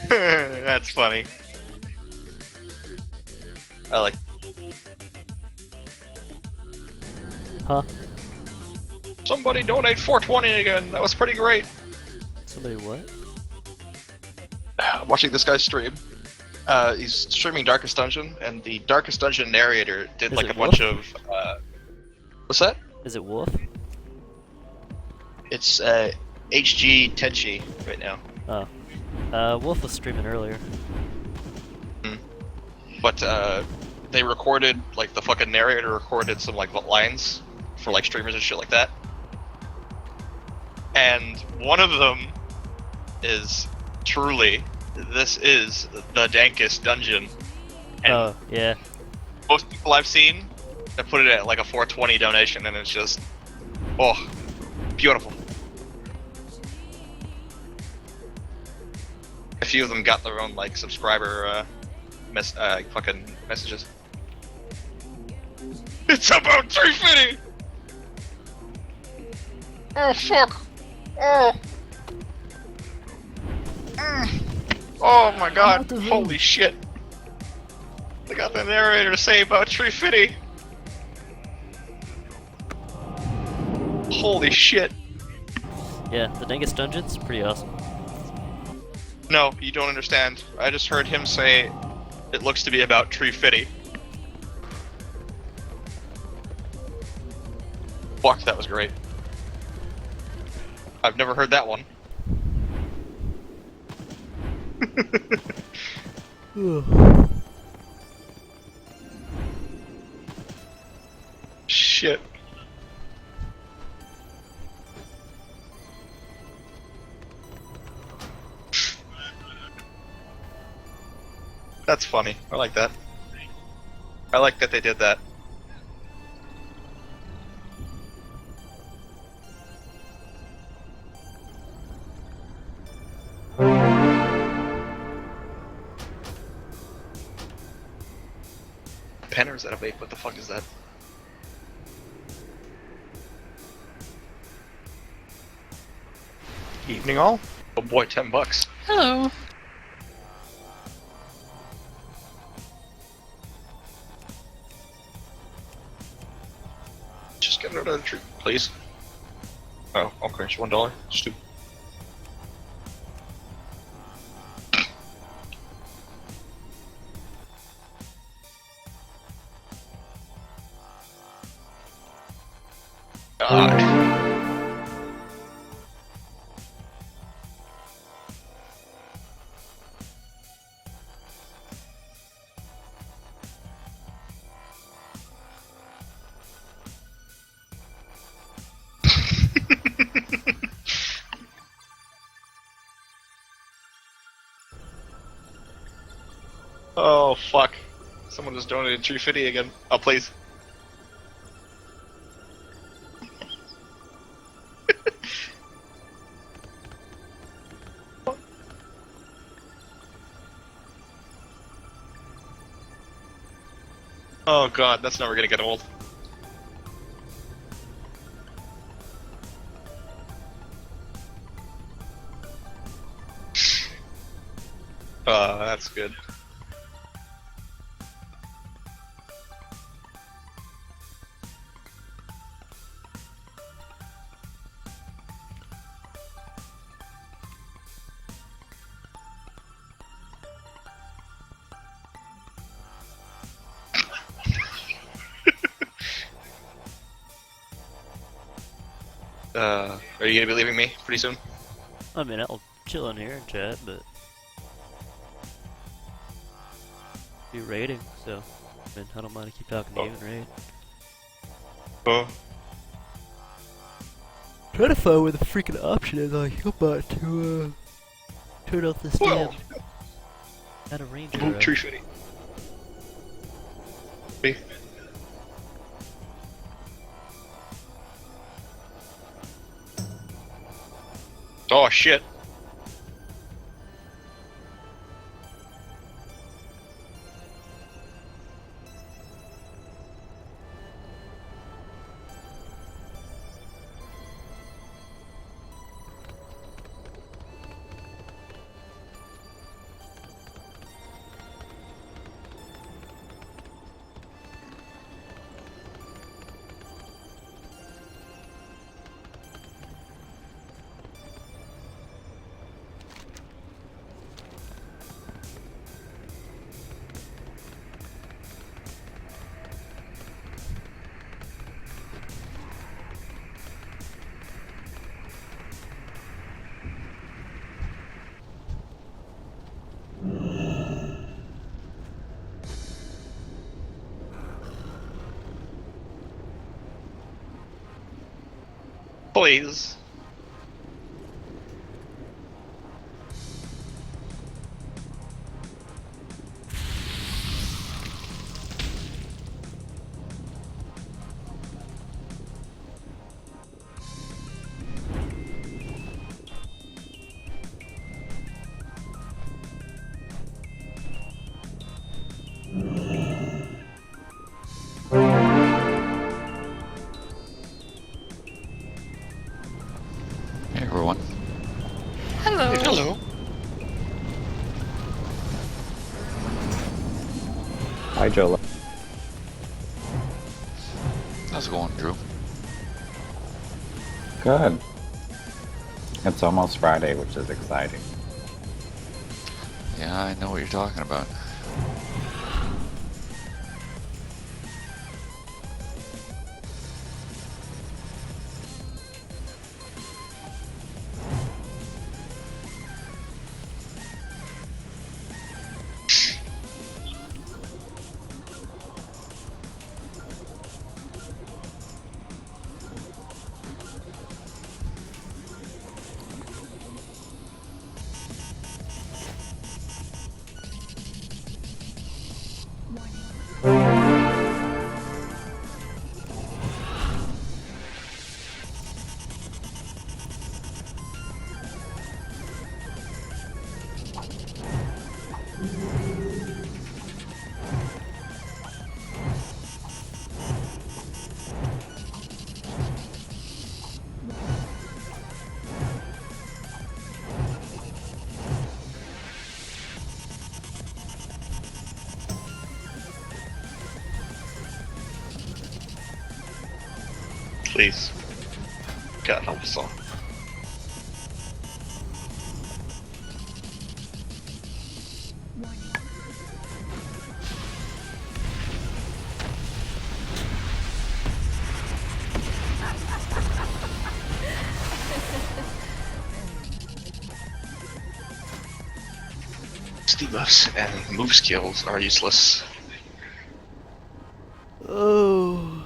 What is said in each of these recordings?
That's funny. I like. Huh? Somebody donate 420 again. That was pretty great. Somebody what? Watching this guy stream. He's streaming Darkest Dungeon, and the Darkest Dungeon narrator did Is like it a bunch Wolf? of. What's that? Is it Wolf? It's HG Tenchi right now. Oh. Wolf was streaming earlier. But they recorded, like, the fucking narrator recorded some, like, lines for, like, streamers and shit like that. And one of them is truly, this is the dankest dungeon. And Oh, yeah. most people I've seen have put it at, like, a 420 donation, and it's just, oh, beautiful. A few of them got their own, like, subscriber, fucking messages. It's about 350! Oh, fuck! Oh! Oh my god, holy shit! I got the narrator to say about 350! Holy shit! Yeah, the Dangus Dungeon's pretty awesome. No, you don't understand. I just heard him say it looks to be about 350. Fuck, that was great. I've never heard that one. Shit. That's funny. I like that. I like that they did that. Pen or is that a vape? What the fuck is that? Evening all? Oh boy, $10. Hello. Just get another treat, please. Oh, okay, it's $1. Stupid. God. Oh fuck. Someone just donated 350 again. Oh please. Oh god, that's never gonna get old. That's good. Are you gonna be leaving me pretty soon? I mean, I'll chill in here and chat, but... be raiding, so... I mean, I don't mind to keep talking to you and raid. Oh. Trying to find where the freaking option is on Hillbot to, turn off this damn... Out of ranger. 350. Me. Oh shit. Please. Hey everyone. Hello. Hello. Hi, Jola. How's it going, Drew? Good. It's almost Friday, which is exciting. Yeah, I know what you're talking about. Please. God help us all. Debuffs and move skills are useless. Oh.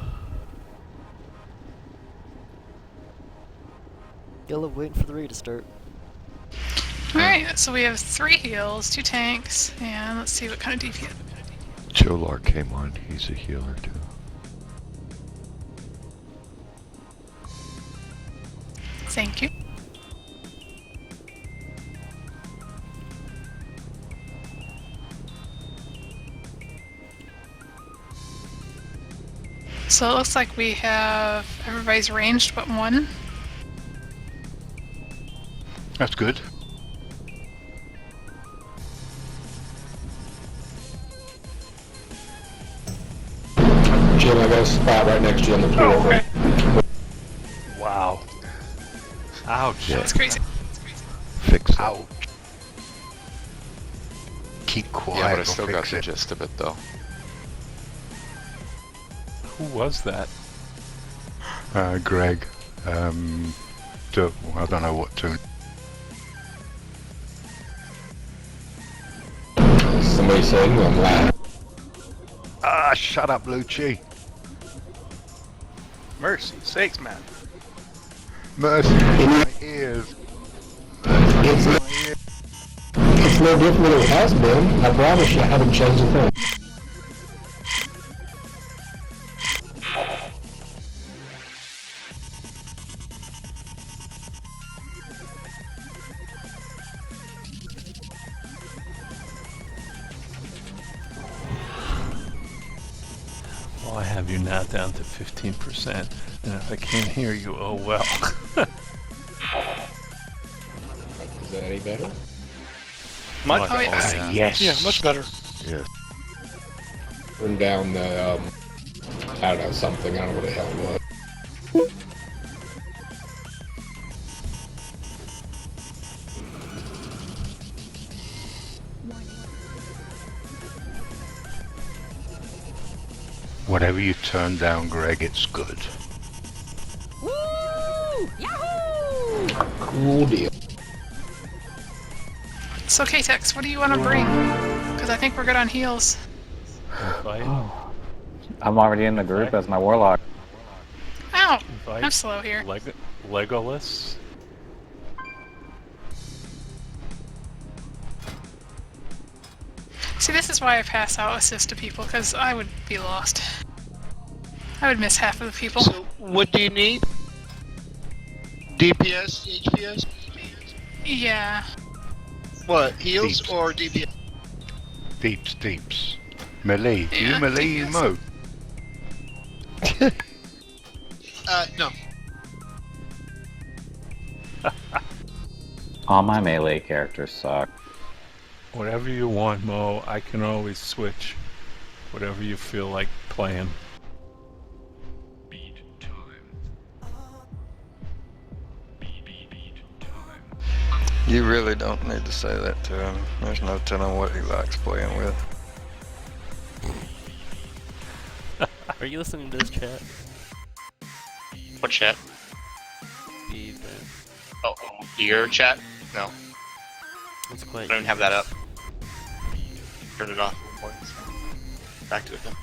Yellow waiting for the raid to start. Alright, so we have 3 heals, 2 tanks, and let's see what kind of DP. Jolar came on, he's a healer too. Thank you. So it looks like we have everybody's ranged but one. That's good. Jim, I got a spot right next to you on the floor. Oh, okay. Wow. Ouch. That's crazy. Fix it. Ouch. Keep quiet. Yeah, but I we'll still got fix the it. gist of it though. Who was that? Greg. I don't know what to. Somebody saying I'm lying. Ah, shut up, Lucci. Mercy sakes, man. Mercy on my ears. It's no different than it has been. I promise you, I haven't changed a thing. Well, I have you now down to 15%, and if I can't hear you, oh well. Is that any better? Much Oh, yeah. Yeah. Yes. Yeah, much better. Yes. Turn down the, I don't know, something. I don't know what the hell it was. Whatever you turn down, Greg, it's good. Cool deal. So K-Tex, what do you want to bring? Because I think we're good on heals. Fight? I'm already in the group as my warlock. Ow! I'm slow here. Legolas. See, this is why I pass out assist to people, because I would be lost. I would miss half of the people. So, what do you need? DPS, HPS? Yeah. What, heals Deeps. or DPS? Deeps. Melee. Do Yeah, you melee DPS. Mo? No. All my melee characters suck. Whatever you want, Mo. I can always switch. Whatever you feel like playing. You really don't need to say that to him. There's no telling what he likes playing with. Are you listening to this chat? What chat? The Oh, your chat? No, it's I quite. don't even have that up. Turn it off. Back to it then.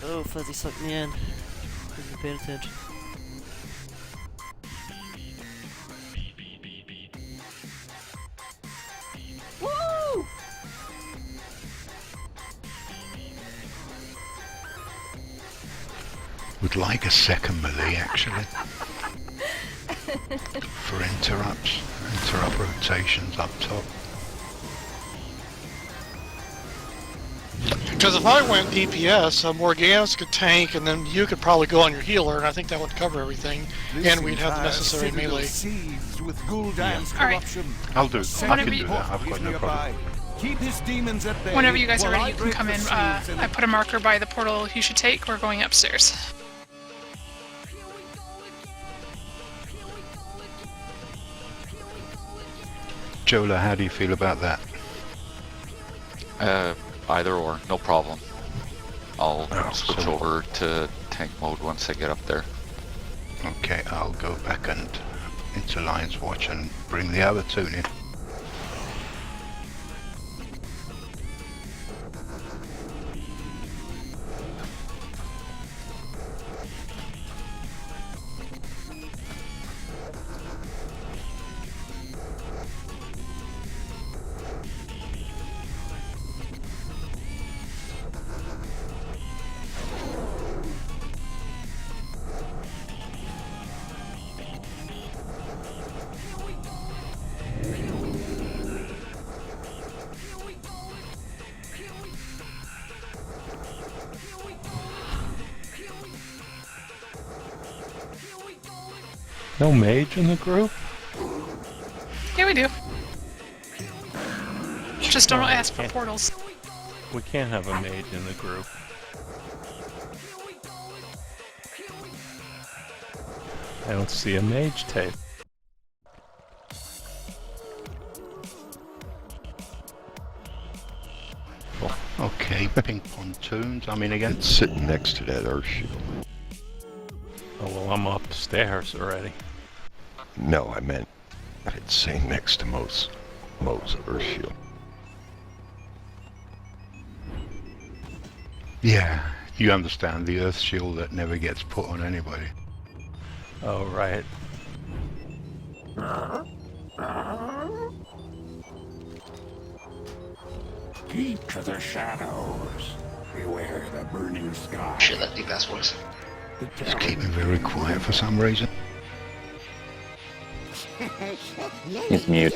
Oh, Fuzzy sucked me in. Wasn't paying attention. Woo! Would like a second melee actually. For interrupt rotations up top. Because if I went DPS, Morganis could tank, and then you could probably go on your healer, and I think that would cover everything, and we'd have the necessary melee. Alright. I'll do. I can do that. I've got no problem. Whenever you guys are ready, you can come in. I put a marker by the portal you should take. We're going upstairs. Jola, how do you feel about that? Either or, no problem. I'll Oh, switch so- over to tank mode once I get up there. Okay, I'll go back and into Lion's Watch and bring the other two in. No mage in the group? Yeah, we do. Just don't ask for portals. We can't have a mage in the group. I don't see a mage tape. Okay, pink pontoons. I'm in again. It's sitting next to that earth shield. Oh well, I'm upstairs already. No, I meant it's sitting next to Mo's earth shield. Yeah, you understand the earth shield that never gets put on anybody. Oh right. Keep to the shadows. Beware the burning sky. Shit, that deep ass voice. Just keep me very quiet for some reason. He's mute.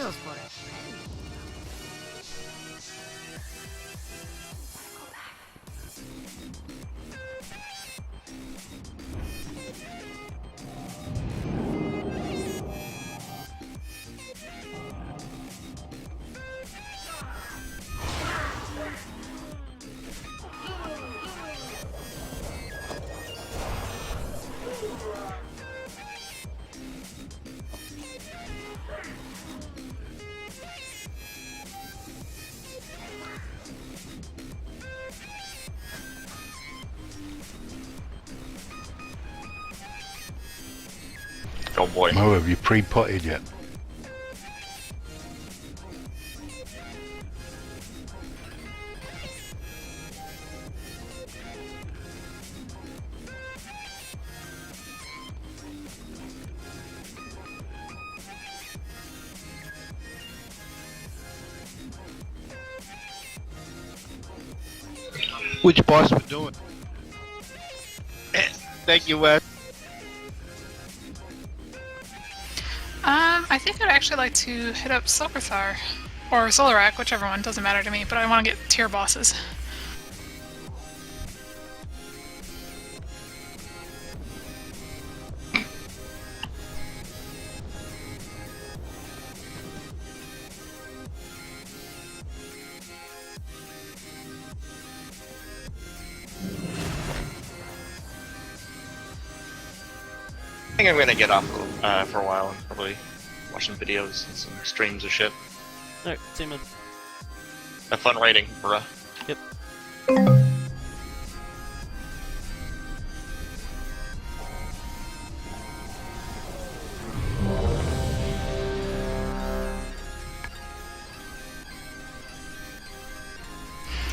Oh boy. Mo, have you pre-potted yet? Which boss we doing? Thank you, Wes. I think I'd actually like to hit up Silverthar. Or Solarak, whichever one, doesn't matter to me, but I want to get tier bosses. I think I'm gonna get off for a while and probably watch some videos and some streams of shit. Alright, same man. Have fun writing, bruh. Yep.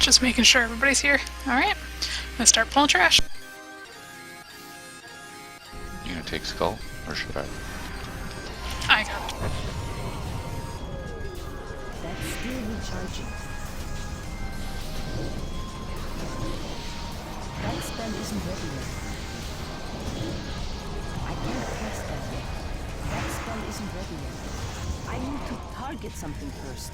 Just making sure everybody's here. Alright, I'm gonna start pulling trash. You gonna take skull, or should I? I got it. That's still recharging. That spell isn't ready yet. I can't cast that yet. That spell isn't ready yet. I need to target something first.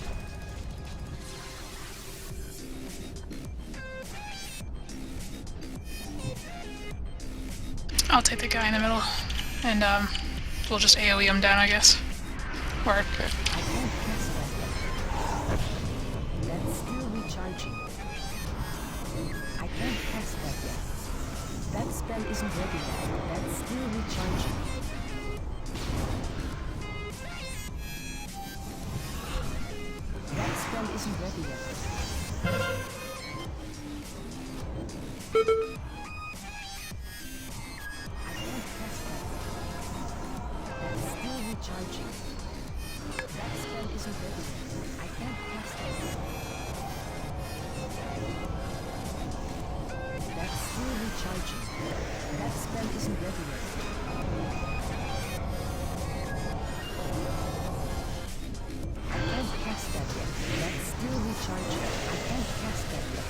I'll take the guy in the middle, and we'll just AoE him down, I guess. Or Okay. I can't cast that yet. That's still recharging. I can't cast that yet. That spell isn't ready yet. That's still recharging. That spell isn't ready yet. I can't cast that. That's still recharging. That spell isn't ready yet. I can't cast that. That's still recharging. That spell isn't ready yet. I can't cast that yet. That's still recharging. I can't cast that yet.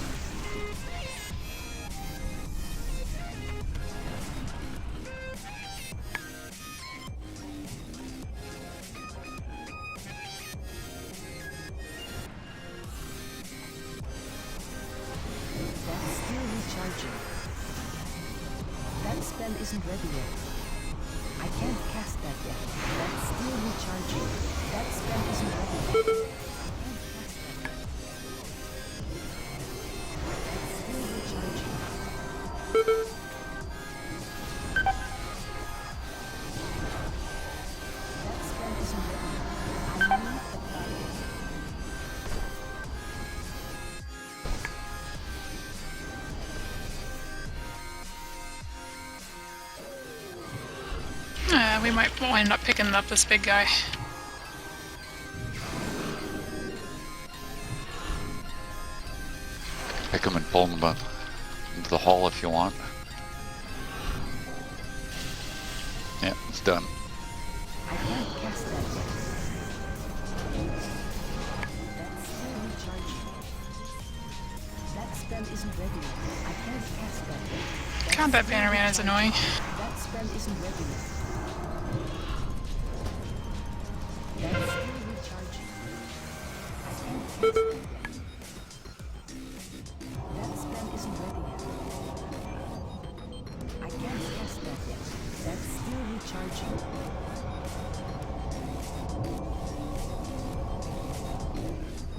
That's still recharging. That spell isn't ready yet. I can't cast that yet. That's still recharging. That spell isn't ready yet. I can't cast that yet. That's still recharging. That spell isn't ready yet. I need a target. we might wind up picking up this big guy. Pick him and pull him into the hall if you want. Yeah, it's done. I can't cast that yet. That's still recharging. That spell isn't ready yet. I can't cast that yet. Combat Bannerman is annoying. That spell isn't ready yet. That's still recharging. I can't cast that yet. That spell isn't ready yet. I can't cast that yet. That's still recharging.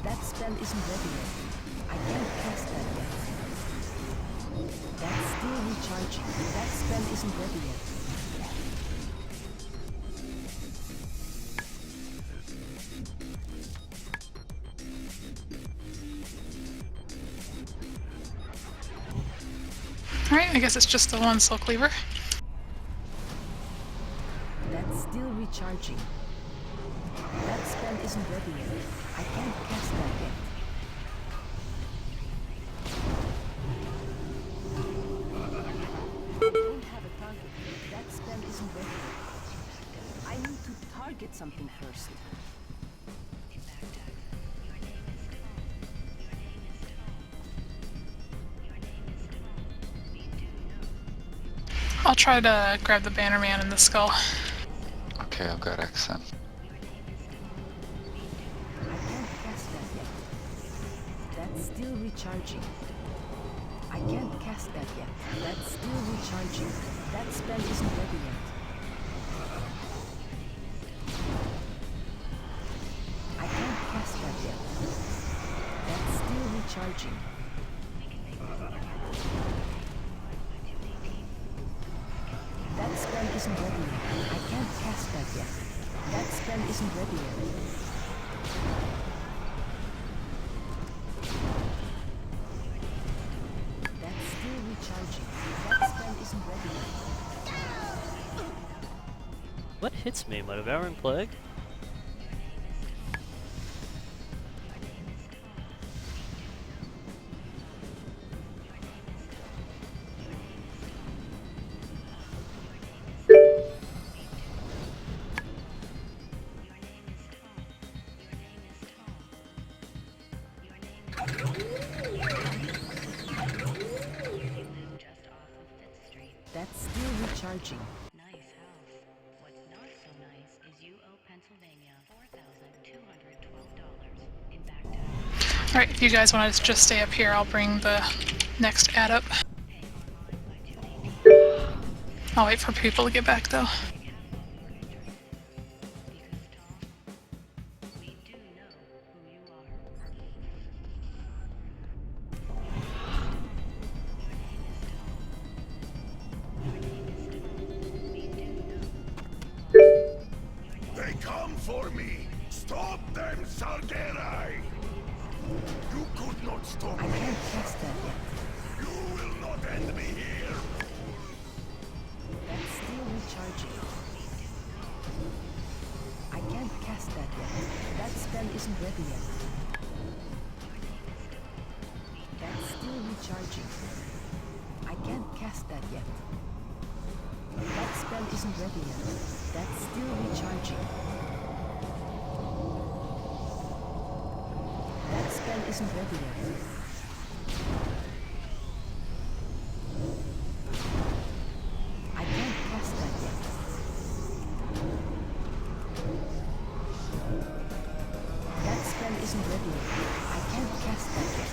That spell isn't ready yet. I can't cast that yet. That's still recharging. That spell isn't ready yet. Alright, I guess it's just the one Soul Cleaver. That's still recharging. That spell isn't ready yet. I can't cast that yet. I don't have a target. That spell isn't ready yet. I need to target something first. I'll try to grab the banner man and the skull. Okay, I've got XM. I can't cast that yet. That's still recharging. I can't cast that yet. That's still recharging. That spell isn't ready yet. I can't cast that yet. That's still recharging. That spell isn't ready yet. I can't cast that yet. That spell isn't ready yet. That's still recharging. That spell isn't ready yet. What hits me? My Devouring Plague? That's still recharging. Nice house. What's not so nice is you owe Pennsylvania $4,212 in back taxes. Alright, if you guys want to just stay up here, I'll bring the next ad up. I'll wait for people to get back though. They come for me! Stop them, Sargerai! You could not stop I me! can't cast that yet. You will not end me here! That's still recharging. I can't cast that yet. That spell isn't ready yet. That's still recharging. I can't cast that yet. That spell isn't ready yet. That's still recharging. That spell isn't ready yet. I can't cast that yet. That spell isn't ready yet. I can't cast that yet.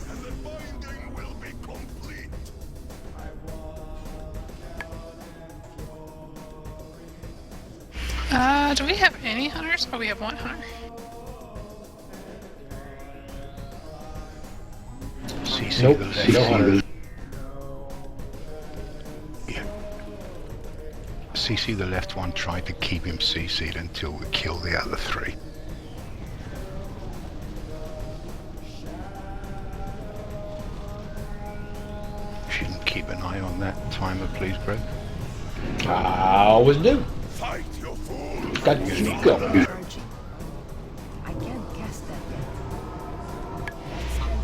And the binding will be complete! Do we have any hunters? Oh, we have one hunter. CC Nope, the no hunters. Yeah. CC the left one, tried to keep him CC'd until we kill the other three. If you can keep an eye on that timer, please, Greg. I always do. Fight, you fool! Got you go. Recharging. I can't cast that yet.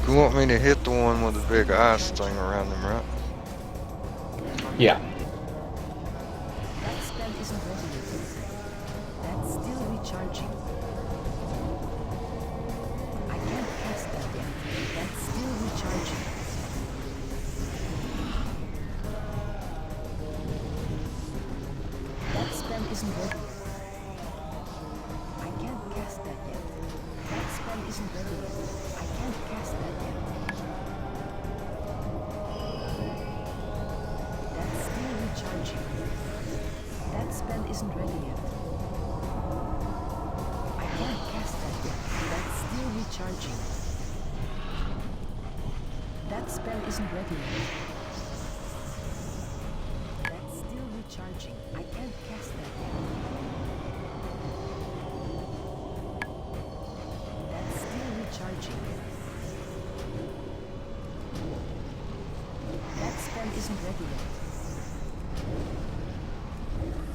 You want me to hit the one with the big ice thing around them, right? Yeah. That spell isn't ready yet. That's still recharging. I can't cast that yet. That's still recharging. That spell isn't ready. I can't cast that yet. That spell isn't ready yet. I can't cast that yet. That's still recharging. That spell isn't ready yet. I can't cast that yet. That's still recharging. That spell isn't ready yet. That's still recharging. I can't cast that yet. That's still recharging. That spell isn't ready yet.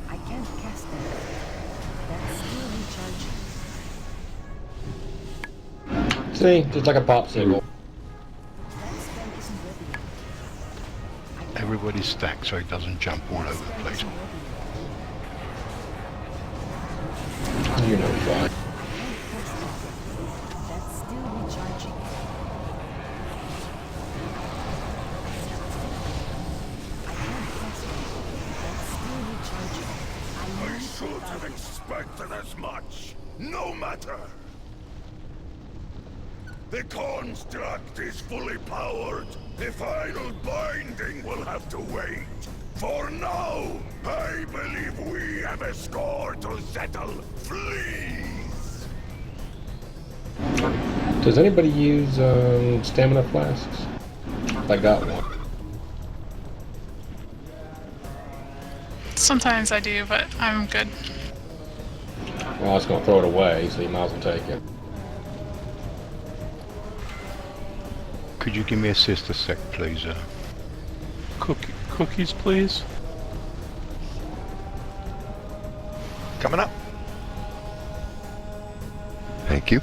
I can't cast that yet. That's still recharging. See, just like a popsicle. That spell isn't ready yet. Everybody's stacked so it doesn't jump all over the Spell place. isn't ready yet. You know, fine. I can't cast that yet. That's still recharging. I can't have expected as much. No matter. The construct is fully powered. The final binding will have to wait. For now, I believe we have a score to settle. Please. Does anybody use stamina flasks? I got one. Sometimes I do, but I'm good. Well, I was going to throw it away, so you might as well take it. Could you give me assist a sec, please? Cookies, please. Coming up. Thank you.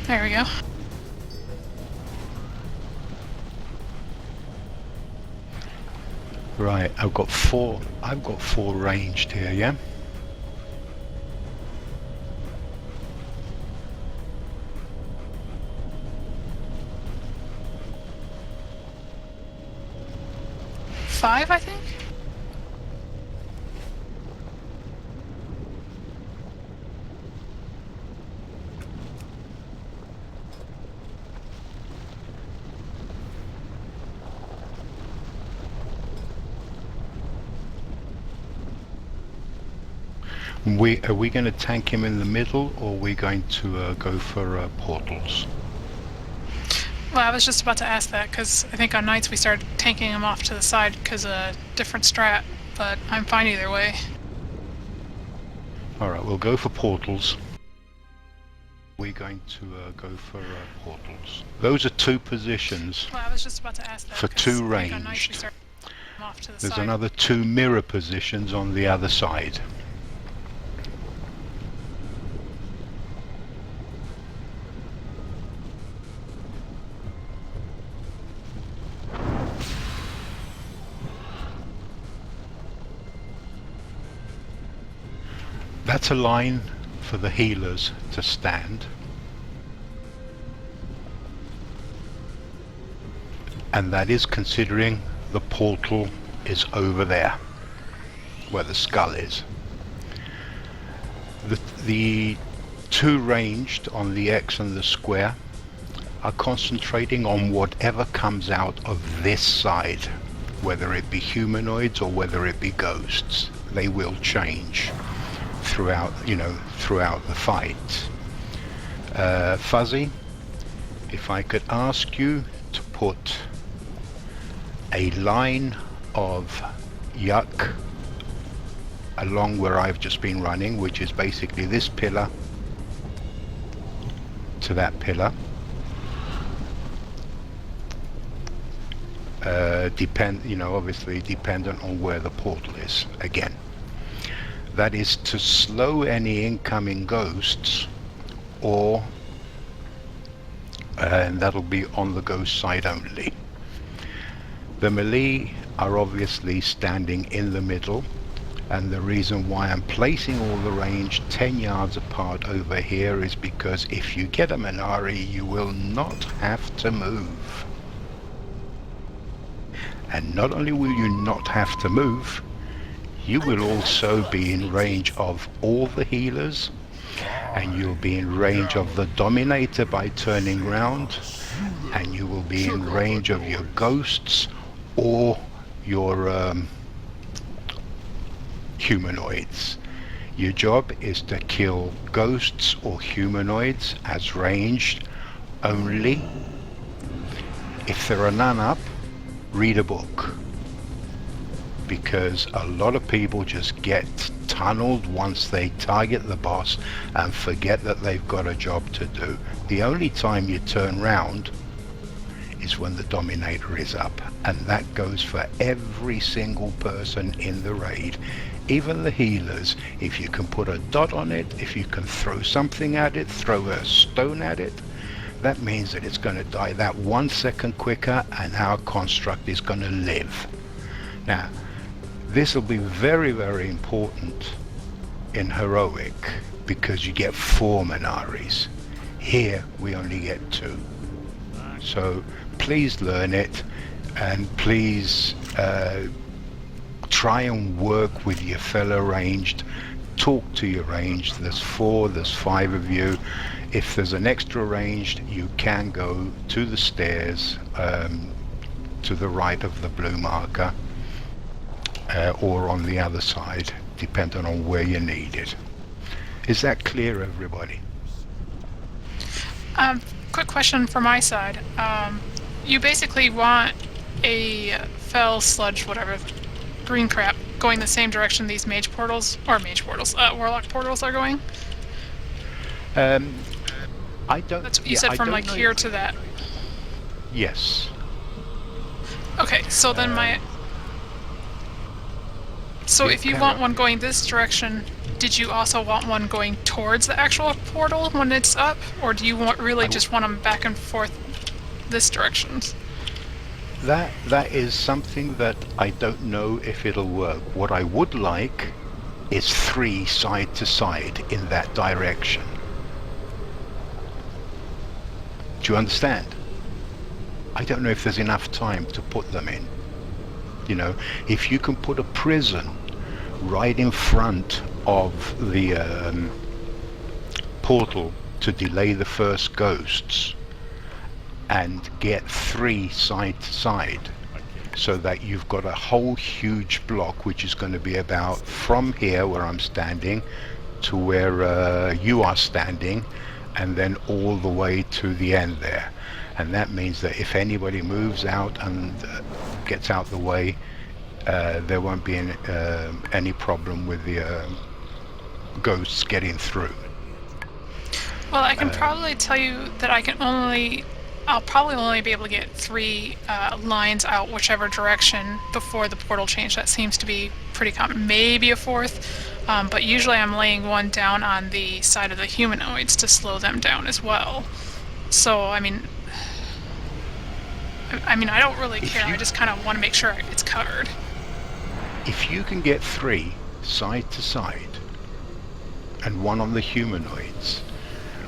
There we go. Right, I've got four ranged here, yeah? Five, I think? Are we going to tank him in the middle, or are we going to go for portals? Well, I was just about to ask that, because I think on nights we started tanking him off to the side because of different strat, but I'm fine either way. Alright, we'll go for portals. We're going to go for portals. Those are two positions Well, I was just about to ask that, for 'cause two I think on nights we ranged. started him off to the There's side. another two mirror positions on the other side. That's a line for the healers to stand. And that is considering the portal is over there, where the skull is. The two ranged on the X and the square are concentrating on whatever comes out of this side, whether it be humanoids or whether it be ghosts. They will change throughout, throughout the fight. Fuzzy, if I could ask you to put a line of yuck along where I've just been running, which is basically this pillar to that pillar. Obviously dependent on where the portal is again. That is to slow any incoming ghosts, and that'll be on the ghost side only. The melee are obviously standing in the middle, and the reason why I'm placing all the range 10 yards apart over here is because if you get a Minari, you will not have to move. And not only will you not have to move, you will also be in range of all the healers, and you'll be in range of the Dominator by turning round, and you will be in range of your ghosts or your humanoids. Your job is to kill ghosts or humanoids as ranged only. If there are none up, read a book, because a lot of people just get tunneled once they target the boss and forget that they've got a job to do. The only time you turn round is when the Dominator is up, and that goes for every single person in the raid, even the healers. If you can put a dot on it, if you can throw something at it, throw a stone at it, that means that it's going to die that 1 second quicker, and our construct is going to live. Now, this will be very, very important in heroic, because you get 4 Minaris. Here we only get 2. So please learn it, and please try and work with your fellow ranged. Talk to your ranged. There's 4, there's 5 of you. If there's an extra ranged, you can go to the stairs to the right of the blue marker, or on the other side, depending on where you need it. Is that clear, everybody? Quick question from my side. You basically want a fell sludge, whatever, green crap, going the same direction these warlock portals are going? I don't... That's what you said, from like here to that. Yes. Okay, so then So if you want one going this direction, did you also want one going towards the actual portal when it's up? Or do you really just want them back and forth this direction? That is something that I don't know if it'll work. What I would like is 3 side to side in that direction. Do you understand? I don't know if there's enough time to put them in. You know, if you can put a prison right in front of the portal to delay the first ghosts, and get 3 side to side, so that you've got a whole huge block which is going to be about from here where I'm standing to where you are standing, and then all the way to the end there. And that means that if anybody moves out and gets out the way, there won't be any problem with the ghosts getting through. Well, I can probably tell you that I'll probably only be able to get 3 lines out whichever direction before the portal change. That seems to be pretty common. Maybe a 4th, but usually I'm laying one down on the side of the humanoids to slow them down as well. So, I mean, I don't really care. I just kind of want to make sure it's covered. If you can get 3 side to side and 1 on the humanoids,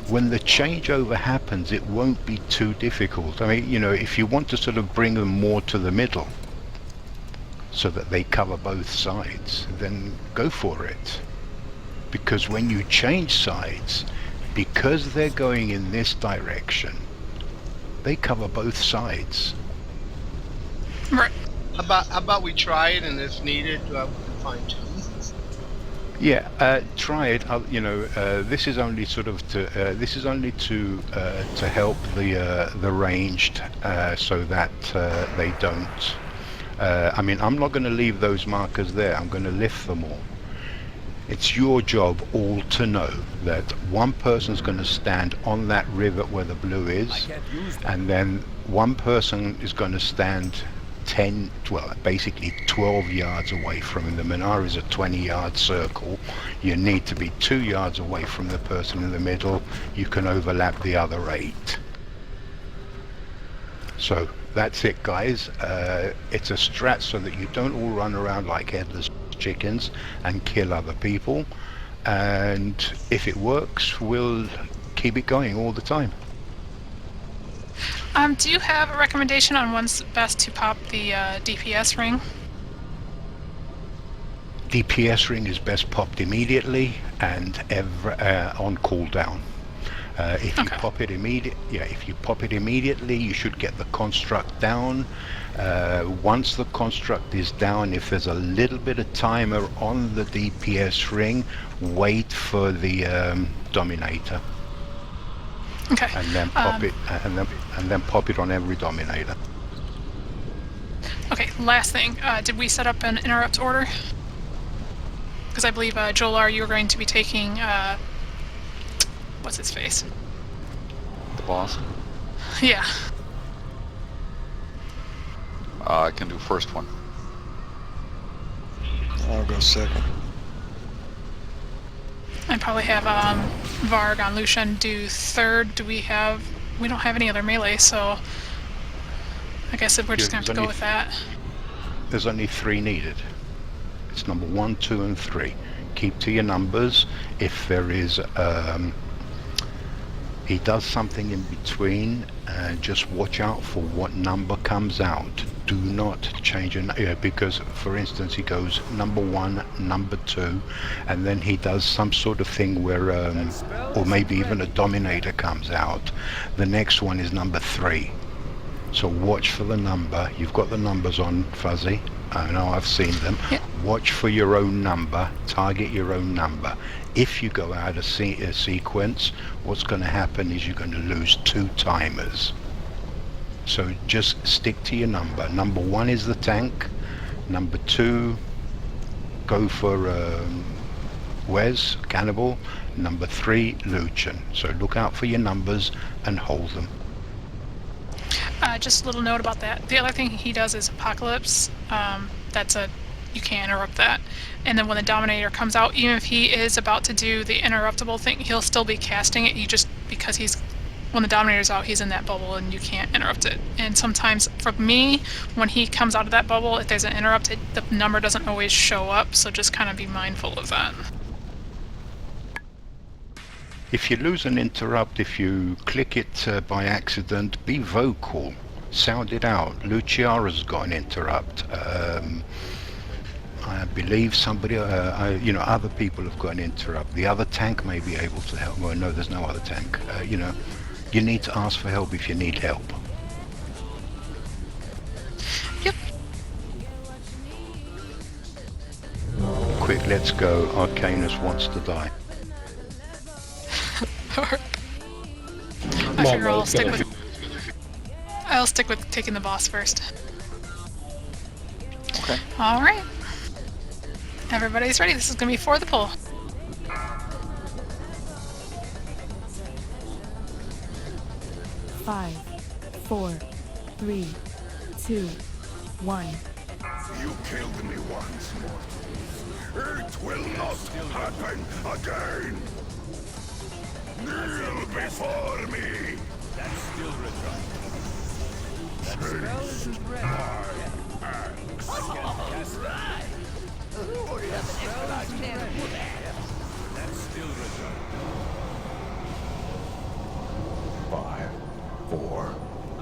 when the changeover happens, it won't be too difficult. I mean, you know, if you want to sort of bring them more to the middle so that they cover both sides, then go for it. Because when you change sides, because they're going in this direction, they cover both sides. Right. How about we try it, and if needed, we can fine tune. Yeah, try it. You know, this is only sort of to help the ranged, so that they don't. I mean, I'm not going to leave those markers there. I'm going to lift them all. It's your job all to know that one person's going to stand on that rivet where the blue is, and then one person is going to stand 12 yards away from him. The Minar is a 20-yard circle. You need to be 2 yards away from the person in the middle. You can overlap the other 8. So that's it, guys. It's a strat so that you don't all run around like headless chickens and kill other people. And if it works, we'll keep it going all the time. Do you have a recommendation on when's best to pop the DPS ring? DPS ring is best popped immediately and on cooldown. If you pop it immediately, you should get the construct down. Once the construct is down, if there's a little bit of timer on the DPS ring, wait for the Dominator. Okay. And then pop it, and then pop it on every Dominator. Okay. Last thing, did we set up an interrupt order? Because I believe Jolar, you were going to be taking what's his face? The boss? Yeah. I can do first one. I'll go second. I probably have Varg on Lucian do third. We don't have any other melee, so I guess we're just gonna have to go with that. There's only 3 needed. It's number 1, 2, and 3. Keep to your numbers. If there is he does something in between, just watch out for what number comes out. do not change because, for instance, he goes number 1, number 2, and then he does some sort of thing where, or maybe even a Dominator comes out. The next one is number 3. So watch for the number. You've got the numbers on, Fuzzy. I know, I've seen them. Yep. Watch for your own number. Target your own number. If you go out of sequence, what's going to happen is you're going to lose 2 timers. So just stick to your number. Number 1 is the tank. Number 2, go for Wes, Cannibal. Number 3, Luchan. So look out for your numbers and hold them. Just a little note about that. The other thing he does is Apocalypse. You can't interrupt that. And then when the Dominator comes out, even if he is about to do the interruptible thing, he'll still be casting it. Because when the Dominator's out, he's in that bubble and you can't interrupt it. And sometimes, for me, when he comes out of that bubble, if there's an interrupt, the number doesn't always show up, so just kind of be mindful of that. If you lose an interrupt, if you click it by accident, be vocal. Sound it out. Luciara's got an interrupt. I believe somebody, other people have got an interrupt. The other tank may be able to help. Well, no, there's no other tank. You need to ask for help if you need help. Yep. Quick, let's go. Arcanus wants to die. I figure I'll stick with taking the boss first. Okay. Alright. Everybody's ready. This is going to be for the pull. Five, 4, 3, 2, 1. You killed me once, mortal. It will not happen again. Kneel before me. That's still returned. That spell isn't ready. I can't cast that. That's still returned. 5, 4,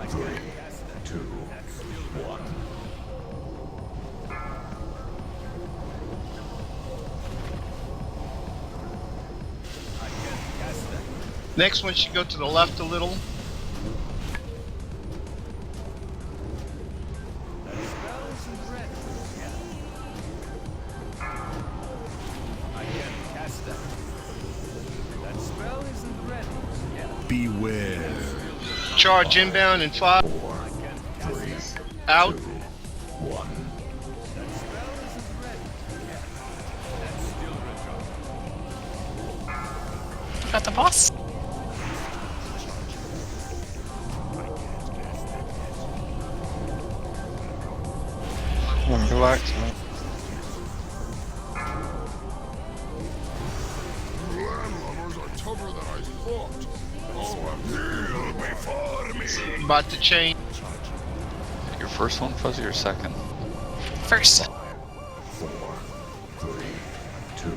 3, 2, 1. Next one should go to the left a little. Beware. Charge inbound in 5. 4, 3, out. 2, 1. Got the boss. Relax, man. Landlubbers are tougher than I thought. Kneel before me. About to change. Your first one, Fuzzy, or second? First. 5, 4, 3, 2,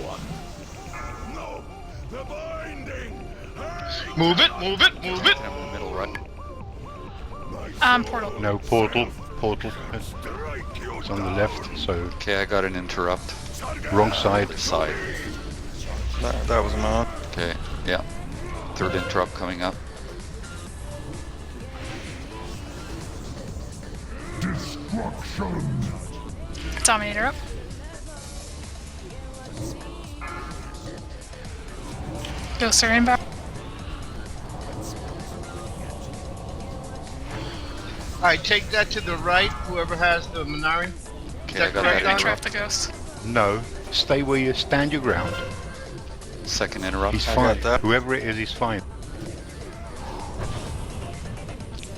1. No, the binding. Move it, move it, move it. In the middle, right? Portal. No, portal. It's on the left, so Okay, I got an interrupt. wrong side. Side. That was mine. Okay, yeah. Third interrupt coming up. Destruction. Dominator up. Ghosts are inbound. Alright, take that to the right, whoever has the Minari. Okay, I got correct, that Don? Trap interrupt. the ghost. No, stay where you stand your ground. Second interrupt. He's I fine. got that. Whoever it is, he's fine.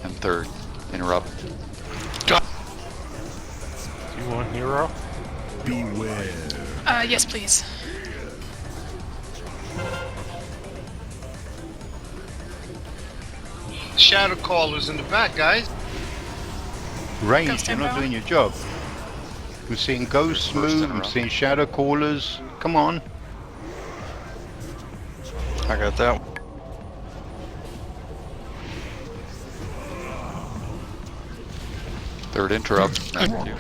And third interrupt. You want hero? Beware. Yes, please. Shadow Caller's in the back, guys. Range, Ghost you're not inbound. doing your job. I'm seeing ghosts First move, I'm interrupt. seeing shadow callers. Come on. I got that. Third interrupt. Thank you.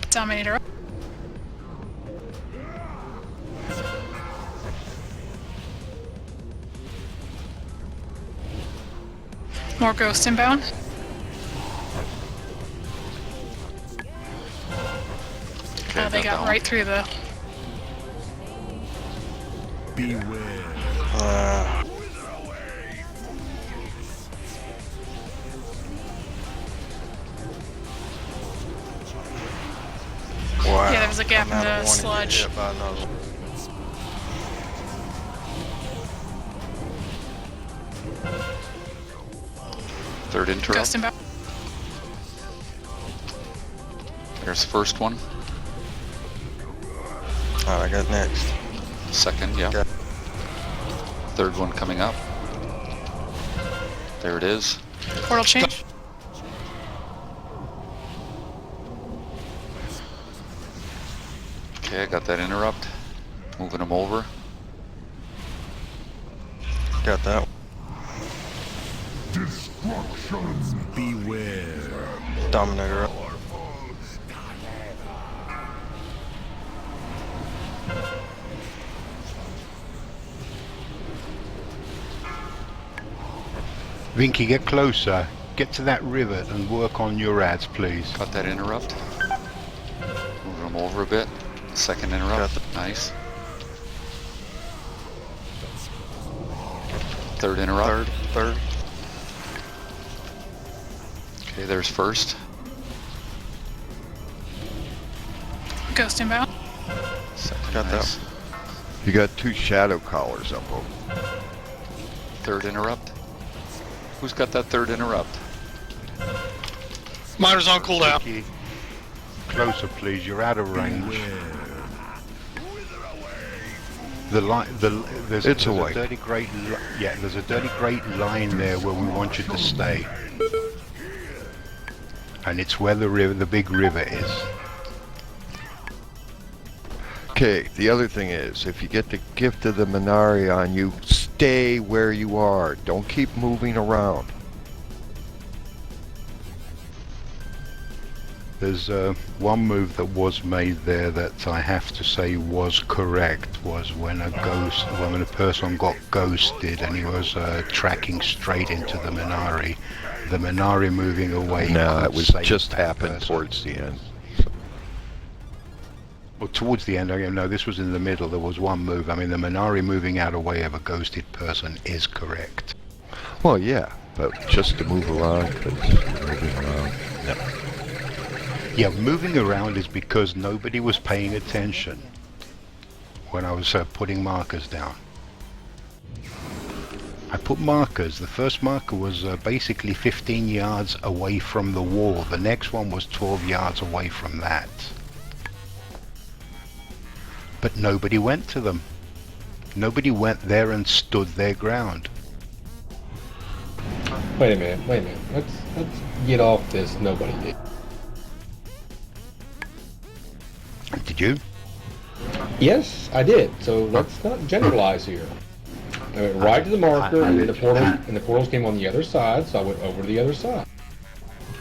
Dominator up. More ghost inbound. Okay, They got down. right through the. Beware. Wow. Yeah, there was a gap in I'm the out of warning to sludge. get hit by another one. Third interrupt. Ghost inbound. There's first one. Alright, I got next. Second, yeah. Got Third one coming up. There it is. Portal change. Okay, I got that interrupt. Moving them over. got that. Destruction. Beware. Dominator up. Vinky, get closer. Get to that rivet and work on your ads, please. Got that interrupt. Moving them over a bit. Second interrupt. Nice. Third interrupt. Third. Okay, there's first. Ghost inbound. Second, Got nice. that. You got 2 shadow collars up them. Third interrupt. Who's got that third interrupt? Miner's on cooldown. Vinky, closer, please. You're out of range. There's It's a away. dirty great there's a dirty great line there where we want you to stay, and it's where the big river is. Okay, the other thing is, if you get the gift of the Minari on you, stay where you are. Don't keep moving around. There's one move that was made there that I have to say was correct, was when a person got ghosted and he was tracking straight into the Minari. The Minari moving away. No, could it was save just that happened person. towards the end. Well, towards the end, no, this was in the middle. There was one move. I mean, the Minari moving out of way of a ghosted person is correct. Well, yeah, but just to move around, because moving around, no. Yeah, moving around is because nobody was paying attention when I was putting markers down. I put markers. The first marker was basically 15 yards away from the wall. The next one was 12 yards away from that. But nobody went to them. Nobody went there and stood their ground. Wait a minute. Let's get off this. Nobody did. Did you? Yes, I did. So let's not generalize here. I went right to the marker, and the portals came on the other side, so I went over to the other side.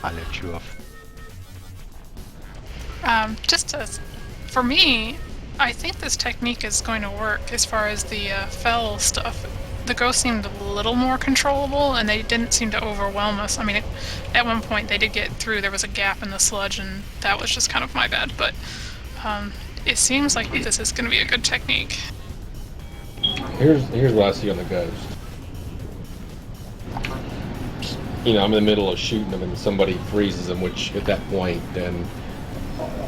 I let you off. For me, I think this technique is going to work as far as the fell stuff. The ghosts seemed a little more controllable, and they didn't seem to overwhelm us. I mean, at one point they did get through. There was a gap in the sludge, and that was just kind of my bad. But it seems like this is going to be a good technique. Here's what I see on the ghost. You know, I'm in the middle of shooting them, and somebody freezes them, which at that point, then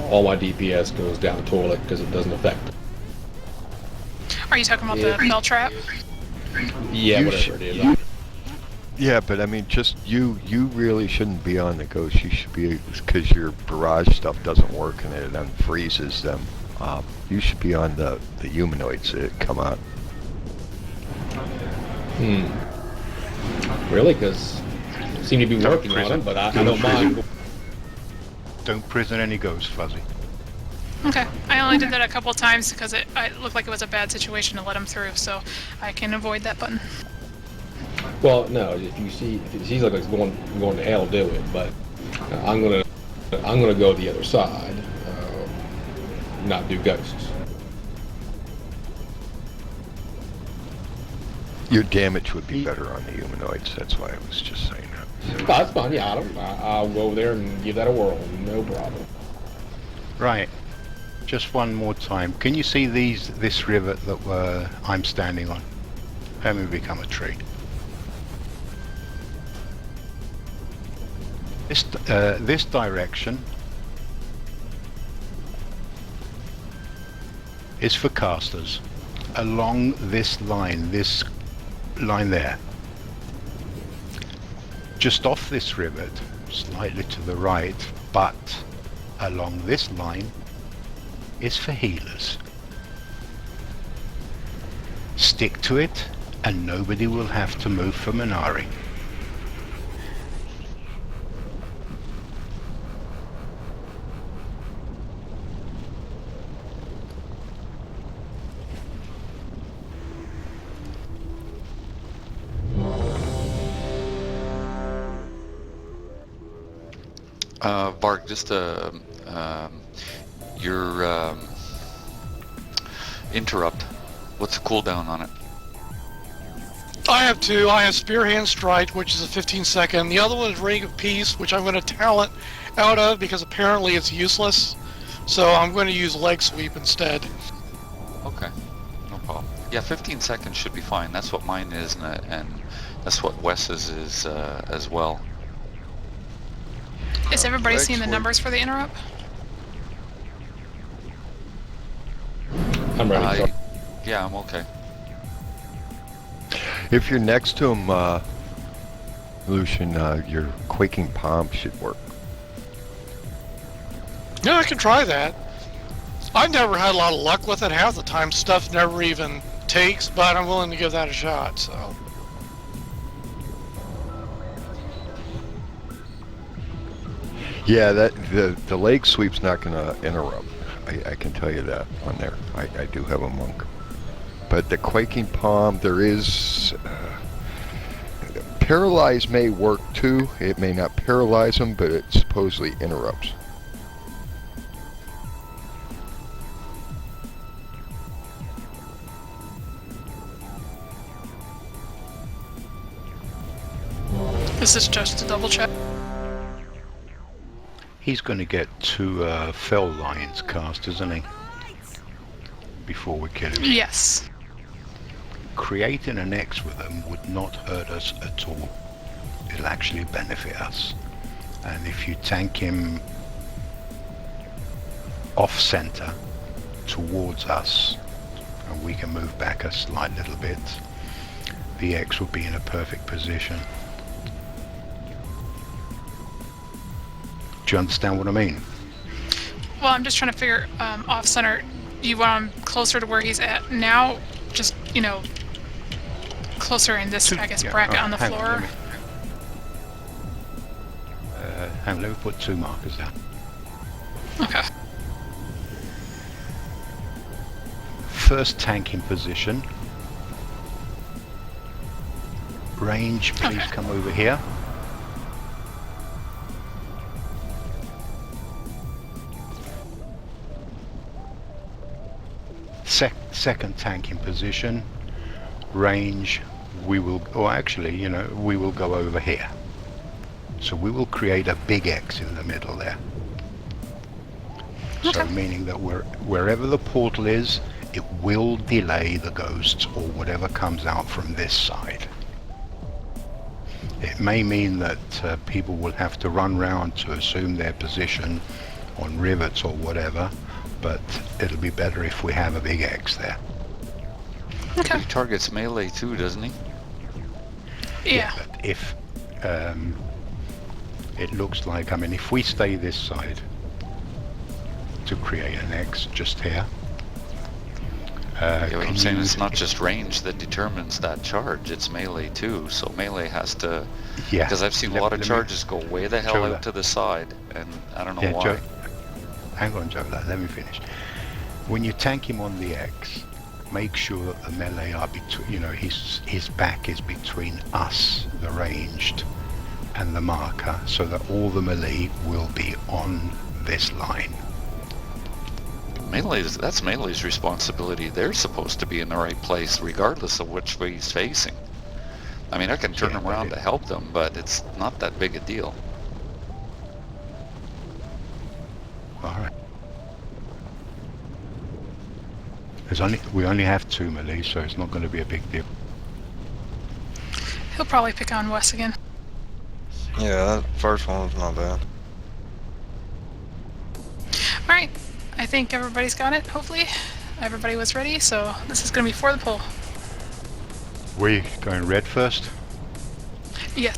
all my DPS goes down the toilet because it doesn't affect them. Are you talking about the fell trap? Yeah, whatever it is. Yeah, but I mean, just you really shouldn't be on the ghost. You should be, because your barrage stuff doesn't work and it unfreezes them. You should be on the humanoids that come out. Really? Because seem to be working on them, but I don't mind. Don't prison any ghosts, Fuzzy. Okay, I only did that a couple times because it looked like it was a bad situation to let him through, so I can avoid that button. Well, no. If it seems like it's going to hell, do it. But I'm gonna I'm going to go the other side, not do ghosts. Your damage would be better on the humanoids. That's why I was just saying that. Oh, that's fine. Yeah, I'll go over there and give that a whirl. No problem. Right. Just one more time. Can you see this rivet that I'm standing on? Let me become a tree. This direction is for casters. Along this line there. Just off this rivet, slightly to the right, but along this line is for healers. Stick to it and nobody will have to move for Minari. Bark, just your interrupt. What's the cooldown on it? I have two. I have Spear Hand Strike, which is a 15-second. The other one is Ring of Peace, which I'm going to talent out of because apparently it's useless. So I'm going to use Leg Sweep instead. Okay, no problem. Yeah, 15 seconds should be fine. That's what mine is, and that's what Wes's is as well. Is everybody seeing the numbers for the interrupt? I'm ready. Yeah, I'm okay. If you're next to him, Lucian, your Quaking Palm should work. Yeah, I can try that. I've never had a lot of luck with it. Half the time stuff never even takes, but I'm willing to give that a shot, so. Yeah, the leg sweep's not going to interrupt. I can tell you that on there. I do have a monk. But the Quaking Palm, there is... Paralyze may work too. It may not paralyze them, but it supposedly interrupts. This is just to double check. He's going to get two fell lines cast, isn't he? Before we kill him. Yes. Creating an X with them would not hurt us at all. It'll actually benefit us. And if you tank him off center towards us, and we can move back a slight little bit, the X will be in a perfect position. Do you understand what I mean? Well, I'm just trying to figure off center. You want him closer to where he's at now? Just, you know, closer in this, I guess, bracket on the floor. Hang on, let me put two markers down. Okay. First tanking position. Range, please come over here. Second tank in position. Range, we will, or actually, you know, we will go over here. So we will create a big X in the middle there. So meaning that wherever the portal is, it will delay the ghosts or whatever comes out from this side. It may mean that people will have to run round to assume their position on rivets or whatever, but it'll be better if we have a big X there. Okay. He targets melee too, doesn't he? Yeah. But if it looks like, I mean, if we stay this side to create an X just here. Yeah, what I'm saying is not just range that determines that charge, it's melee too. So melee has to, yeah. Because I've seen a lot of charges go way the hell out to the side, and I don't know why. Joe, hang on, Joe, let me finish. When you tank him on the X, make sure that the melee are between, you know, his back is between us, the ranged, and the marker so that all the melee will be on this line. That's Melee's responsibility. They're supposed to be in the right place regardless of which way he's facing. I mean, I can turn them around to help them, but it's not that big a deal. Alright. We only have 2 melee, so it's not going to be a big deal. He'll probably pick on Wes again. Yeah, that first one was not bad. Alright, I think everybody's got it, hopefully. Everybody was ready, so this is going to be for the poll. We going red first? Yes.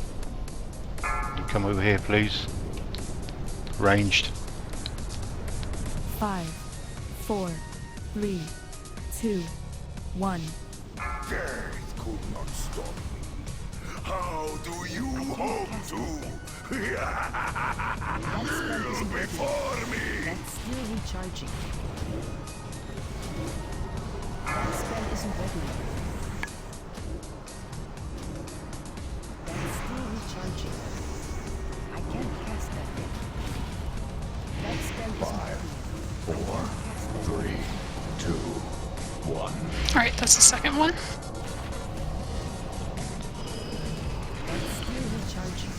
You come over here, please. Ranged. 5, 4, 3, 2, 1. Death could not stop me. How do you hope to? Kneel before me! That's still recharging. That spell isn't ready yet. That's still recharging. I can't cast that yet. That spell isn't ready yet. 4, 3, 2, 1. Alright, that's the second one. That's still recharging.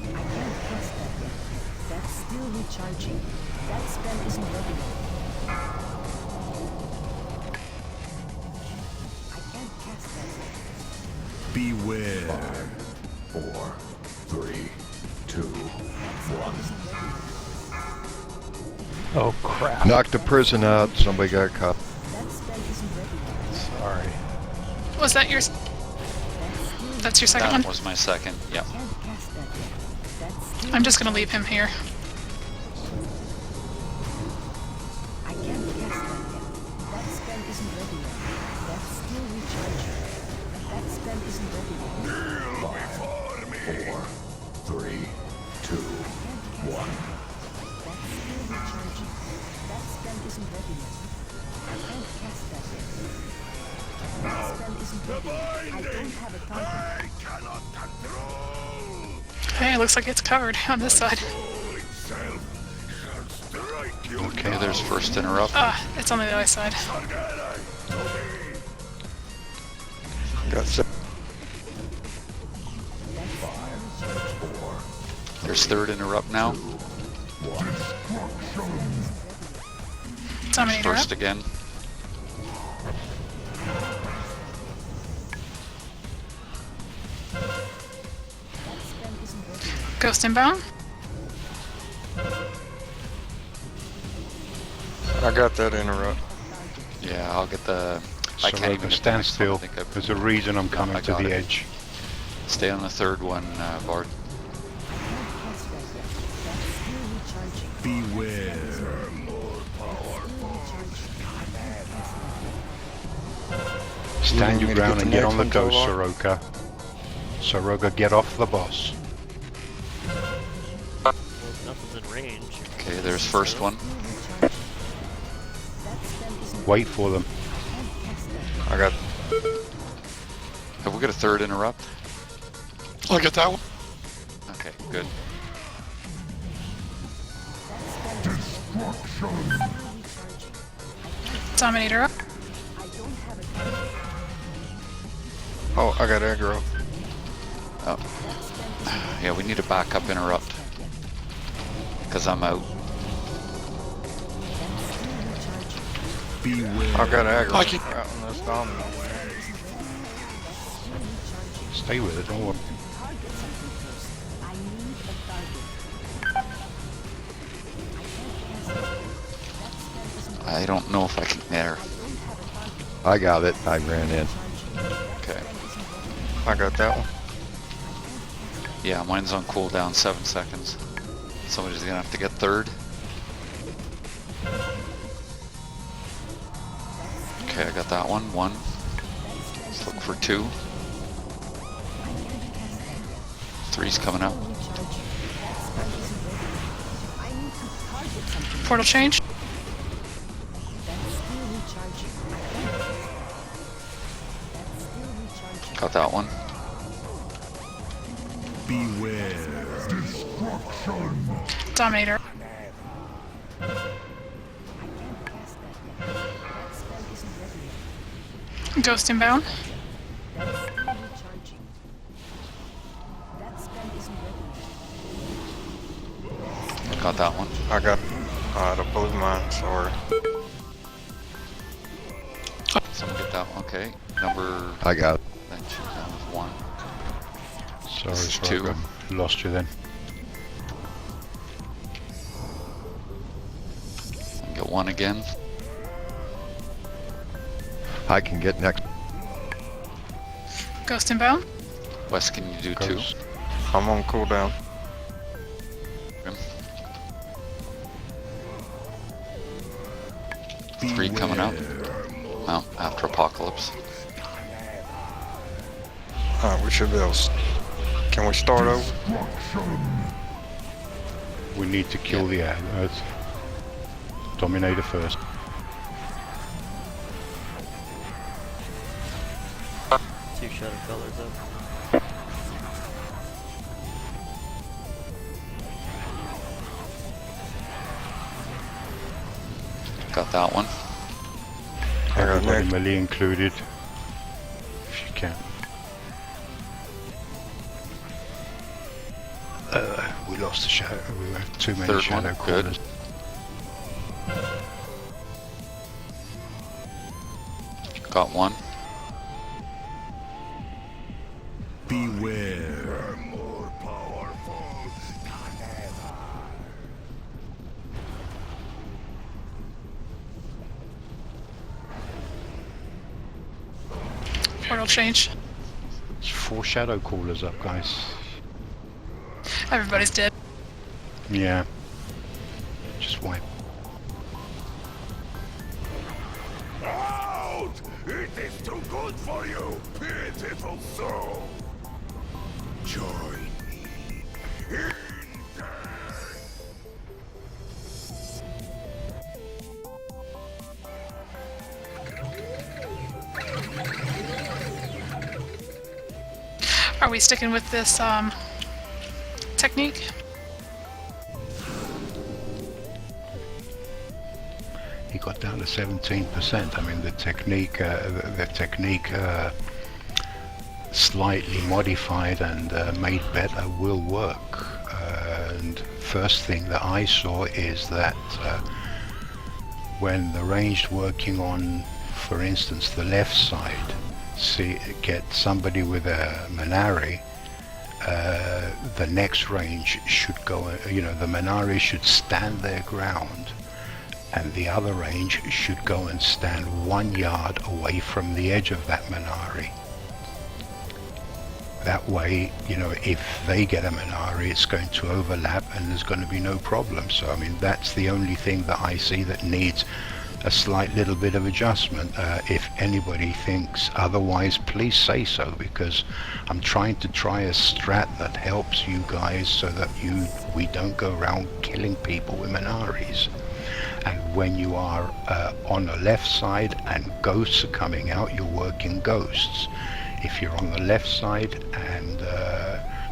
I can't cast that yet. That's still recharging. That spell isn't ready yet. I can't cast that yet. Beware. 5, 4, 3, 2, 1. Oh crap. Knock the prison out. Somebody got caught. That spell isn't ready yet. Sorry. Was that yours? That's your second That one? was my second, yep. Can't cast that yet. That's still I'm just going to leave him here. I can't cast that yet. That spell isn't ready yet. That's still recharging. That spell isn't ready yet. Kneel before me! 4, 3, 2, 1. That's still recharging. That spell isn't ready yet. I can't cast that yet. That spell isn't ready yet. I don't have a target. I cannot control! Hey, looks like it's covered on this side. Soul itself shall strike you Okay, there's first interrupt. Ah, it's on the other side. Got 6. There's third interrupt now. Dominator First up. again. Ghost inbound. I got that interrupt. Yeah, I'll get the... I So can't even get the stand next one. I still. think I've- There's a reason I'm coming I to got the it. edge. Stay on the third one, Bart. Beware. More Stand need your me to ground get and the get on the next one, ghost, Tolar? Soroka. Soroka, get off the boss. Well, nothing's in range. Okay, there's first one. Wait for them. I got. Have we got a third interrupt? I'll get that one. Okay, good. Dominator up. Oh, I got aggro. Oh. Yeah, we need a backup interrupt. Because I'm out. Beware. I got aggro. I can- Out on this domino. Stay with it, don't worry. I don't know if I can there. I got it. I ran in. Okay. I got that one. Yeah, mine's on cooldown, 7 seconds. Somebody's gonna have to get third. Okay, I got that one. 1. Let's look for 2. 3's coming up. Portal change. Got that one. Beware. Destruction. Dominator. Ghost inbound. Got that one. I got to pose mine, sorry. Someone get that one. Okay. Number... I got it. That was 1. Sorry, This is sorry, 2. I lost you then. Get 1 again. I can get next. Ghost inbound. Wes, can you do 2? I'm on cooldown. Okay. 3 coming out. Well, after Apocalypse. Alright, we should be able to... Can we start over? We need to kill the Dominator first. Two shadow colors up. Got that one. Everybody melee included, if you can. We lost the shadow. We have too many Third shadow one, corners. Good. Got 1. Beware. More powerful. Portal change. It's 4 shadow callers up, guys. Everybody's dead. Yeah. Just wipe. Out! It is too good for you, pitiful soul. Join me in death. Are we sticking with this technique? He got down to 17%. I mean, the technique, slightly modified and made better will work. And first thing that I saw is that when the ranged working on, for instance, the left side, get somebody with a Manari, the next range should go, the Manari should stand their ground, and the other range should go and stand 1 yard away from the edge of that Manari. That way, if they get a Manari, it's going to overlap and there's going to be no problem. So, I mean, that's the only thing that I see that needs a slight little bit of adjustment. If anybody thinks otherwise, please say so, because I'm trying a strat that helps you guys so that we don't go around killing people with Manaris. And when you are on the left side and ghosts are coming out, you're working ghosts. If you're on the left side and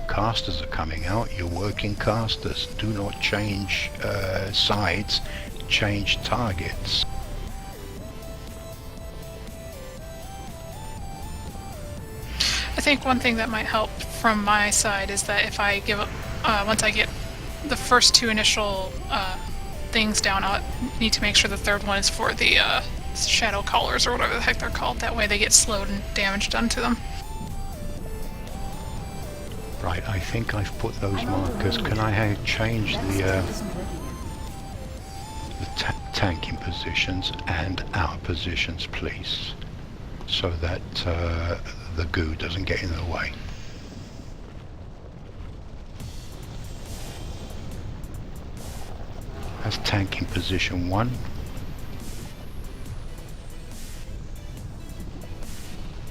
casters are coming out, you're working casters. Do not change sides, change targets. I think one thing that might help from my side is that if I give once I get the first 2 initial things down, I'll need to make sure the third one is for the shadow callers or whatever the heck they're called. That way they get slowed and damage done to them. Right, I think I've put those markers. Can I change the tanking positions and our positions, please, so that the goo doesn't get in the way? That's tanking position 1.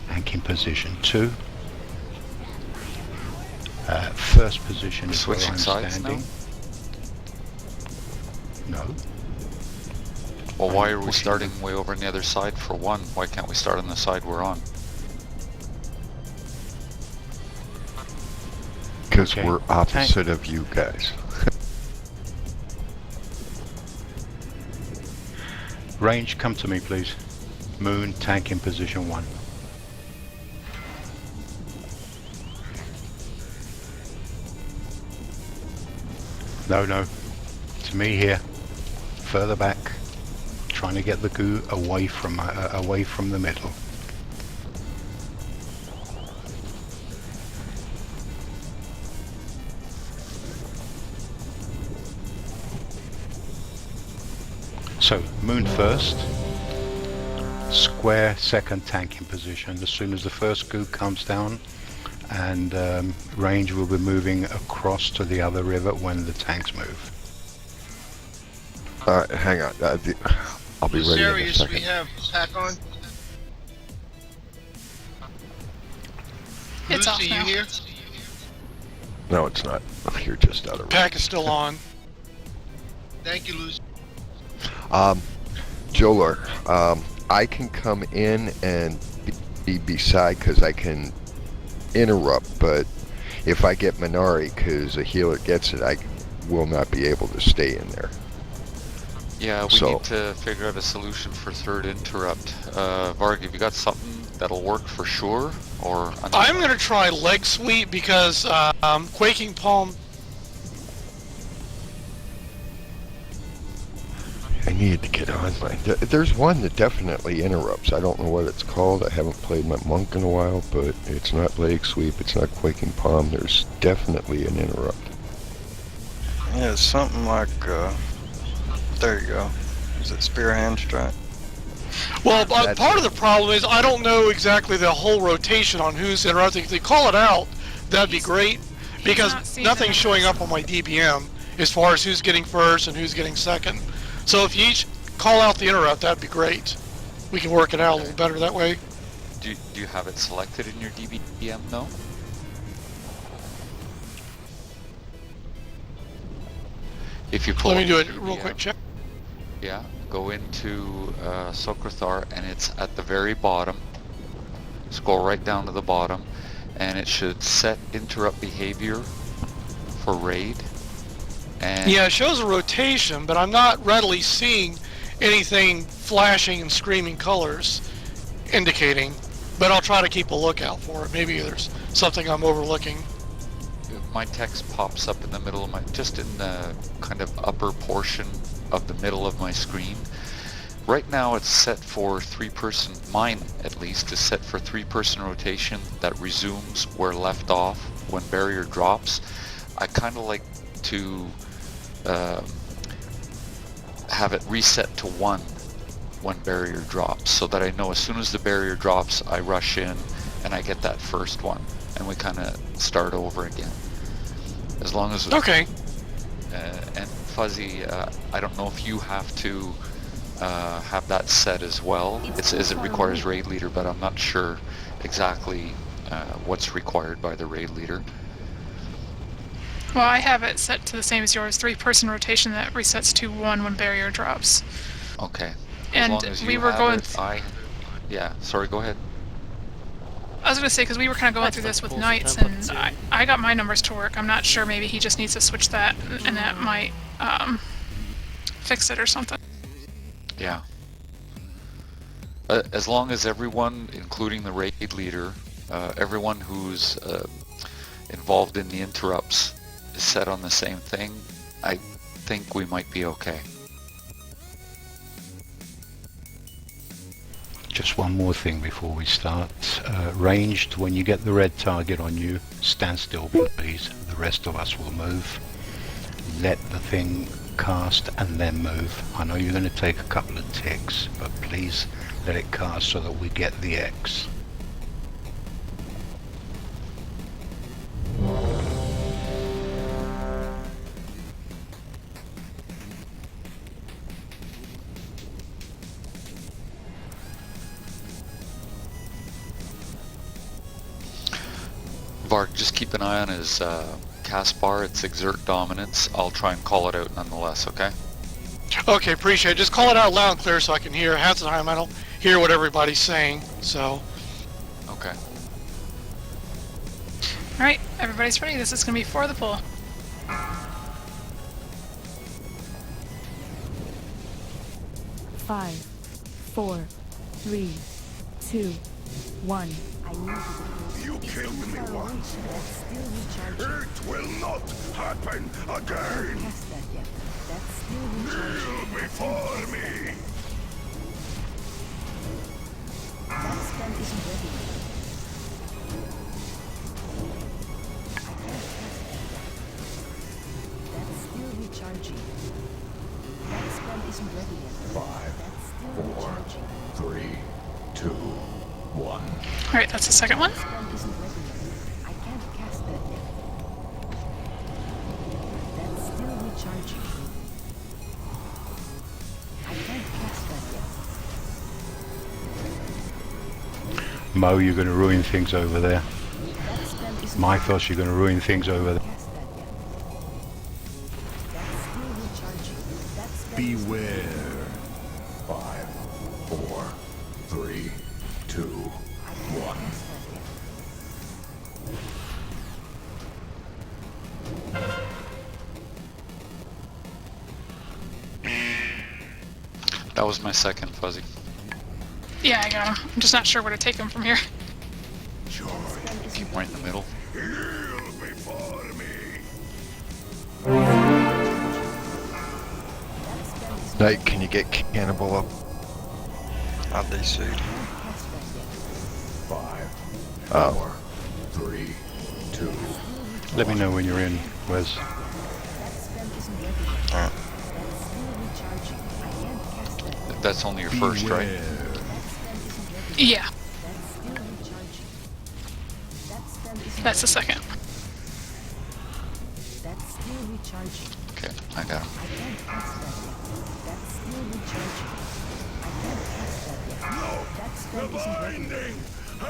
Tanking position 2. First position is where Switching I'm sides standing. No. Well, why are we starting way over on the other side for 1? Why can't we start on the side we're on? Because Okay. we're opposite of you guys. Range, come to me, please. Moon, tank in position 1. No, no. To me here. Further back. Trying to get the goo away from the middle. So, moon first, square second tank in position. As soon as the first goo comes down, and range will be moving across to the other river when the tanks move. Alright, hang on. I'll be ready in a Serious, we second. have pack on. It's off Lucy, you now. here? No, it's not. You're just out of range. Pack is still on. Thank you, Lucy. Jolar, I can come in and be beside because I can interrupt, but if I get Minari because a healer gets it, I will not be able to stay in there. Yeah, we need to figure out a solution for third interrupt. Varg, have you got something that'll work for sure? Or I'm going to try leg sweep because Quaking Palm. I need to get on my... There's one that definitely interrupts. I don't know what it's called. I haven't played my monk in a while, but it's not leg sweep. It's not quaking palm. There's definitely an interrupt. Yeah, it's something like, there you go. Is it spear hand strike? Well, part of the problem is I don't know exactly the whole rotation on who's interrupting. If they call it out, that'd be great, because nothing's showing up on my DBM as far as who's getting first and who's getting second. So if you each call out the interrupt, that'd be great. We can work it out a little better that way. do you have it selected in your DBM? No? If you pull Let me do up it your real DBM, quick. Check. Yeah, go into Sokrathar and it's at the very bottom. Scroll right down to the bottom and it should set interrupt behavior for raid. And Yeah, it shows a rotation, but I'm not readily seeing anything flashing and screaming colors indicating. But I'll try to keep a lookout for it. Maybe there's something I'm overlooking. my text pops up in the middle of my, just in the kind of upper portion of the middle of my screen. Right now it's set for three-person, mine at least, is set for three-person rotation that resumes where left off when barrier drops. I kind of like to have it reset to 1 when barrier drops, so that I know as soon as the barrier drops I rush in and I get that first one and we kind of start over again. As long as okay. And Fuzzy, I don't know if you have to have that set as well. It requires raid leader, but I'm not sure exactly what's required by the raid leader. Well, I have it set to the same as yours, 3-person rotation that resets to 1 when barrier drops. Okay. And as long as we you were have going. it, yeah. Sorry. Go ahead. I was going to say, because we were kind of going through this with knights, and I got my numbers to work. I'm not sure. Maybe he just needs to switch that, and that might fix it or something. Yeah. As long as everyone, including the raid leader, everyone who's involved in the interrupts is set on the same thing, I think we might be okay. Just one more thing before we start. Ranged, when you get the red target on you, stand still please. The rest of us will move. Let the thing cast and then move. I know you're going to take a couple of ticks, but please let it cast so that we get the X. Varg, just keep an eye on his cast bar. It's exert dominance. I'll try and call it out nonetheless, okay? Okay, appreciate it. Just call it out loud and clear so I can hear. Half the time I don't hear what everybody's saying, so. Okay. Alright, everybody's ready. This is going to be for the pull. Five, four, three, two, one. You killed me once. It will not happen again. Kneel before me. That spell isn't ready yet. That's still recharging. That spell isn't ready yet. 5, 4, 3, 2, 1. Alright, that's the second one. Spell isn't ready yet. I can't cast that yet. That's still recharging. I can't cast that yet. Mo, you're going to ruin things over there. That spell isn't Mythos, you're going to ruin things over there. cast that yet. That's still recharging. That spell Beware. 5, 4, 3, 2, 1. That was my second, Fuzzy. Yeah, I got him. I'm just not sure where to take him from here. Keep right in the middle. Kneel before me. Knight, can you get Cannibal up? I'll DC. 5, Oh. 4, 3, 2. Let me know when you're in, Wes. That spell isn't ready yet. Alright. That's still recharging. I can't cast that yet. That's only your first, right? That spell isn't ready yet. Yeah, That's still recharging. That spell isn't that's the second. That's still recharging. Okay, I got him. I can't cast that yet. That's still recharging. I can't cast that yet. No! That spell isn't ready yet. Binding. I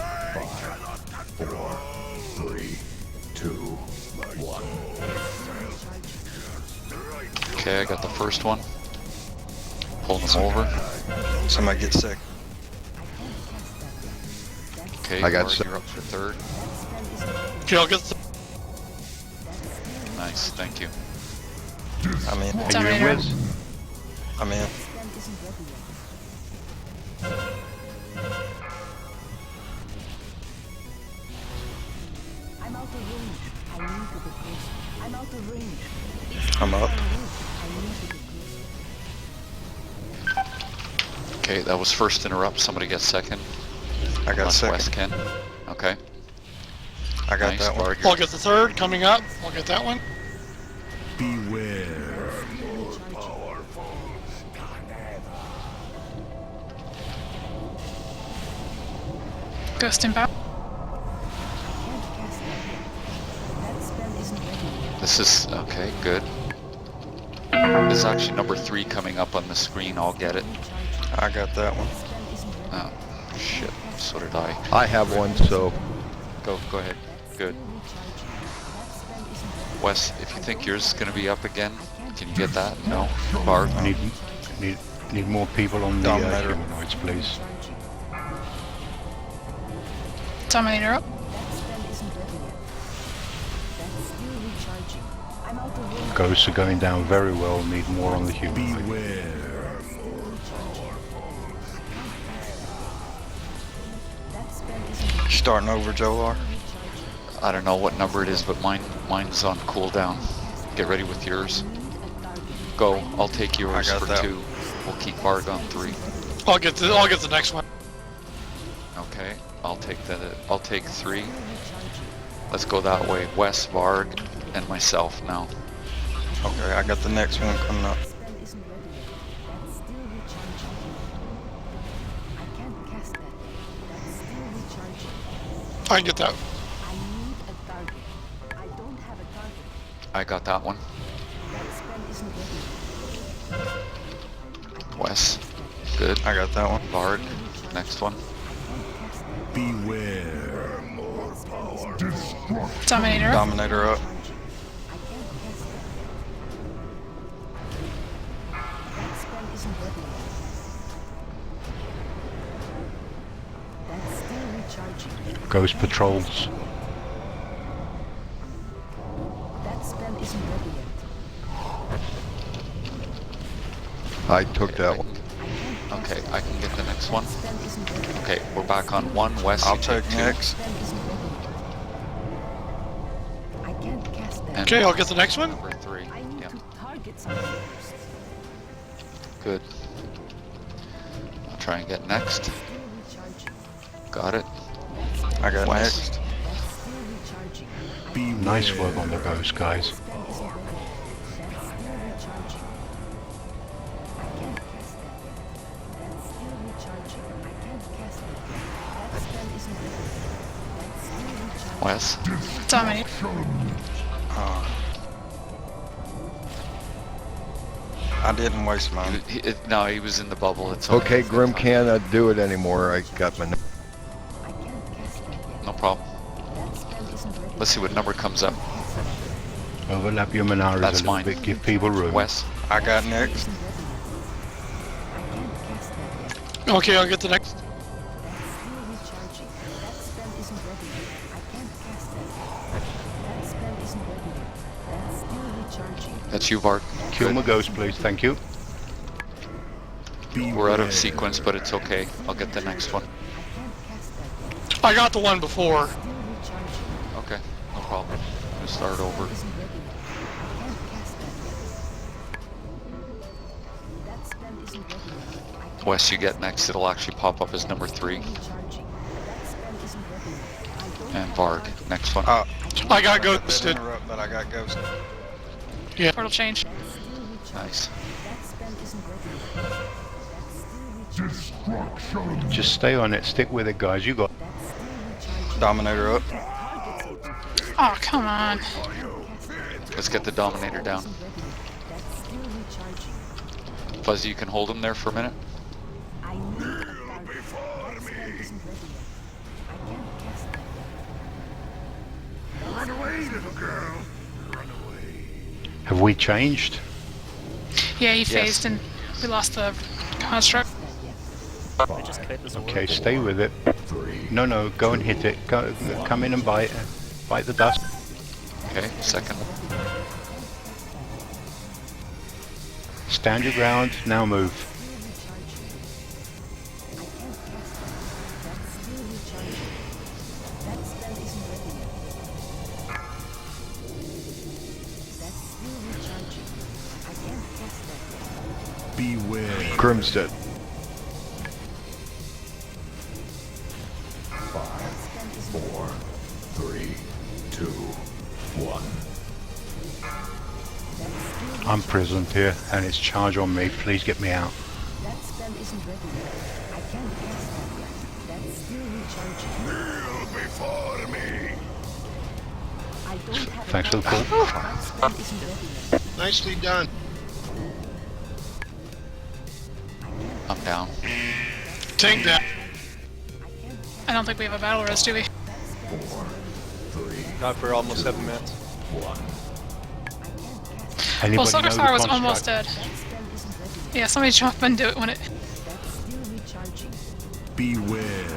cannot control. 4, 3, 2, 1. Okay, I got the first one. Pulling them over. Somebody get sick. Okay, I got Bard, some. you're up for third. Okay, I'll get the... Nice, thank you. I'm in. Are you in, Dominator. Wes? I'm in. Spell isn't ready yet. I'm out of range. I need to get closer. I'm out of range. I'm up. I need to get closer. Okay, that was first interrupt. Somebody get second. I got Unless second. Wes can. Okay. I got Nice, that one. Bard, I'll get the third coming up. I'll get that one. Beware. More powerful than ever. Ghost inbound. I can't cast that yet. That spell isn't ready yet. This is okay, good. This is actually number 3 coming up on the screen. I'll get it. I got that one. Spell isn't ready. Oh, shit. So did I. I have one, so Go ahead. Good. Wes, if you think yours is going to be up again, can you get that? No? Bard? Need more people on the Dominator. humanoids, please. Dominator up. That spell isn't ready yet. That's still recharging. I'm out of range. Ghosts are going down very well. Need more on the humanoid. Beware. That spell isn't ready. Starting over, Jolar. I don't know what number it is, but mine's on cooldown. Get ready with yours. Go. I'll take yours I got for that. 2. We'll keep Bard on 3. I'll get the next one. Okay. I'll take 3. Let's go that way. Wes, Bard, and myself now. Okay, I got the next one coming up. Spell isn't ready yet. That's still recharging. I can't cast that yet. That's still recharging. I can get that. I need a target. I don't have a target. I got that one. That spell isn't ready. Wes. Good. I got that one. Bard. Next one. Beware. More power. Dominator up. Dominator up. I can't cast that yet. That spell isn't ready yet. That's still recharging. Ghost patrols. I took that one. Okay, I can get the next one. Okay, we're back on 1. Wes, I'll you take take 2. next. I can't cast that. Okay, I'll get the next one. Number 3. I need Yeah, to target something first. good. I'll try and get next. Still recharging. Got it. I got Wes. next. That's still recharging. Nice work on the ghost, guys. Spell isn't ready. That's still recharging. I can't cast that yet. That's still recharging. I can't cast that yet. That spell isn't ready. That's still recharging. Wes. Dominate. I didn't waste mine. No, he was in the bubble. It's Okay, Grim can't do it anymore. I got my... I can't cast that yet. No problem. That spell isn't ready. Let's see what number comes up. Overlap your Minaris That's a little mine. bit. Give people room. Wes. I got next. Isn't ready yet. I can't cast that yet. Okay, I'll get the next. That's still recharging. That spell isn't ready yet. I can't cast that yet. That spell isn't ready yet. That's still recharging. That's you, Bart. Kill my ghost, please. Thank you. We're out of sequence, but it's okay. I'll get the next one. I can't cast that yet. I got the one before. Still recharging. Okay, no problem. We'll start over. Isn't ready yet. I can't cast that yet. That spell isn't ready yet. I can't Wes, you get next. It'll actually pop up as number 3. recharging. That spell isn't ready yet. I don't And have Varg, target. next one. I got ghosted. Interrupt, but I got ghosted. Yeah. Portal change. That's still recharging. Nice. That spell isn't ready yet. That's still recharging. Just stay on it. Stick with it, guys. You got... That's still recharging. Dominator up. Target's open. Oh, come on. Let's get the Dominator down. Isn't ready yet. That's still recharging. Fuzzy, you can hold him there for a minute. I need a target. That spell isn't ready yet. I can't cast that yet. Run away, little girl. Run away. Have we changed? Yeah, he phased and we lost the construct. We just create this Okay, stay with it. No, go and hit it. Go, come in and bite. Bite the dust. Okay, second. Stand your ground. Now move. That's still recharging. That spell isn't ready yet. That's still recharging. I can't cast that yet. Beware. Grim's dead. 4, 3, 2, 1. I'm prisoned here, and it's charge on me. Please get me out. That spell isn't ready yet. I can't cast that yet. That's still recharging. Kneel before me. I don't have Thanks for the target. call. That spell isn't ready yet. Nicely done. I'm down. Take that. I don't think we have a battle res, do we? 4, 3, Not for almost 7 minutes. 1. Anybody Well, know Silver the Star was construct? almost dead. That spell isn't ready yet. Yeah, somebody jump up and do it when it... That's still recharging. Beware.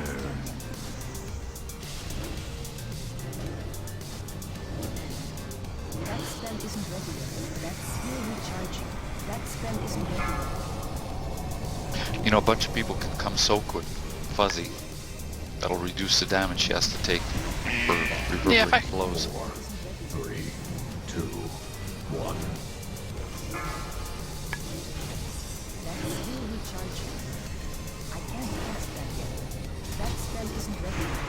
That spell isn't ready yet. That's still recharging. That spell isn't ready yet. You know, a bunch of people can come soak with Fuzzy. That'll reduce the damage she has to take for Yeah, if I- reverberating blows. 3, 2, 1. That's still recharging. I can't cast that yet. That spell isn't ready yet.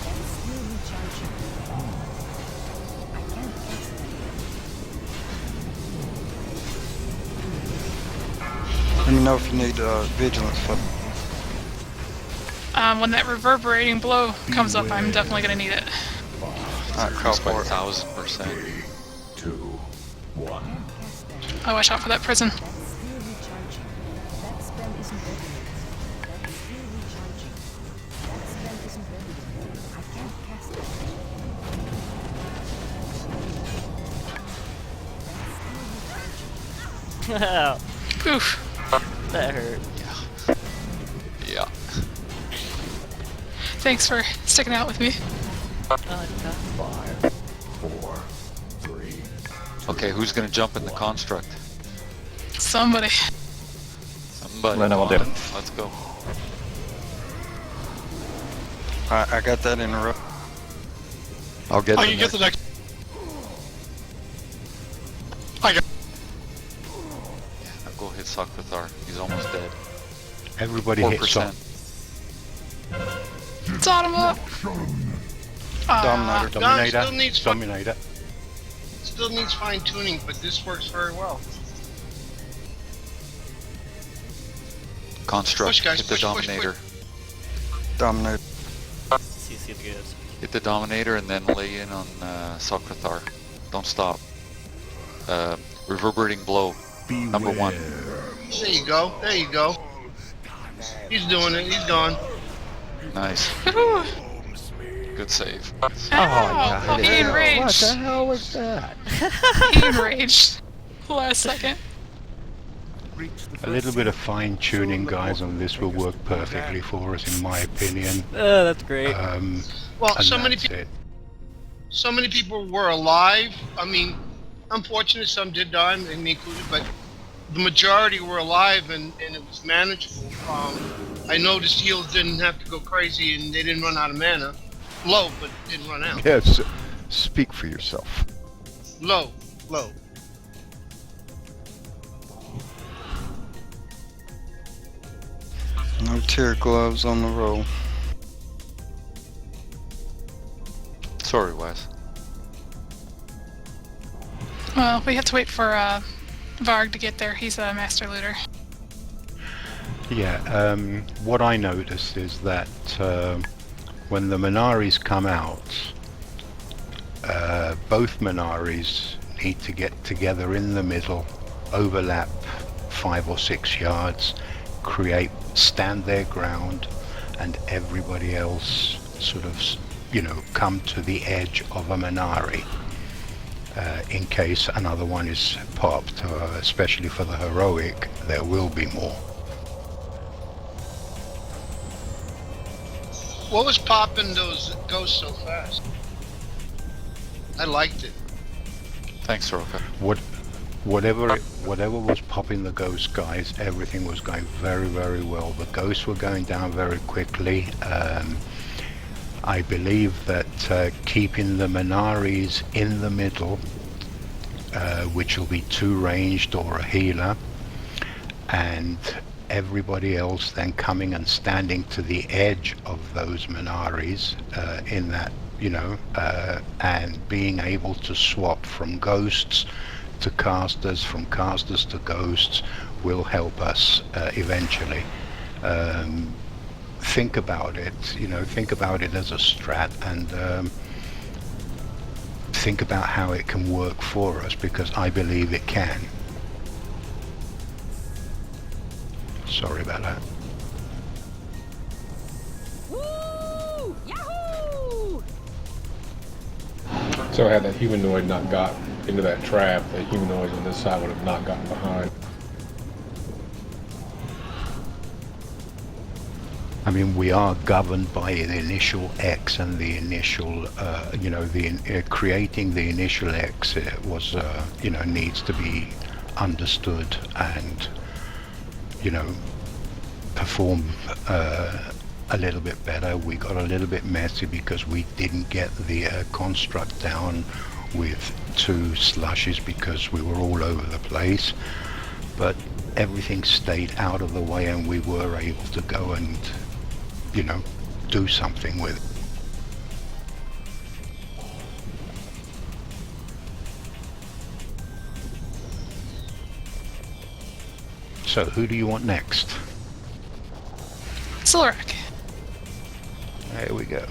That's still recharging. I can't cast that yet. Let me know if you need vigilance for. When that reverberating blow comes up, I'm definitely gonna need it. Alright, call By for it. 1000%. 2, 1. Oh, watch out for that prison. That's still recharging. That spell isn't ready yet. That's still recharging. That spell isn't ready yet. I can't cast that yet. Oof. That hurt. Yeah. Thanks for sticking out with me. 5, 4, 3. Okay, who's gonna jump in the construct? Somebody. Somebody, Then I will come do. on, let's go. I got that in a row. I'll get Oh, the you get next. the next. I got. Now go hit Sakvathar. He's almost dead. Everybody hit Sock. 4%. Sodoma! Dominator. Dominator. still needs Dominator. Still needs fine tuning, but this works very well. Construct, Push, guys, hit the push, push, Dominator. Dominator. CC the goods. Hit the Dominator and then lay in on Sakvathar. Don't stop. Reverberating blow. Number 1. There you go. There you go. He's doing it. He's gone. Nice. Good save. Ow! He enraged. What the hell was that? He enraged. Last second. A little bit of fine tuning, guys, on this will work perfectly for us, in my opinion. That's great. Well, And so many that's people. it. So many people were alive. I mean, unfortunately, some did die, me included, but the majority were alive, and it was manageable. I noticed heals didn't have to go crazy, and they didn't run out of mana. Low, but didn't run out. Yes, speak for yourself. Low. No tear gloves on the roll. Sorry, Wes. Well, we have to wait for Varg to get there. He's a master looter. Yeah, what I noticed is that when the Minaris come out, both Minaris need to get together in the middle, overlap 5 or 6 yards, stand their ground, and everybody else sort of, come to the edge of a Minari in case another one is popped, especially for the heroic. There will be more. What was popping those ghosts so fast? I liked it. Thanks, Soroka. Whatever was popping the ghost, guys, everything was going very, very well. The ghosts were going down very quickly. I believe that keeping the Minaris in the middle, which will be 2 ranged or a healer, and everybody else then coming and standing to the edge of those Minaris in that, and being able to swap from ghosts to casters, from casters to ghosts, will help us eventually. Think about it, think about it as a strat, and think about how it can work for us, because I believe it can. Sorry about that. Woo! Yahoo! So had that humanoid not got into that trap, the humanoids on this side would have not gotten behind. I mean, we are governed by the initial X and the initial, creating the initial X was, needs to be understood and, perform a little bit better. We got a little bit messy because we didn't get the construct down with 2 slushes because we were all over the place. But everything stayed out of the way and we were able to go and, do something with it. So, who do you want next? Silrak. There we go.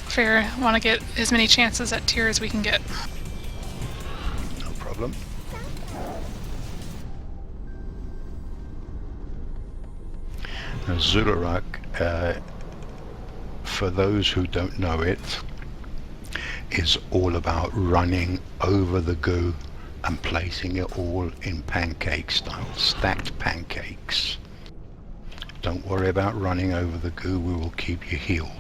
Fair. Want to get as many chances at tier as we can get. No problem. Now, Zularak, for those who don't know it, is all about running over the goo and placing it all in pancake style, stacked pancakes. Don't worry about running over the goo, we will keep you healed.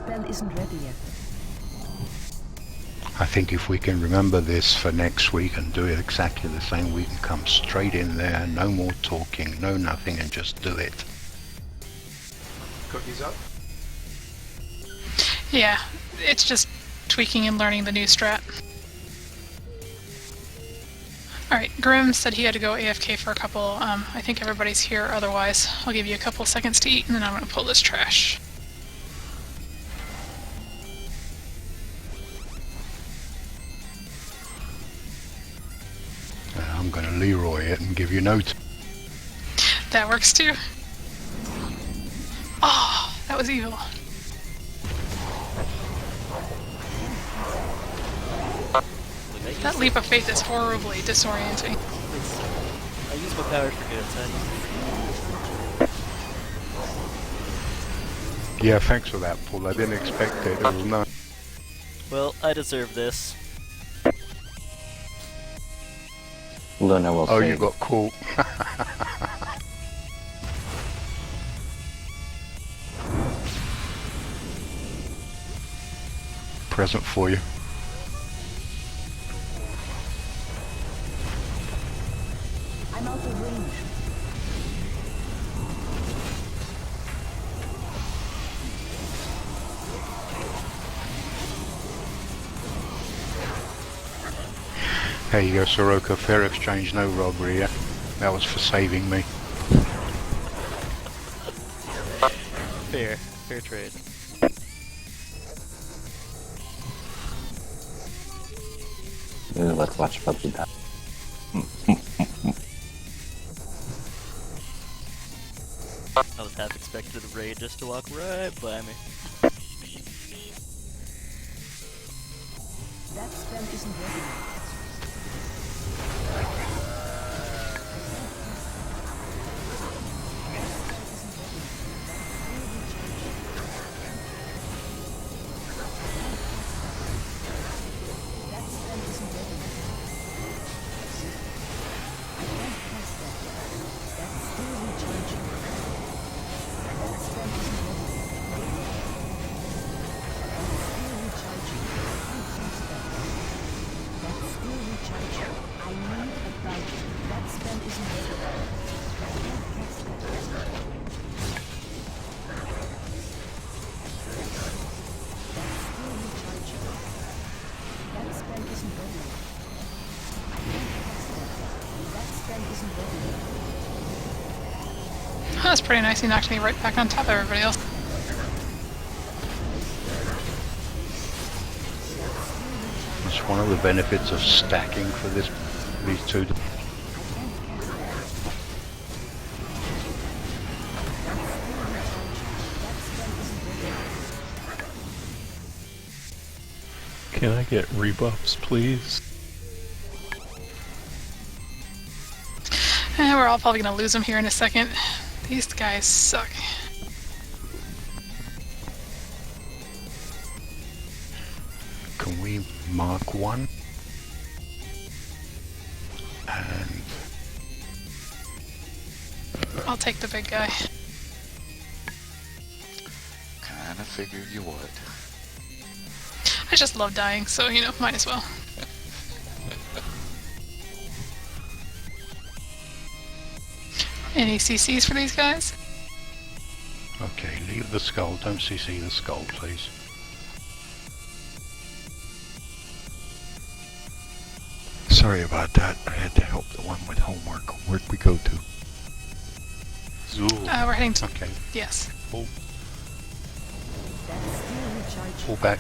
spell isn't ready yet. I think if we can remember this for next week and do it exactly the same, we can come straight in there, no more talking, no nothing, and just do it. Cookies up? Yeah, it's just tweaking and learning the new strat. Alright, Grim said he had to go AFK for a couple. I think everybody's here otherwise. I'll give you a couple seconds to eat and then I'm going to pull this trash. I'm going to Leroy it and give you note. That works too. Oh, that was evil. That leap of faith is horribly disorienting. I use my powers for good, so Yeah, thanks for that, Paul. I didn't expect it. It was nice. well, I deserve this. Luna will Oh, say you got caught. Present for you. I'm out of range. There you go, Soroka. Fair exchange, no robbery, yeah? That was for saving me. Fair trade. let's watch Puppy die. I was half expected the raid just to walk right by me. That spell isn't ready yet. That's pretty nice. He knocked me right back on top of everybody else. It's one of the benefits of stacking for these two. Can I get rebuffs, please? We're all probably gonna lose him here in a second. These guys suck. Can we mark one? And I'll take the big guy. Kinda figured you would. I just love dying, so, you know, might as well. Any CCs for these guys? okay, leave the skull. Don't CC the skull, please. Sorry about that. I had to help the one with homework. Where'd we go to? Zool. We're heading to... Okay. Yes. Pull back.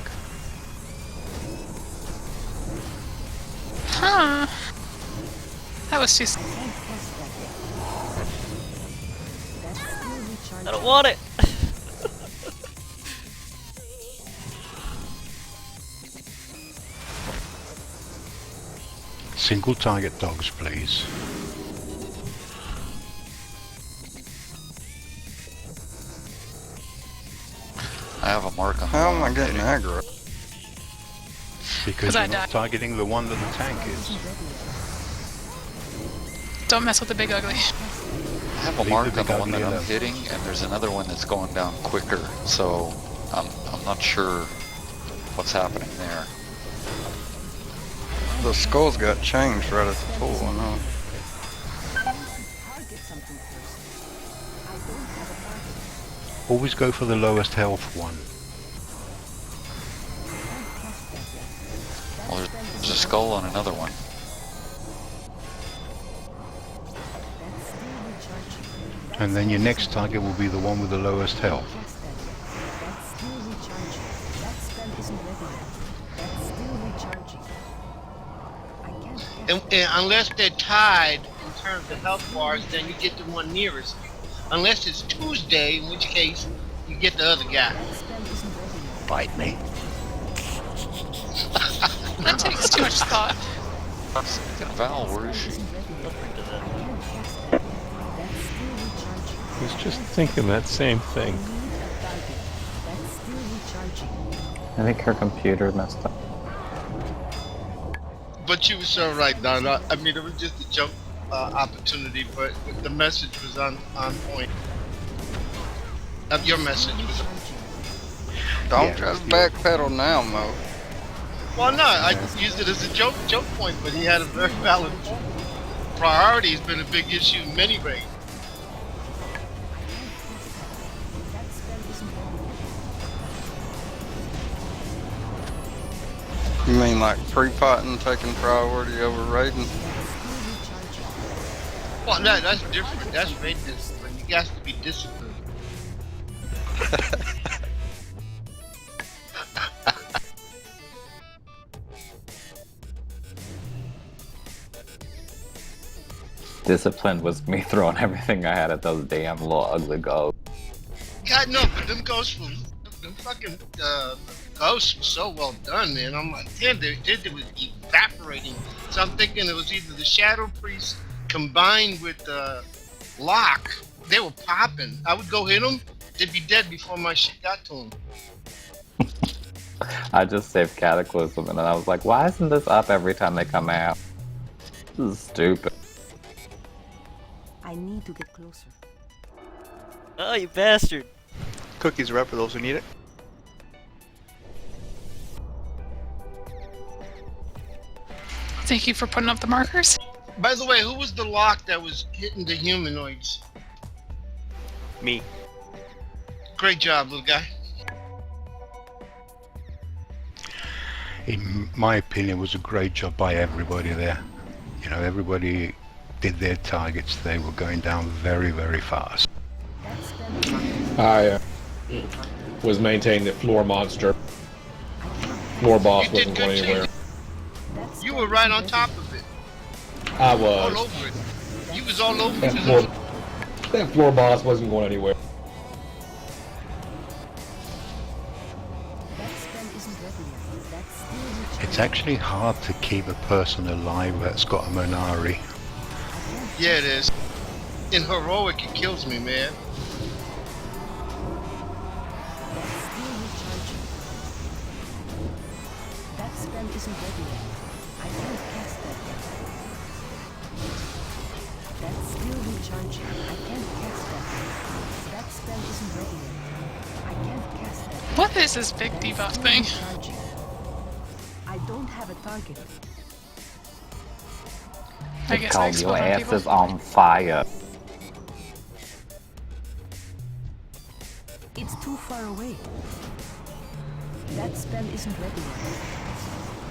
Huh. That was too... I don't want it! Single target dogs, please. I have a mark on the How one am I I'm getting hitting. aggro? Because I you're not died. targeting the one that the tank is. Don't mess with the big ugly. I have a Leave mark the on the big one that ugly I'm alone. hitting, and there's another one that's going down quicker, so I'm not sure what's happening there. The skulls got changed right at the full one, huh? Target something first. I don't have a target. Always go for the lowest health one. Well, there's a skull on another one. And then your next target will be the one with the lowest health. That's still recharging. That spell isn't ready yet. That's still recharging. I can't cast And unless they're tied in terms of health bars, then you get the one nearest you. Unless it's Tuesday, in which case you get the other guy. that spell isn't ready yet. Bite me. That takes too much thought. Val, where is she? I was just thinking that same thing. That's still recharging. I think her computer messed up. But you were so right, Don. I mean, it was just a jump opportunity, but the message was on point. Your message was. Don't just backpedal now, Mo. Well, no, I used it as a joke point, but he had a very valid point. Priority has been a big issue in many ways. You mean like pre-potting taking priority over raiding? Well, no, that's different. That's raid discipline. You got to be disciplined. Discipline was me throwing everything I had at those damn little ugly ghosts. God, no, but them ghosts were, them fucking ghosts were so well done, man. I'm like, damn, they was evaporating. So I'm thinking it was either the Shadow Priest combined with Locke. They were popping. I would go hit them, they'd be dead before my shit got to them. I just saved Cataclysm and then I was like, why isn't this up every time they come out? This is stupid. I need to get closer. Oh, you bastard! Cookies are up for those who need it. Thank you for putting up the markers. By the way, who was the Locke that was hitting the humanoids? Me. Great job, little guy. In my opinion, it was a great job by everybody there. You know, everybody did their targets. They were going down very, very fast. I was maintaining the floor monster. Floor boss wasn't going anywhere. You were right on top of it. I was. All over it. You was all over it. That floor boss wasn't going anywhere. It's actually hard to keep a person alive that's got a Monari. Yeah, it is. In heroic, it kills me, man. That spell isn't ready yet. I can't cast that yet. That's still recharging. I can't cast that yet. That spell isn't ready yet. I can't cast that yet. What is this big debuff thing? Recharging. I don't have a target. I guess I Your explode on ass people. is on fire. It's too far away. That spell isn't ready yet.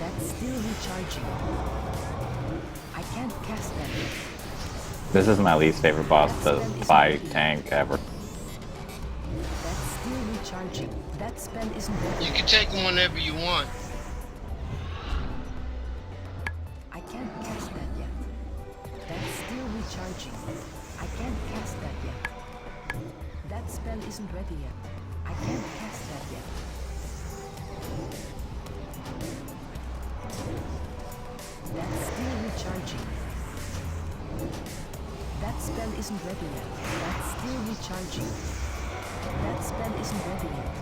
That's still recharging. I can't cast that yet. This is my least favorite boss to fight tank ever. That's still recharging. That spell isn't ready. You can take them whenever you want. I can't cast that yet. That's still recharging. I can't cast that yet. That spell isn't ready yet. I can't cast that yet. That's still recharging. That spell isn't ready yet. That's still recharging. That spell isn't ready yet.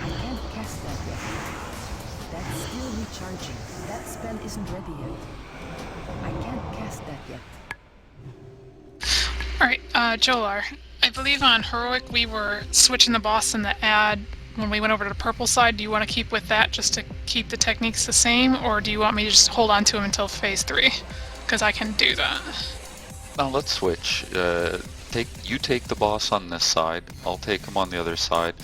I can't cast that yet. That's still recharging. That spell isn't ready yet. I can't cast that yet. Alright, Jolar. I believe on Heroic we were switching the boss in the ad when we went over to the purple side, do you want to keep with that just to keep the techniques the same, or do you want me to just hold on to him until phase 3? Because I can do that. Now let's switch. You take the boss on this side, I'll take him on the other side,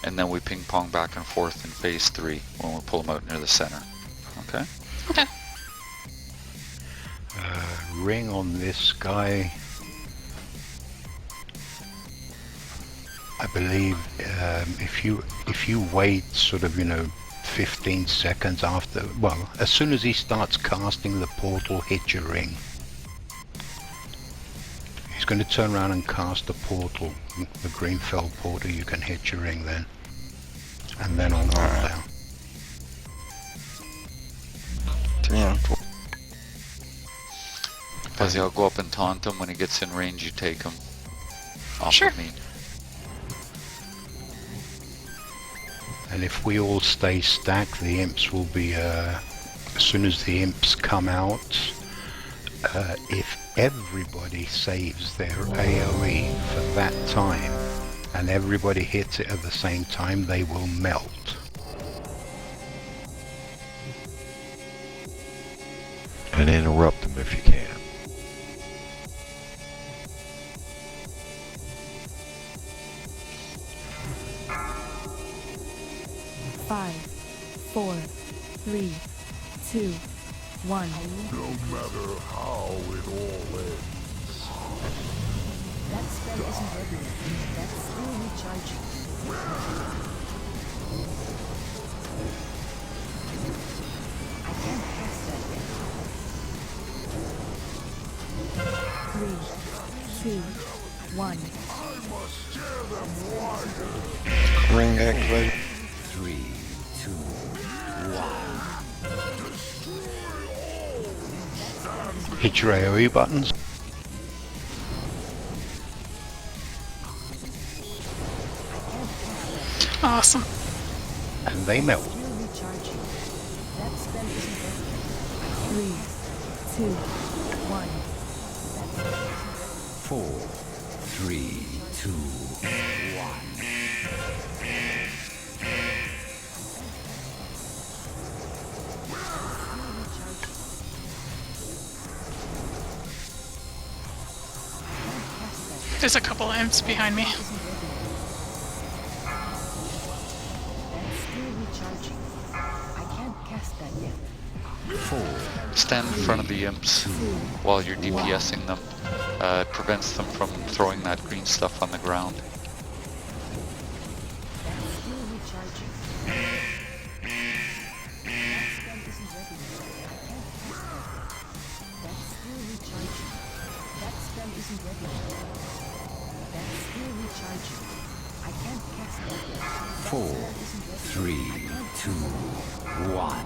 and then we ping pong back and forth in phase 3 when we pull him out near the center. Okay? Okay. Ring on this guy. I believe if you wait sort of 15 seconds after, well, as soon as he starts casting the portal, hit your ring. He's going to turn around and cast the portal, the Greenfell portal. You can hit your ring then, and then on down. 10. Fuzzy, I'll go up and taunt him. When he gets in range, you take him off Sure. of me. And if we all stay stacked, the imps will be, as soon as the imps come out, if everybody saves their AoE for that time, and everybody hits it at the same time, they will melt. And interrupt them if you can. 5, 4, 3, 2, 1. No matter how it all ends. That spell isn't ready yet. That's still recharging. I can't cast that yet. 3, 2, 1. I must tear them wider. Ring activated. 3, 2, 1. Hit your AoE buttons. Awesome. And they melt. Still recharging. That spell isn't ready yet. 3, 2, 1. 4, 3, 2, 1. There's a couple of imps behind me. That's still recharging. I can't cast that yet. Stand in front of the imps while you're DPSing them. It prevents them from throwing that green stuff on the ground. That's still recharging. That spell isn't ready yet. I can't cast that yet. That's still recharging. That spell isn't ready yet. That's still recharging. I can't cast that yet. That 4, spell isn't ready 3, yet. 2, 1.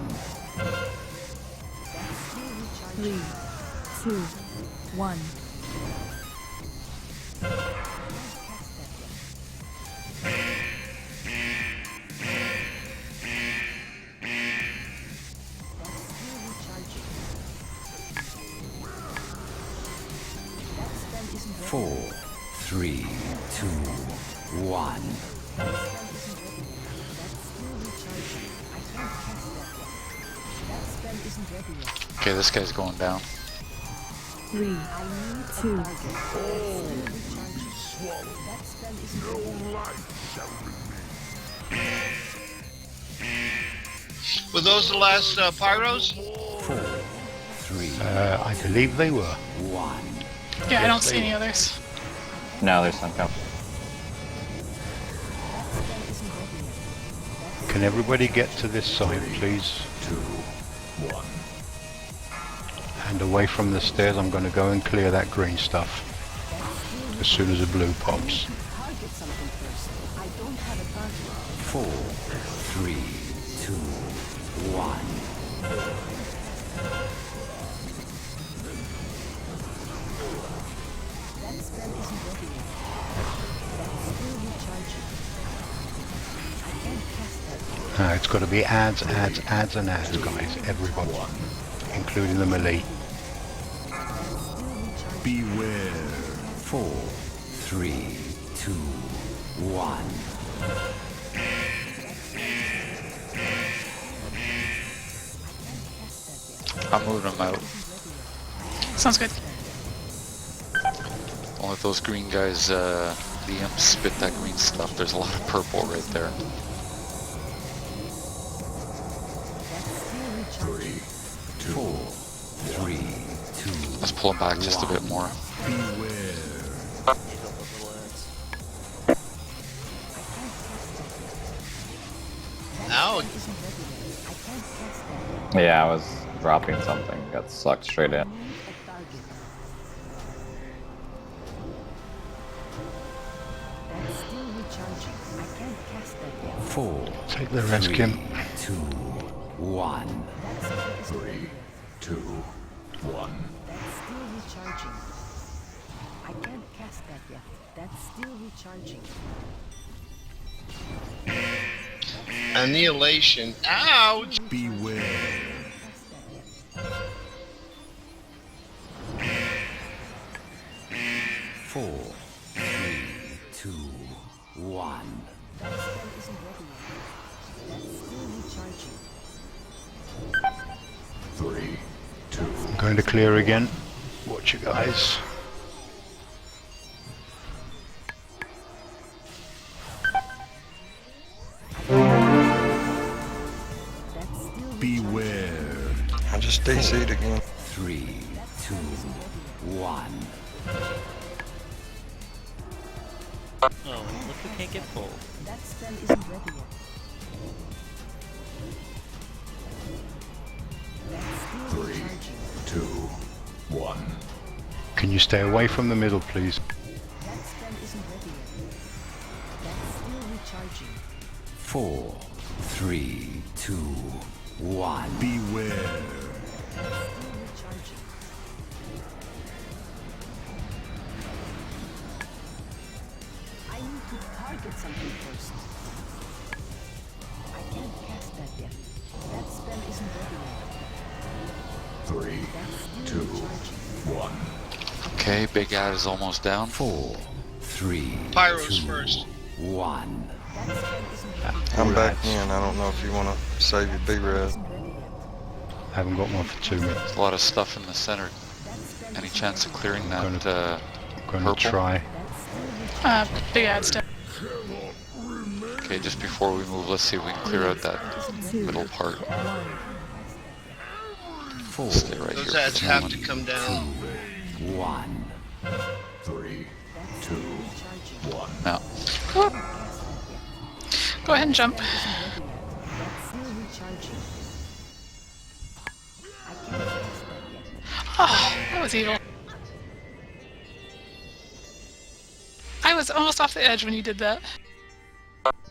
That's still recharging. 3, 2, 1. Four, 3, 2, 1. Okay, this guy's going down. 3, 2. No light shall remain. Were those the last pyros? 4, 3, I believe they were. 1. Yeah, I don't see any others. No, there's some coming. Can everybody get to this side, please? 2, 1. And away from the stairs, I'm going to go and clear that green stuff as soon as the blue pops. 4, 3, 2, 1. It's got to be ads, ads, ads, and ads, guys. Everybody, including the melee. Beware. 4, 3, 2, 1. I'm moving them out. Sounds good. Don't let those green guys, the imps, spit that green stuff. There's a lot of purple right there. 3, 2, 3, 2. Let's pull them back just a bit more. Ouch. Yeah, I was dropping something, got sucked straight in. That's still recharging. I can't cast that yet. 4. Take the rest, Kim. 2, 1. 3, 2, 1. That's still recharging. I can't cast that yet. That's still recharging. Annihilation. Ouch! Beware. 4, 3, 2, 1. That spell isn't ready yet. That's still recharging. 3, 2. I'm going to clear again. Watch you guys. Beware. I just DC'd again. 3, 2, 1. Oh, look who can't get full. That spell isn't ready yet. That's still 3, recharging. 2, 1. Can you stay away from the middle, please? That spell isn't ready yet. That's still recharging. 4, 3, 2, 1. Beware. That's still recharging. I need to target something first. I can't cast that yet. That spell isn't ready yet. 3, That's still 2, recharging. 1. Okay, Big Ad is almost down. 4, 3, Pyros 2, first. 1. That spell isn't ready. I'm back in. I don't know if you want to save your B-Res. I haven't got one for 2 minutes. There's a lot of stuff in the center. Any chance of clearing that I'm going purple? to try. Big Ad's down. Okay, just before we move, let's see if we can clear out that middle part. 4, Stay right Those here. ads for the have moment. to come down. 1. 3, 2, 1. Now, Go ahead and jump. That's still recharging. I can't cast that yet. Oh, that was evil. I was almost off the edge when you did that.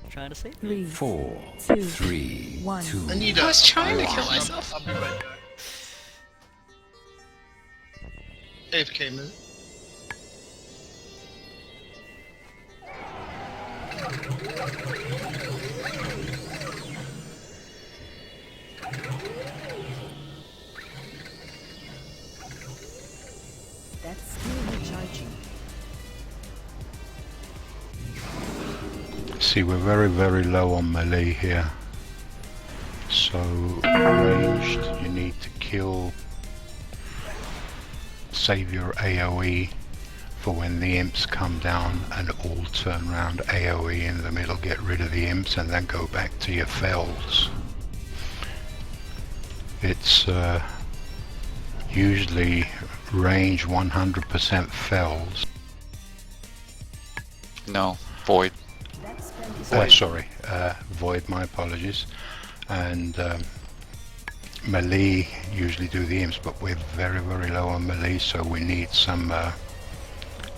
Trying to save me. 4, 3, 2. I need I a- was trying to kill I'll- myself. I'll be right back. AFK minute. That's still recharging. See, we're very, very low on melee here. So, ranged, you need to kill, save your AoE for when the imps come down and all turn around AoE in the middle, get rid of the imps and then go back to your fells. It's usually range 100% fells. no, void. That spell isn't Sorry, void, my apologies. And melee usually do the imps, but we're very, very low on melee, so we need some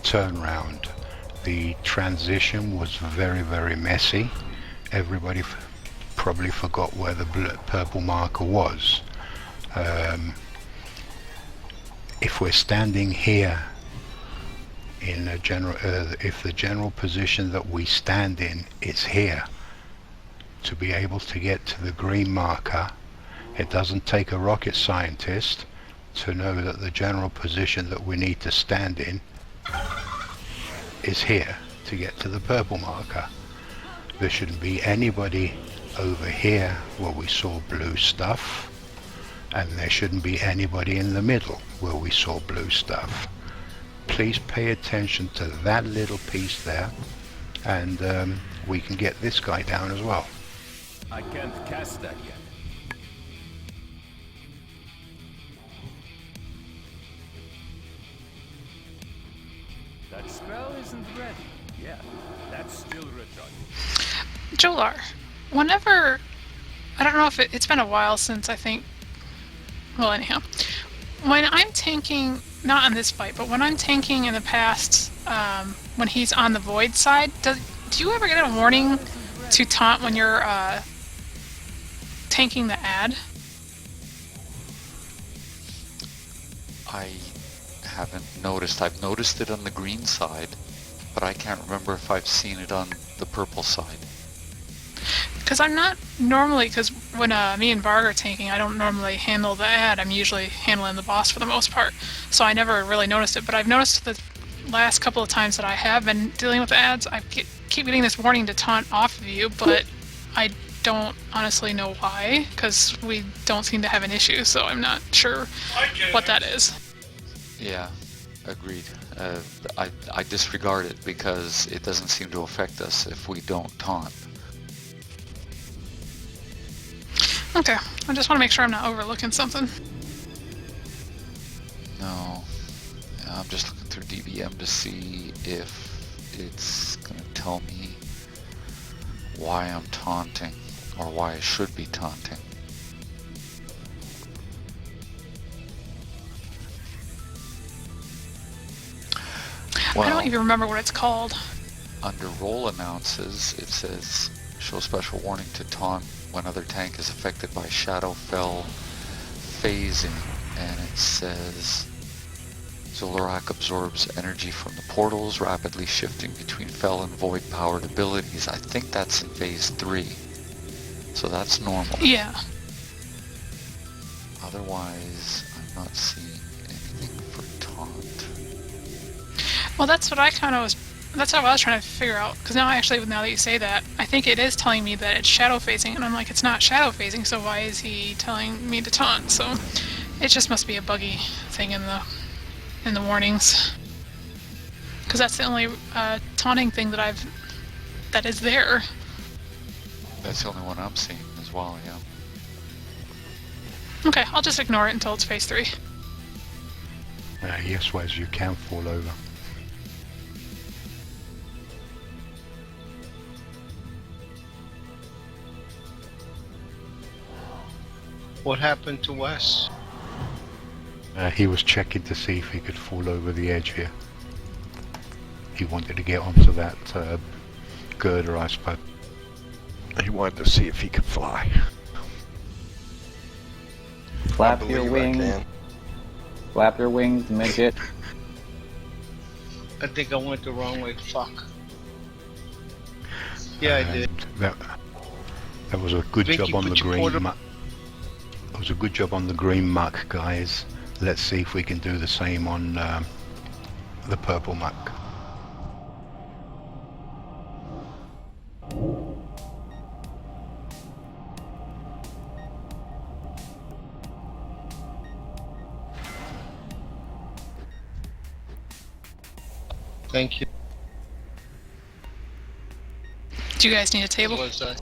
turnaround. The transition was very, very messy. Everybody probably forgot where the purple marker was. If we're standing here in a general, if the general position that we stand in is here, to be able to get to the green marker, it doesn't take a rocket scientist to know that the general position that we need to stand in is here to get to the purple marker. There shouldn't be anybody over here where we saw blue stuff, and there shouldn't be anybody in the middle where we saw blue stuff. Please pay attention to that little piece there, and we can get this guy down as well. I can't cast that yet. That spell isn't ready. Yeah, that's still retarded. Jolar, whenever, I don't know if it's been a while since I think, well anyhow, when I'm tanking, not on this fight, but when I'm tanking in the past, when he's on the void side, do you ever get a warning to taunt when you're tanking the ad? I haven't noticed. I've noticed it on the green side, but I can't remember if I've seen it on the purple side. Because I'm not normally, because when me and Varg are tanking, I don't normally handle the ad. I'm usually handling the boss for the most part, so I never really noticed it. But I've noticed the last couple of times that I have been dealing with the ads, I keep getting this warning to taunt off of you, but I don't honestly know why, because we don't seem to have an issue, so I'm not sure what that is. Yeah, agreed. I disregard it because it doesn't seem to affect us if we don't taunt. Okay, I just want to make sure I'm not overlooking something. No, I'm just looking through DBM to see if it's going to tell me why I'm taunting, or why I should be taunting. I don't even remember what it's called. Under role announces, it says, show special warning to taunt when other tank is affected by Shadowfell phasing, and it says Zolorak absorbs energy from the portals, rapidly shifting between Fel and Void powered abilities. I think that's in phase 3, so that's normal. Yeah. Otherwise, I'm not seeing anything for taunt. Well, that's what I kind of was. That's what I was trying to figure out. Because now that you say that, I think it is telling me that it's shadow phasing, and I'm like, it's not shadow phasing. So why is he telling me to taunt? So it just must be a buggy thing in the warnings. Because that's the only taunting thing that is there. That's the only one I'm seeing as well. Yeah. Okay, I'll just ignore it until it's phase 3. Yes, Wes, you can fall over. What happened to Wes? He was checking to see if he could fall over the edge here. He wanted to get onto that girder, I suppose. He wanted to see if he could fly. Flap your wings. Flap your wings, midget. I think I went the wrong way. Fuck. Yeah, I did. That was a good job on the green muck. That was a good job on the green muck, guys. Let's see if we can do the same on the purple muck. Thank you. Do you guys need a table? What was that?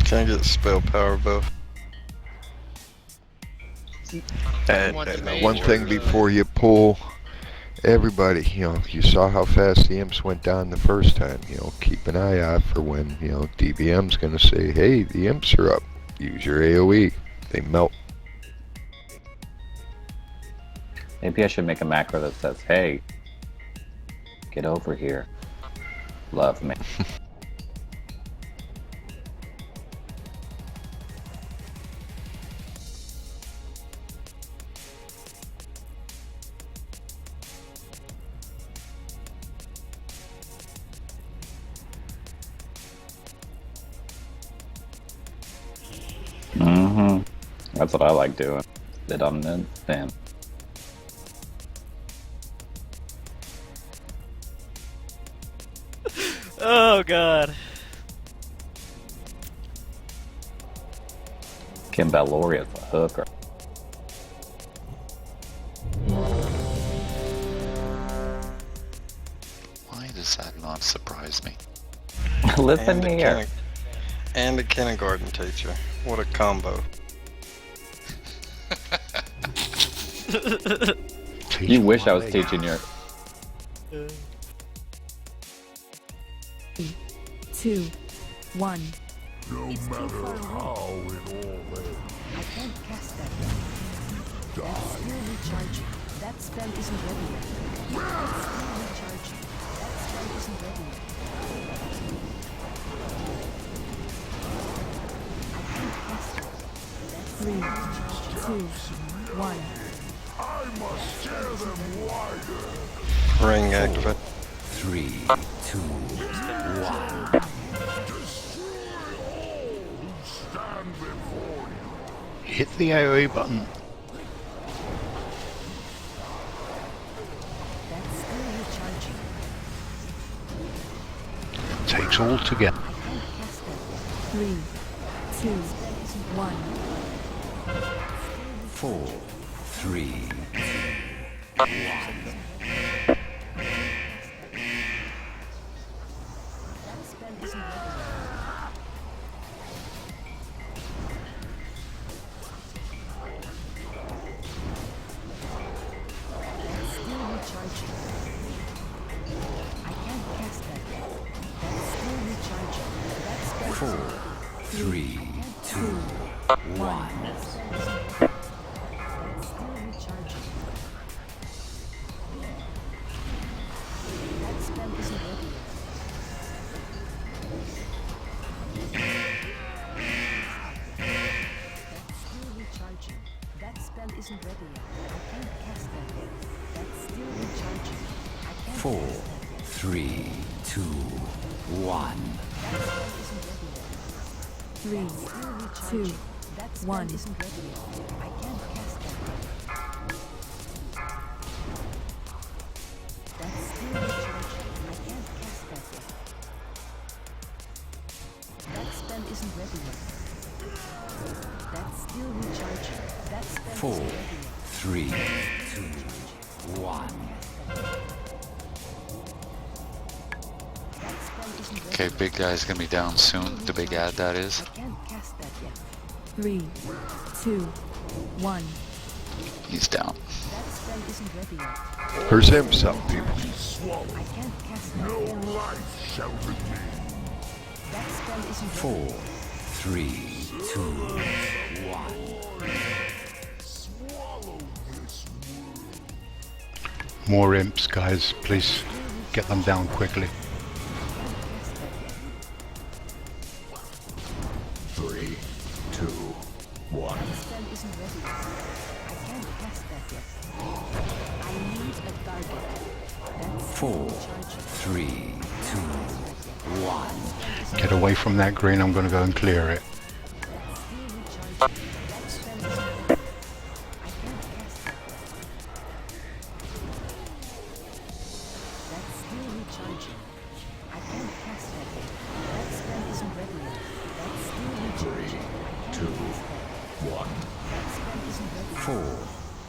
Can I get spell power buff? And one thing before you pull, everybody, you saw how fast the imps went down the first time. Keep an eye out for when, DBM's going to say, hey, the imps are up. Use your AoE. They melt. Maybe I should make a macro that says, hey, get over here. Love me. That's what I like doing. Sit on the stand. Oh god. Kim Balloria's a hooker. Why does that not surprise me? Listen And here. And a kindergarten teacher. What a combo. You wish I was teaching your... 2, 1. No matter how it all ends. I can't cast that yet. That's still recharging. That spell isn't ready yet. That's still recharging. That spell isn't ready yet. I can't cast it. That's 3, 2, 1. I must tear them wider. Ring activate. 3, 2, 1. Stand before you. Hit the AoE button. That's still recharging. Takes all together. I can't cast that yet. 3, 2, 1. 4, 3, 1. That spell isn't ready yet. That's still recharging. I can't cast that yet. That's still recharging. That spell 4, 3, 2, 1. That's still recharging. That spell isn't ready yet. That's still recharging. That spell isn't ready yet. I can't cast that yet. That's still recharging. I can't 4, cast that yet. 3, 2, 1. That spell isn't ready yet. 3, 2, that spell 1. Isn't ready yet. I can't cast that yet. That's still recharging. I can't cast that yet. That spell isn't ready yet. That's still recharging. That spell 4, isn't ready yet. 3, 2, 1. That spell isn't ready Okay, yet. big guy's gonna be down soon. The big ad that is. I can't cast that yet. 3, 2, 1. He's down. That spell isn't ready yet. Where's imps up, people? I can't cast that No yet. life shall remain. That spell isn't ready 4, yet. 3, 2, 1. Swallow this world. More imps, guys. Please get them down quickly. 3, 2, 1. That spell isn't ready yet. I can't cast that yet. I need a target. That's 4, recharging. 3, 2, 1. Get away from that green. I'm going to go and clear it. That's still recharging. That spell isn't ready yet. I can't cast that yet. That's still recharging. I can't cast that yet. That spell isn't ready yet. That's still recharging. I can't 2, cast that yet. 1. That spell isn't ready yet. 4,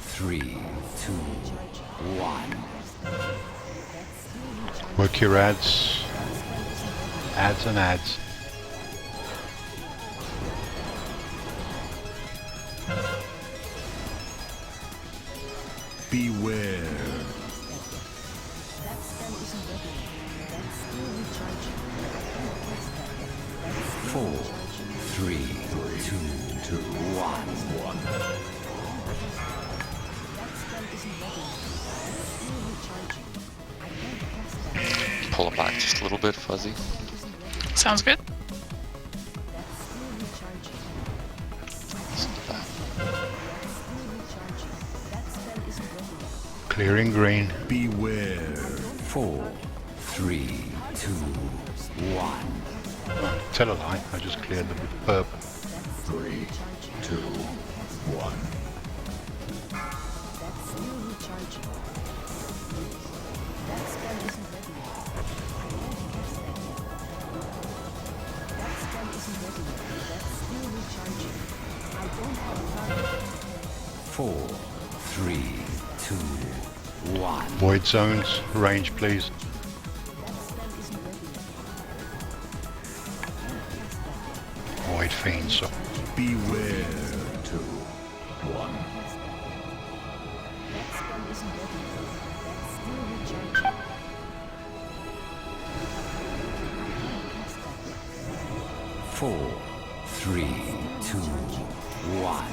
3, 2, 1. That's still recharging. Work your ads. That spell isn't ready yet. Ads and ads. Beware. That spell isn't ready yet. That's still recharging. I can't cast that yet. That's still 4, recharging. 3, 2, 1. That spell isn't ready yet. That's still recharging. I can't cast that yet. Pull him back just a little bit, Fuzzy. Isn't ready yet. Sounds good. That's still recharging. That's still recharging. That spell isn't ready yet. Clearing green. Beware. 4, 3, 2, 1. Tell a lie. I just cleared them with purple. 3, 2, 1. recharging. That spell isn't ready yet. I can't cast that yet. That spell isn't ready yet. That's still recharging. I don't have a target. 4, 3, 2, 1. Void zones, range please. That spell isn't ready yet. I can't cast that yet. Void fiends. Beware. 2, 1. That spell isn't ready yet. That's still recharging. I can't cast that yet. 4, 3, 2, 1.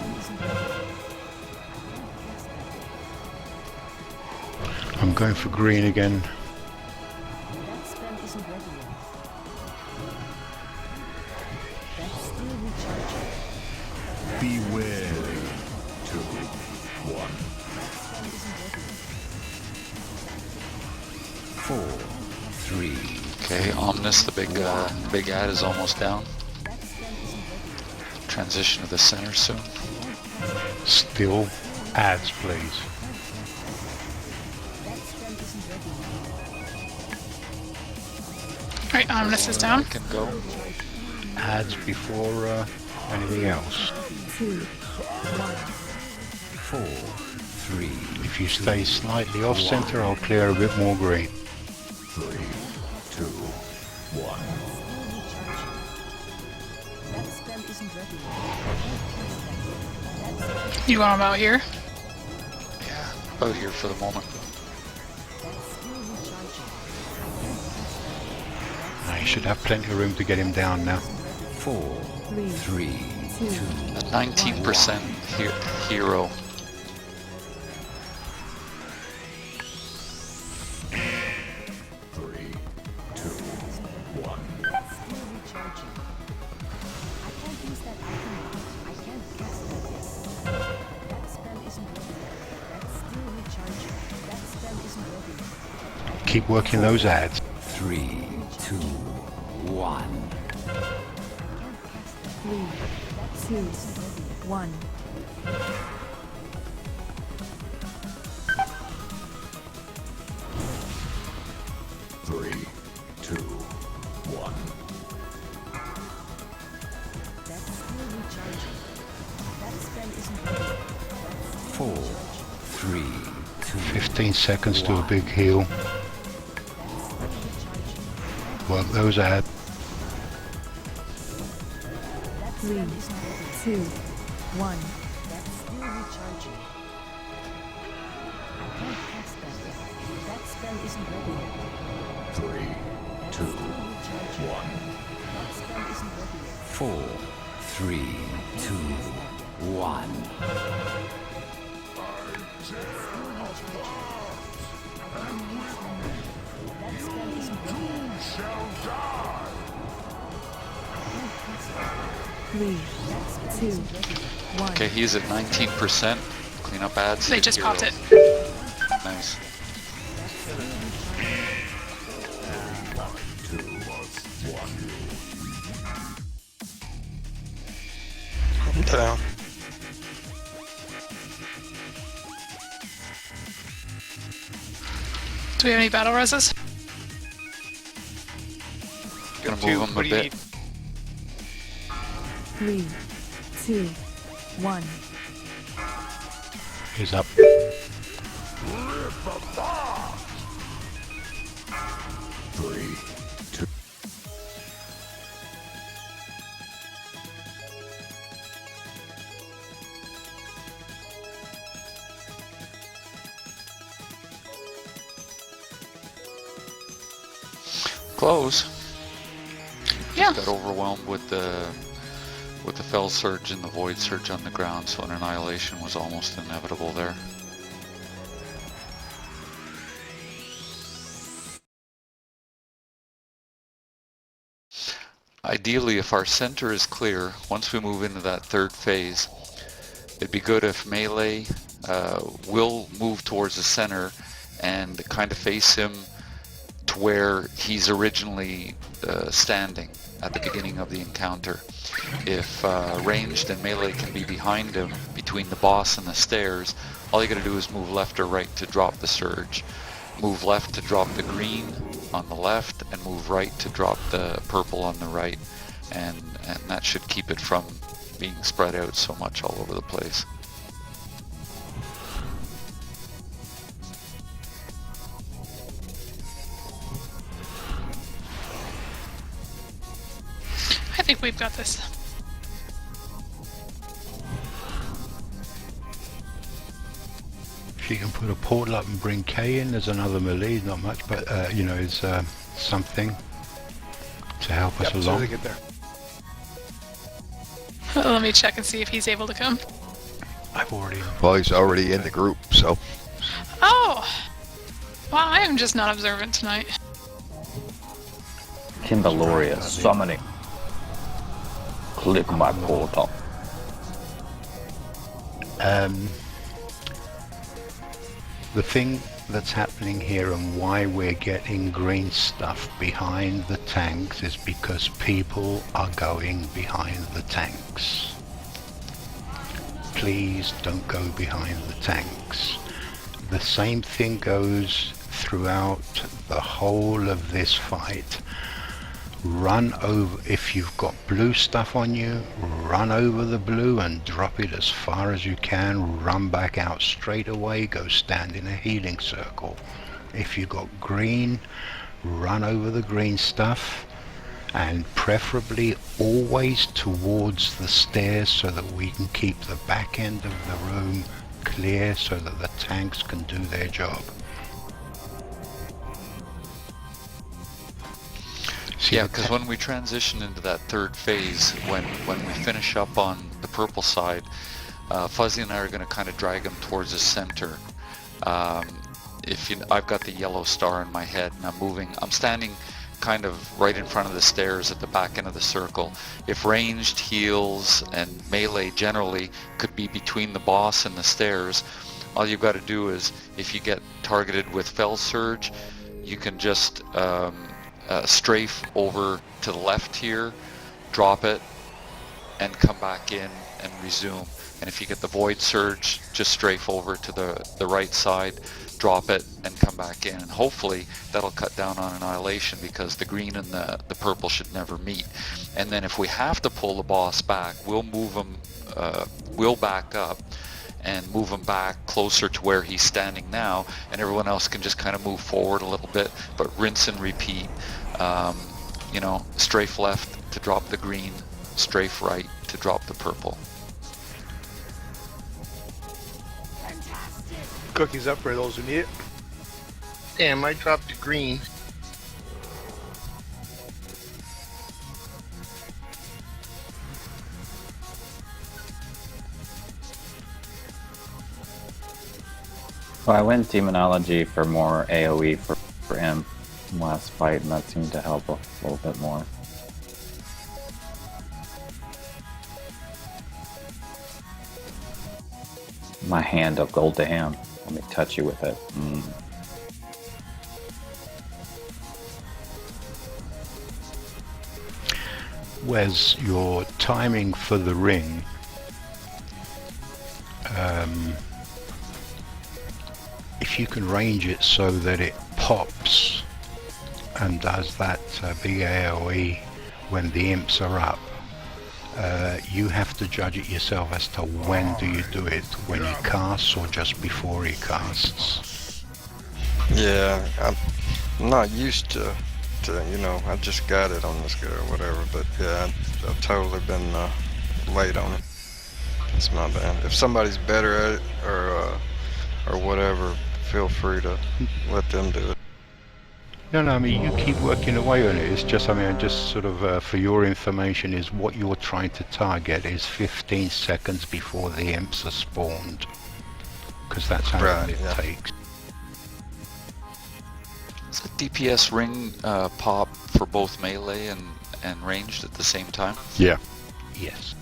I'm going for green again. That spell isn't ready yet. That's still recharging. Be wary. 2, 1. That spell isn't ready yet. 4, 3. Okay, Omnis, the big ad is almost down. That spell isn't ready yet. Transition to the center soon. Still ads please. That spell isn't ready yet. Alright, Omnis is down. Can go. Ads before anything else. 2, 1. 4, 3. If you stay slightly off center, I'll clear a bit more green. 3, 2, 1. That spell isn't ready yet. That spell You want him out here? Yeah, about here for the moment. that's still recharging. I should have plenty of room to get him down now. 4, 3, 2. 19% hero. Still recharging. I can't use that item now. I can't cast that yet. That spell isn't ready yet. That's still recharging. That spell isn't ready yet. Keep working those ads. 3, 2, 1. Can't cast that. 3, 2, 1. 3, 2, 1. That's still recharging. That spell isn't ready yet. 4, 3, 2. 15 seconds to a big heal. Work those ads. 3, 2, 1. That's still recharging. I can't cast that yet. That spell isn't ready yet. 3, 2, 1. That spell isn't ready yet. 4, 3, 2, 1. That spell isn't ready yet. 3, 2, 1. Okay, he's at 19%. Clean up ads. They hit just hero. popped it. Nice. Down. Do we have any battle reses? Gonna Two, move him a what do you bit. need? 3, 2, 1. He's up. 3, 2. Close. Yeah. Got overwhelmed with the Fell Surge and the Void Surge on the ground, so an Annihilation was almost inevitable there. Ideally, if our center is clear, once we move into that third phase, it'd be good if melee will move towards the center and kind of face him to where he's originally standing at the beginning of the encounter. If ranged and melee can be behind him, between the boss and the stairs, all you gotta do is move left or right to drop the surge. Move left to drop the green on the left, and move right to drop the purple on the right. And that should keep it from being spread out so much all over the place. I think we've got this. If you can put a portal up and bring K in, there's another melee, not much, but you know, it's something to help us Yep, as soon as along. they get there. Let me check and see if he's able to come. I've already. Well, he's already in the group, so. Oh! Well, I am just not observant tonight. Kindaloria summoning. Click my portal. The thing that's happening here and why we're getting green stuff behind the tanks is because people are going behind the tanks. Please don't go behind the tanks. The same thing goes throughout the whole of this fight. Run over, if you've got blue stuff on you, run over the blue and drop it as far as you can. Run back out straight away, go stand in a healing circle. If you've got green, run over the green stuff, and preferably always towards the stairs so that we can keep the back end of the room clear so that the tanks can do their job. Yeah, because when we transition into that third phase, when we finish up on the purple side, Fuzzy and I are going to kind of drag him towards the center. I've got the yellow star in my head, and I'm standing kind of right in front of the stairs at the back end of the circle. If ranged, heals, and melee generally could be between the boss and the stairs, all you've got to do is, if you get targeted with Fell Surge, you can just strafe over to the left here, drop it, and come back in and resume. And if you get the Void Surge, just strafe over to the right side, drop it, and come back in. And hopefully that'll cut down on Annihilation, because the green and the purple should never meet. And then if we have to pull the boss back, we'll move him, we'll back up and move him back closer to where he's standing now, and everyone else can just kind of move forward a little bit, but rinse and repeat. You know, strafe left to drop the green, strafe right to drop the purple. Cookies up for those who need it. Damn, I dropped the green. Well, I went Demonology for more AoE for him last fight, and that seemed to help a little bit more. My hand of gold damn. Let me touch you with it. Where's your timing for the ring? If you can range it so that it pops and does that big AoE when the imps are up, you have to judge it yourself as to when do you do it, when he casts or just before he casts. Yeah, I'm not used to you know, I just got it on this guy or whatever, but yeah, I've totally been late on it. It's my bad. If somebody's better at it or whatever, feel free to let them do it. No, I mean, you keep working away on it. It's just, I mean, just sort of for your information, is what you're trying to target is 15 seconds before the imps are spawned. Because that's how long it takes. Is the DPS ring pop for both melee and ranged at the same time? Yeah. Yes.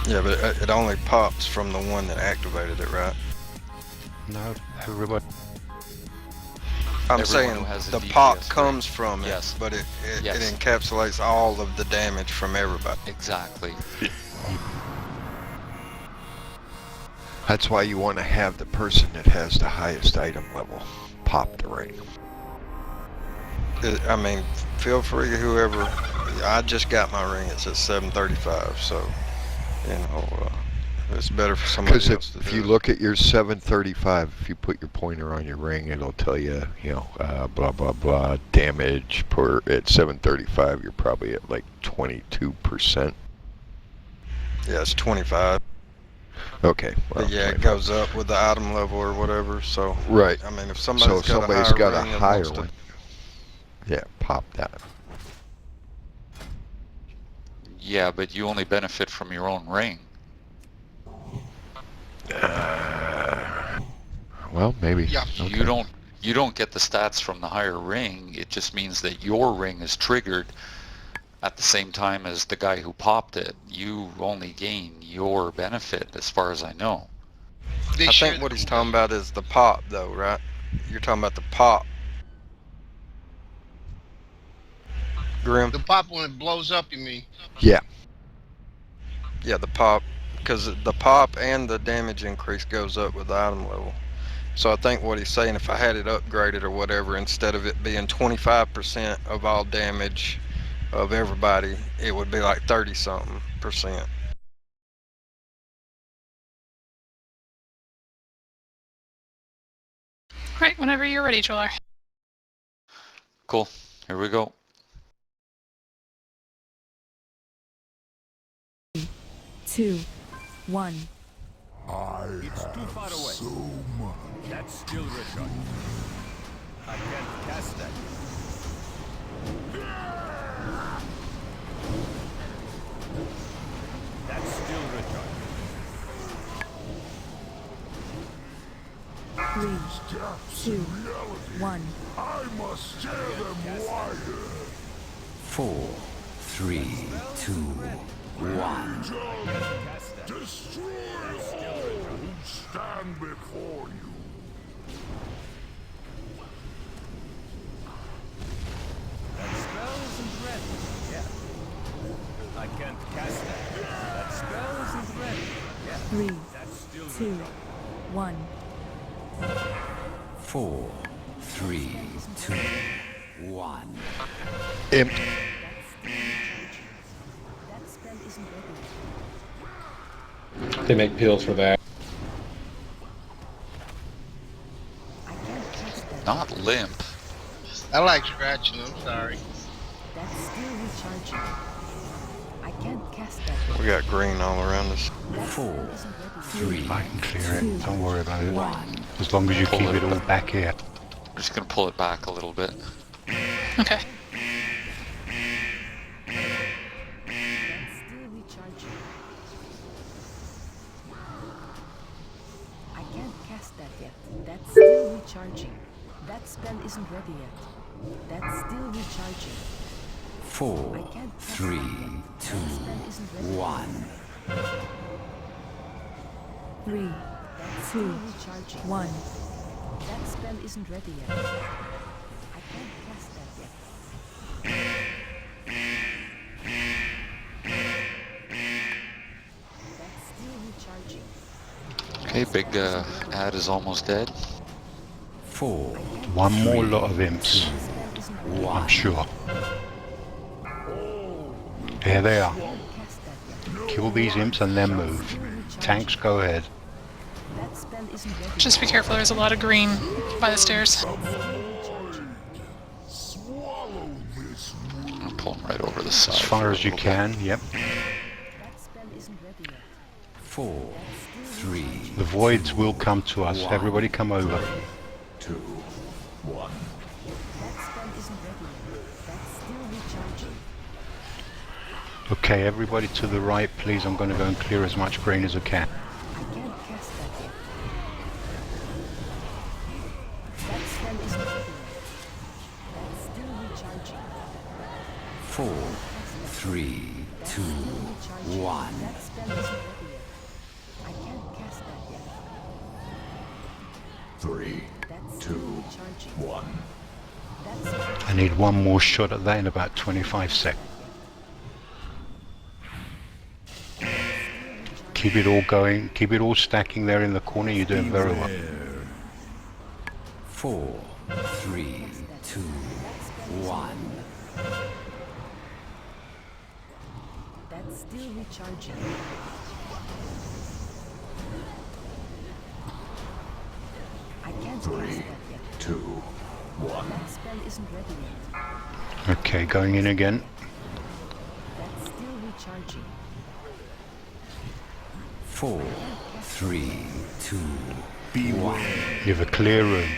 Yeah, but it only pops from the one that activated it, right? No, everybody. I'm Everyone saying who has a the DPS pop ring. comes from it, Yes. but it Yes. encapsulates all of the damage from everybody. Exactly. That's why you want to have the person that has the highest item level pop the ring. I mean, feel free, whoever. I just got my ring. It says 735, so you know it's better for somebody Because else to if do you it. look at your 735, if you put your pointer on your ring, it'll tell you, blah blah blah damage per at 735. You're probably at like 22%. Yeah, it's 25. Okay. Well, But yeah, it 25. goes up with the item level or whatever. So Right. I mean, if So somebody's if got somebody's a higher got a ring and higher wants to, one, yeah, pop that. Yeah, but you only benefit from your own ring. Well, maybe. Yeah. Okay. You don't get the stats from the higher ring. It just means that your ring is triggered at the same time as the guy who popped it. You only gain your benefit, as far as I know. They I share think what the he's talking about is the pop, though, right? You're talking about the pop, Grim. The pop when it blows up, you mean? Yeah. Yeah, the pop, because the pop and the damage increase goes up with the item level. So I think what he's saying, if I had it upgraded or whatever, instead of it being 25% of all damage of everybody, it would be like 30-something%. Right, whenever you're ready, Jolar. Cool. Here we go. 2, 1. It's too far away. So much. That's still recharging. I can't cast that. That's still recharging. 3, 2, 1. I must tear them wider. 4, 3, 2, 1. Destroy all who stand before you. That spell isn't ready yet. I can't cast that. That spell isn't ready yet. 3, That's still 2, 1. 4, 3, 2, 1. Imp. That spell isn't ready. They make pills for that. I can't cast that. Not limp. I like scratching. I'm sorry. That's still recharging. I can't cast that. We got green all around us. 4, 3, I can clear it. Don't worry about it. 1. As long as you keep it all back here. I'm just going to pull it back a little bit. Okay. That's still recharging. I can't cast that yet. That's still recharging. That spell isn't ready yet. That's still recharging. 4, 3, 2, 1. 3, 2, 1. That spell isn't ready yet. I can't cast that yet. That's still recharging. Okay, big ad is almost dead. 4, One more lot of imps. I'm sure. Here they are. Kill these imps and then move. Tanks, go ahead. That spell isn't ready. Just be careful, there's a lot of green by the stairs. I'll pull him right over the side. As far as you can, yep. That spell isn't ready yet. 4, 3, The voids will come to us. Everybody come over. 2, 1. That spell isn't ready yet. That's still recharging. Okay, everybody to the right, please. I'm going to go and clear as much green as I can. I can't cast that yet. That spell isn't ready yet. That's still recharging. 4, 3, 2, 1. That spell isn't ready yet. I can't cast that yet. 3, 2, 1. I need one more shot at that in about 25 seconds. Keep it all going, keep it all stacking there in the corner, you're doing very well. 4, 3, 2, 1. That's still recharging. I can't cast that yet. 2, 1. That spell isn't ready yet. Okay, going in again. That's still recharging. 4, 3, 2, 1. You have a clear room.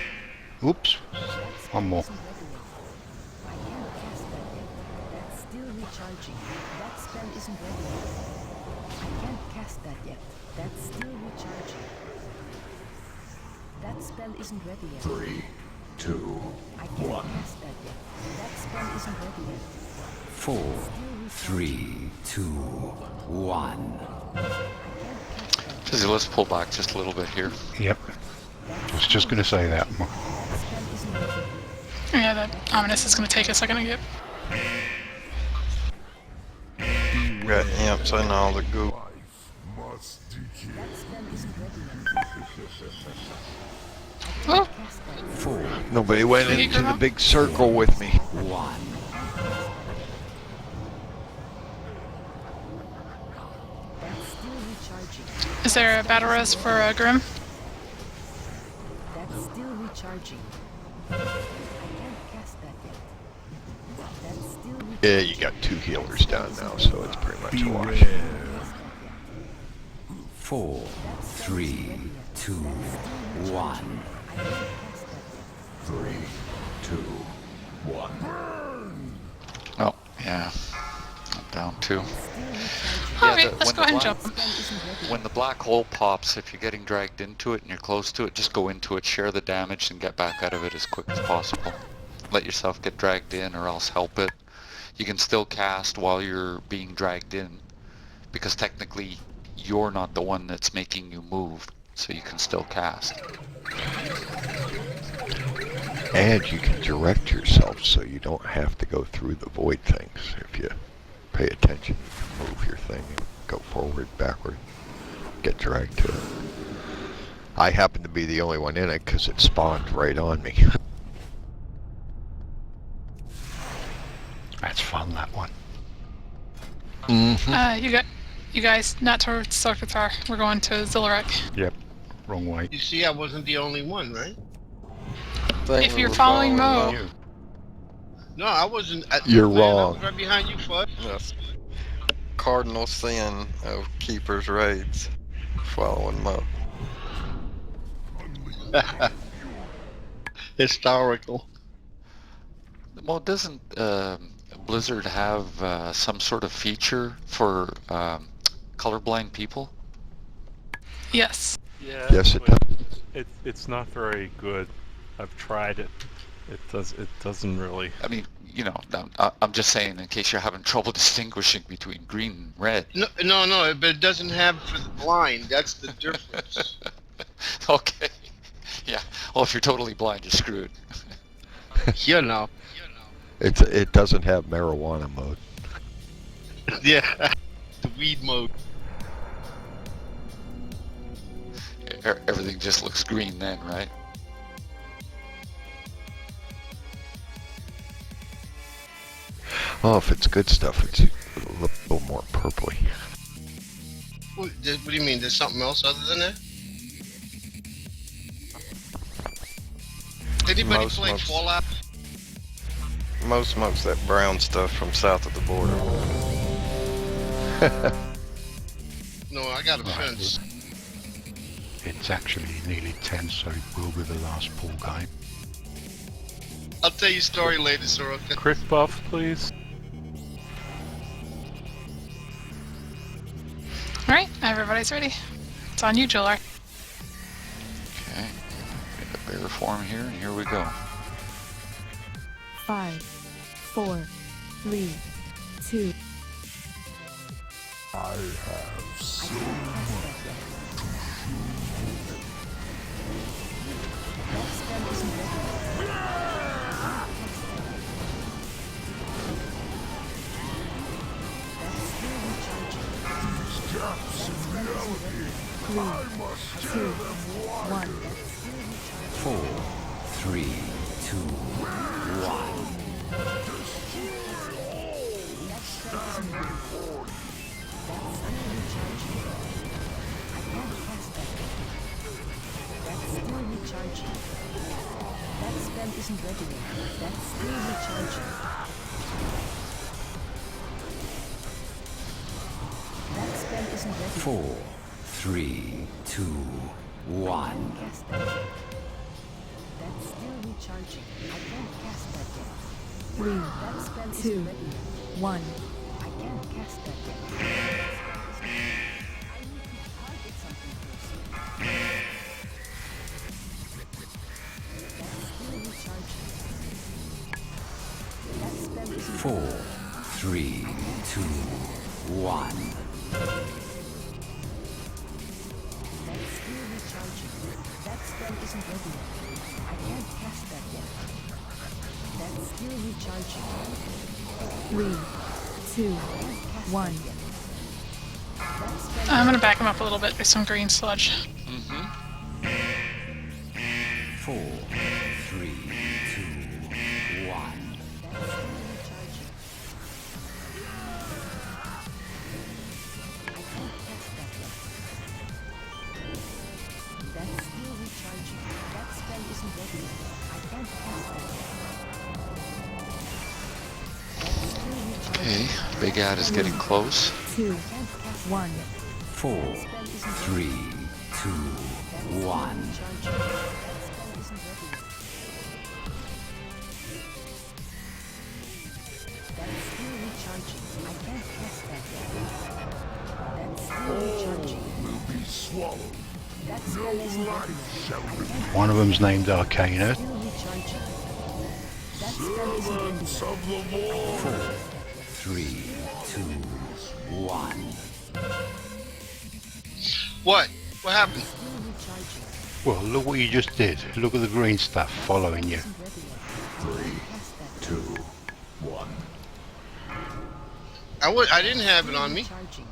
Oops. One more. I can't cast that yet. That's still recharging. That spell isn't ready yet. I can't cast that yet. That's still recharging. That spell isn't ready yet. 3, 2, I can't cast that yet. That spell isn't ready yet. 4, 3, 2, 1. Fizzy, let's pull back just a little bit here. Yep. I was just going to say that. Yeah, that ominous is going to take a second to get. Got imps and all the goo. Oh. Nobody went into the big circle with me. 1. Is there a battle res for Grim? That's still recharging. I can't cast that yet. That's still Yeah, you got 2 healers down now, so it's pretty much a wash. 4, 3, 2, 1. 3, 2, 1. Oh, yeah. I'm down 2. Alright, let's go ahead and jump. When the black hole pops, if you're getting dragged into it and you're close to it, just go into it, share the damage, and get back out of it as quick as possible. Let yourself get dragged in or else help it. You can still cast while you're being dragged in, because technically you're not the one that's making you move, so you can still cast. And you can direct yourself so you don't have to go through the void things. If you pay attention, you can move your thing and go forward, backward, get dragged to it. I happen to be the only one in it because it spawned right on me. That's fun, that one. You guys, not towards Sarkathar. We're going to Zillarek. Yep, wrong way. You see, I wasn't the only one, right? If you're following Mo. No, I wasn't. You're man, wrong. I was right behind you, Fudge. That's cardinal sin of keepers' raids. Following Mo. Historical. Well, doesn't Blizzard have some sort of feature for colorblind people? Yes. Yeah, Yes, it but does. It's not very good. I've tried it. It doesn't really. I mean, you know, I'm just saying in case you're having trouble distinguishing between green and red. No, but it doesn't have for the blind. That's the difference. Okay. Yeah. Well, if you're totally blind, you're screwed. You know. It doesn't have marijuana mode. Yeah. The weed mode. Everything just looks green then, right? Oh, if it's good stuff, it's a little more purpley. What do you mean? There's something else other than that? Anybody Most play smokes. Fallout? Mo smokes that brown stuff from south of the border. No, I got a fence. It's actually nearly 10, so it will be the last pool guy. I'll tell you a story later, Soroka. Crit buff, please. Alright, everybody's ready. It's on you, Jolar. Okay. Get a bear form here, and here we go. 5, 4, 3, 2. I have so much to show. spell isn't ready yet. That's still recharging. Gaps in reality. I must tear them wide. 4, 3, 2, 1. Stand before you. That's still recharging. I can't cast that yet. That's still recharging. That spell isn't ready yet. That's still recharging. That spell isn't ready. 4, 3, 2, 1. Cast that yet. That's still recharging. I can't cast that yet. 3, That spell 2, isn't ready yet. 1. I can't cast that yet. I need to target something first. That's still recharging. That spell isn't 4, 3, 2, 1. That's still recharging. That spell isn't ready yet. I can't cast that yet. That's still recharging. 3, 2, 1. That spell I'm gonna back him up a little bit with some green sludge. 4, 3, 2, 1. That's still recharging. That spell isn't ready yet. I can't cast that yet. That's still recharging. Okay, Big Ad is getting close. 2, 1. 4, 3, 2, 1. That's still recharging. I can't cast that yet. That's still recharging. Will be swallowed. That spell isn't ready yet. Shall be One of them's named Arcana. Still recharging. That spell isn't ready yet. of the void. 4, 3, 2, 1. What? What happened? Still recharging. Well, look what you just did. Look at the green stuff following you. Isn't ready yet. 2, 1. I didn't have it on me. Recharging.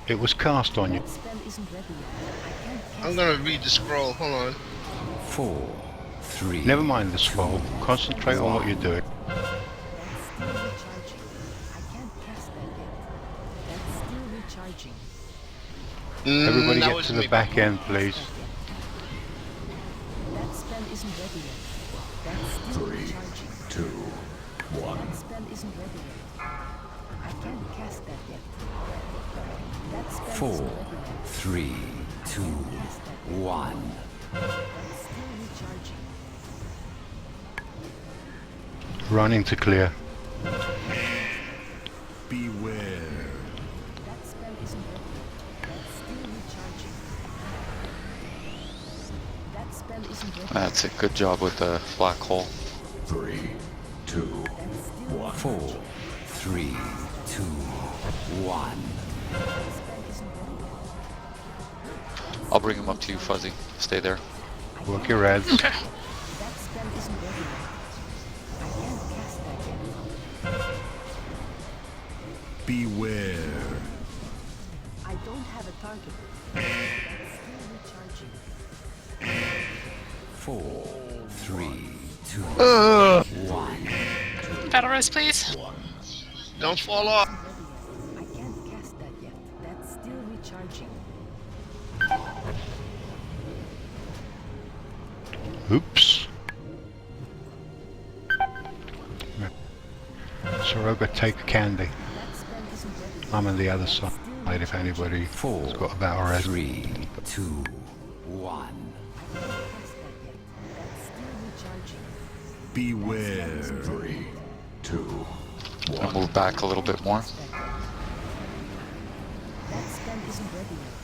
It was cast on you. That spell isn't ready yet. I can't cast I'm gonna read the scroll. Hold on. 4, 3. Never mind the scroll. Concentrate on what you're doing. That's still recharging. I can't cast that yet. That's still recharging. Everybody that get was to the me. back end, please. That spell isn't ready yet. That's still recharging. 2, 1. That spell isn't ready yet. I can't cast that yet. That spell 4, isn't ready yet. 3, 2, 1. That's still recharging. Running to clear. Beware. That spell isn't ready yet. That's still recharging. That spell isn't ready yet. That's it. Good job with the black hole. 3, 2, That's still 1. 4, 3, 2, 1. that spell isn't ready yet. I'll bring him up to you, Fuzzy. Stay there. Work your ads. Okay. That spell isn't ready yet. I can't cast that yet. Beware. I don't have a target. That's still recharging. 4, 3, 2, 1. Battle res, please. Don't fall off. I can't cast that yet. That's still recharging. Oops. Soroga, take a candy. That spell isn't ready yet. I'm on the other side if anybody's 4, got a battle res. 3, 2, 1. I can't cast that yet. That's still recharging. Beware. 3, 2, I'll move back a little bit more. That spell isn't ready yet.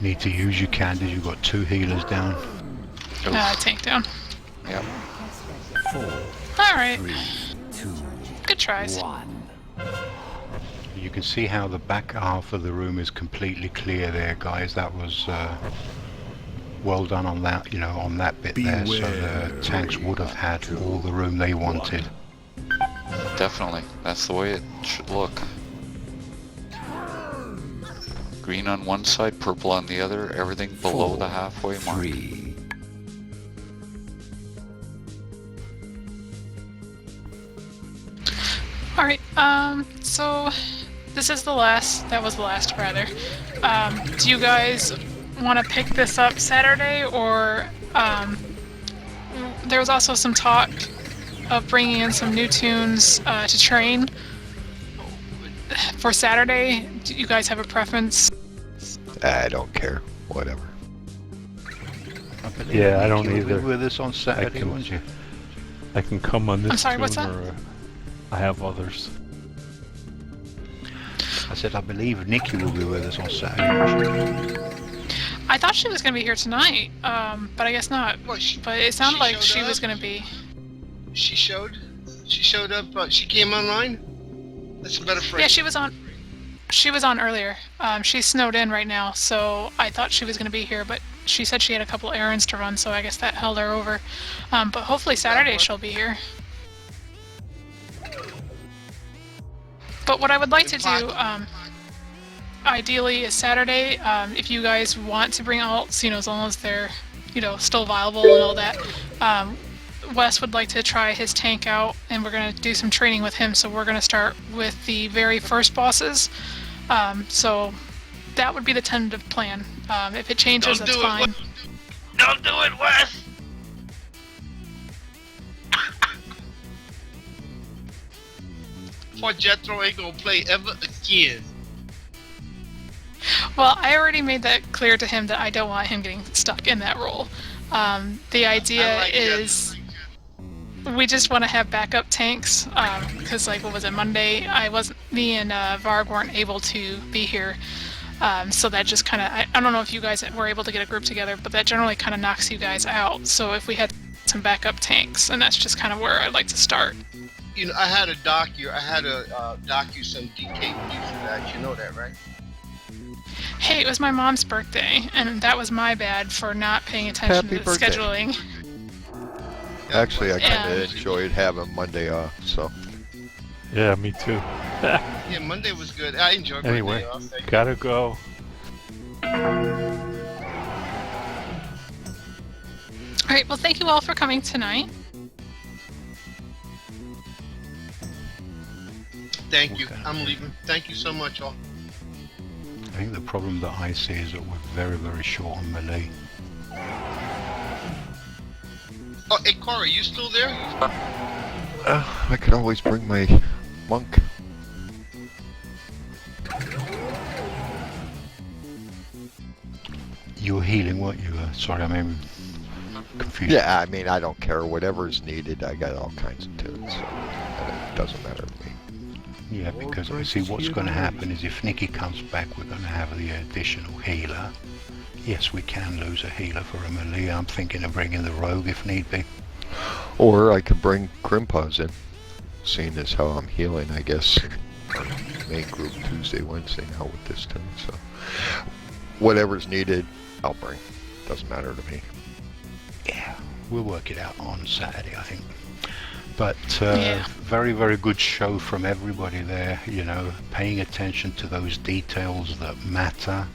Need to use your candies. You've got 2 healers down. Tank down. Yep. Cast that yet. 4, Alright. 3, 2, Good tries. 1. You can see how the back half of the room is completely clear there, guys. That was well done on that, you know, on that bit there, so the tanks would have had all the room they wanted. Definitely. That's the way it should look. Green on one side, purple on the other, everything below the halfway mark. 3. Alright, so this is the last, that was the last rather. Do you guys want to pick this up Saturday, or there was also some talk of bringing in some new tunes to train for Saturday? Do you guys have a preference? I don't care. Whatever. Yeah, I don't You'll be either. with us on Saturday, won't you? I can come on this I'm sorry, tune, what's that? or I have others. I said I believe Nikki will be with us on Saturday. I thought she was going to be here tonight, but I guess not. But it sounded like she was going to be. She showed up. She came online. That's a better phrase. Yeah, she was on. She was on earlier. She's snowed in right now, so I thought she was going to be here, but she said she had a couple errands to run, so I guess that held her over. But hopefully Saturday she'll be here. But what I would like to do, ideally, is Saturday. If you guys want to bring alts, you know, as long as they're, you know, still viable and all that. Wes would like to try his tank out, and we're going to do some training with him. So we're going to start with the very first bosses. So that would be the tentative plan. If it changes, that's fine. Don't do it, Wes! For Jethro ain't gonna play ever again. Well, I already made that clear to him that I don't want him getting stuck in that role. The idea is we just want to have backup tanks, because like, what was it, Monday? Me and Varg weren't able to be here. So that just kind of, I don't know if you guys were able to get a group together, but that generally kind of knocks you guys out. So if we had some backup tanks, and that's just kind of where I'd like to start. You know, I had a docu some DK for that. You know that, right? Hey, it was my mom's birthday, and that was my bad for not paying attention Happy to the birthday. scheduling. Actually, I kind of And- enjoyed having Monday off, so. Yeah, me too. Yeah, Monday was good. I enjoyed Anyway, Monday off. Thank you. gotta go. Alright, well, thank you all for coming tonight. Thank you. I'm leaving. Thank you so much, all. I think the problem that I see is that we're very, very short on melee. Oh, hey, Corey, you still there? I could always bring my monk. You were healing, weren't you? Sorry, I'm confused. Yeah, I mean, I don't care. Whatever's needed, I got all kinds of tunes, so it doesn't matter to me. Yeah, because see, what's going to happen is if Nikki comes back, we're going to have the additional healer. Yes, we can lose a healer for a melee. I'm thinking of bringing the rogue if need be. Or I could bring Grimpaws in, seeing as how I'm healing, I guess. Main group Tuesday, Wednesday now with this tune, so. Whatever's needed, I'll bring. Doesn't matter to me. Yeah, we'll work it out on Saturday, I think. But Yeah. very, very good show from everybody there, you know, paying attention to those details that matter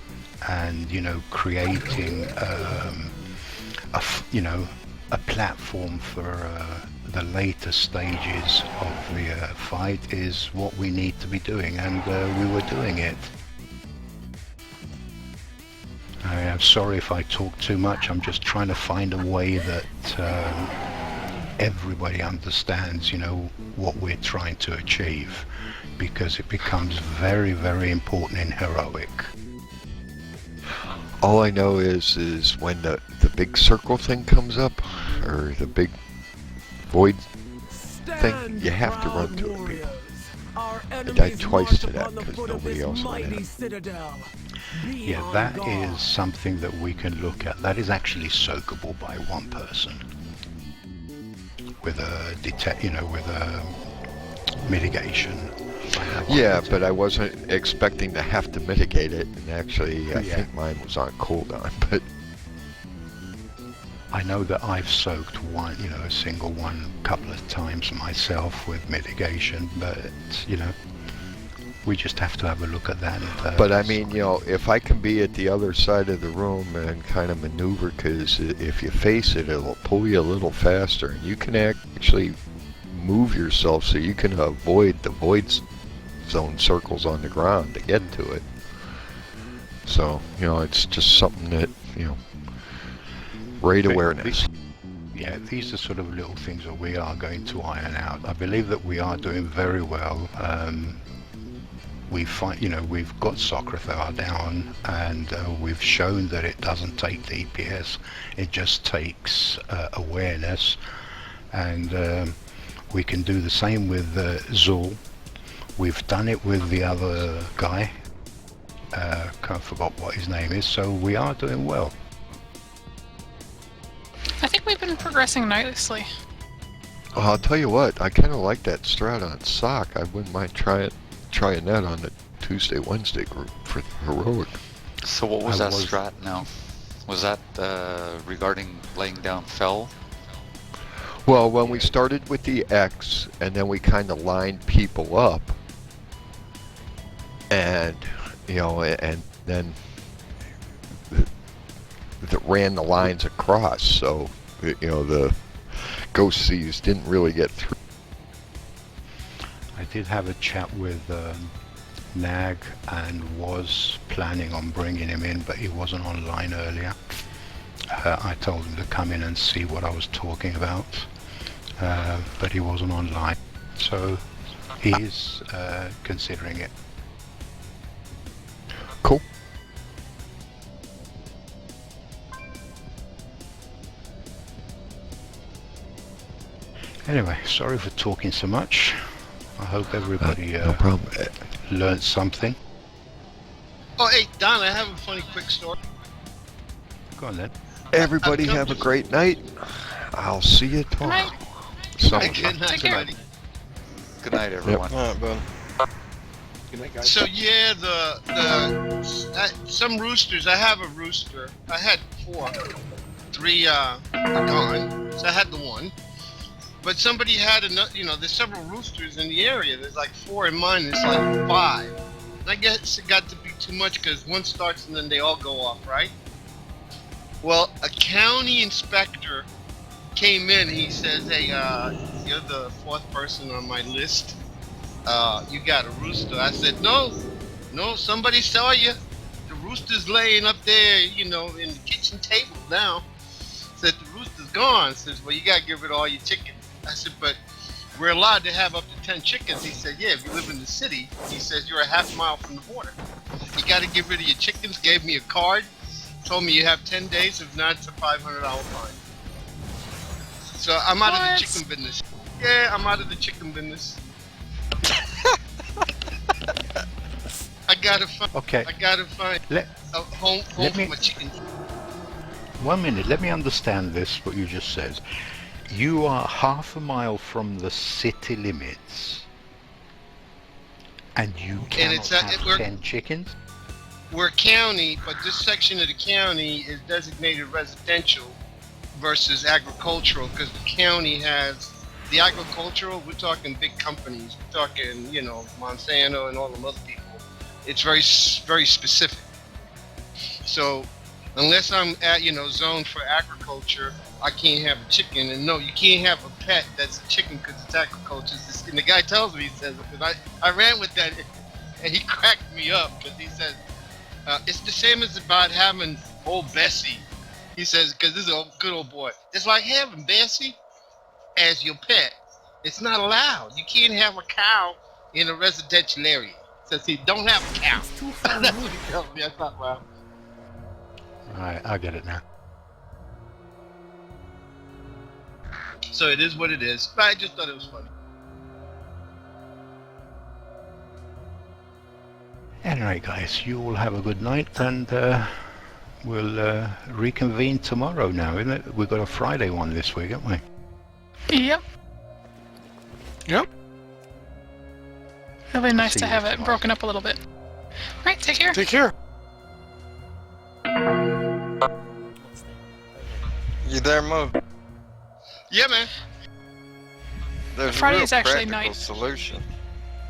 and, you know, creating, a platform for the later stages of the fight is what we need to be doing, and we were doing it. I am sorry if I talk too much. I'm just trying to find a way that everybody understands, you know, what we're trying to achieve, because it becomes very, very important in heroic. All I know is when the big circle thing comes up, or the big void thing, you have to run to it, people. I died twice to that because nobody else went in. Yeah, that is something that we can look at. That is actually soakable by one person with a with a mitigation. Yeah, but I wasn't expecting to have to mitigate it, and actually I Yeah. think mine was on cooldown, but I know that I've soaked one, a single one couple of times myself with mitigation, but, we just have to have a look at that. But I mean, if I can be at the other side of the room and kind of maneuver, because if you face it, it'll pull you a little faster, and you can actually move yourself so you can avoid the void zone circles on the ground to get to it. So, it's just something that, raid awareness. Yeah, these are sort of little things that we are going to iron out. I believe that we are doing very well. We've got Socrathar down, and we've shown that it doesn't take DPS, it just takes awareness, and we can do the same with Zul. We've done it with the other guy, can't forget what his name is, so we are doing well. I think we've been progressing nicely. I'll tell you what, I kind of like that strat on Sock. I wouldn't mind trying that on the Tuesday, Wednesday group for the heroic. So what was that strat now? Was that regarding laying down fell? Well, when we started with the X, and then we kind of lined people up, and, and then that ran the lines across, so, the ghost seas didn't really get through. I did have a chat with Nag and was planning on bringing him in, but he wasn't online earlier. I told him to come in and see what I was talking about, but he wasn't online, so he's considering it. Cool. Anyway, sorry for talking so much. I hope everybody no problem. Learned something. Oh, hey, Don, I have a funny quick story. Go on then. Everybody have a great night. I'll see you tomorrow. Good night, everybody. Good night, everyone. All right, bud. Good night, guys. So yeah, some roosters. I have a rooster. I had 4, 3 are gone. So I had the one. But somebody had another. There's several roosters in the area. There's like 4 in mine. There's like 5. And I guess it got to be too much because one starts and then they all go off, right? Well, a county inspector came in. He says, "Hey, you're the 4th person on my list. You got a rooster." I said, No, somebody saw you. The rooster's laying up there, in the kitchen table now. Said the rooster's gone. Says, well, you gotta get rid of all your chickens. I said, but we're allowed to have up to 10 chickens. He said, yeah, if you live in the city. He says, you're a half mile from the border. You gotta get rid of your chickens. Gave me a card. Told me you have 10 days. If not, it's a $500 fine. So I'm out of the chicken business. Yeah, I'm out of the chicken business. I gotta find a home for my chickens. 1 minute, let me understand this, what you just said. You are half a mile from the city limits, and you cannot have 10 chickens? We're a county, but this section of the county is designated residential versus agricultural, because the county has the agricultural. We're talking big companies. We're talking, Monsanto and all them other people. It's very, very specific. So unless I'm at, zoned for agriculture, I can't have a chicken. And no, you can't have a pet that's a chicken because it's agriculture. And the guy tells me, he says, because I ran with that, and he cracked me up because he says, it's the same as about having old Bessie. He says, because this is a good old boy. It's like having Bessie as your pet. It's not allowed. You can't have a cow in a residential area. Says he don't have a cow. That's what he tells me. I thought, wow. Alright, I get it now. So it is what it is. But I just thought it was funny. Anyway, guys, you all have a good night, and we'll reconvene tomorrow now, isn't it? We've got a Friday one this week, haven't we? Yep. Yep. It'll be nice to have it broken up a little bit. Right, take care. Take care. You there, Mo? Yeah, man. There's Friday a real is actually practical night. solution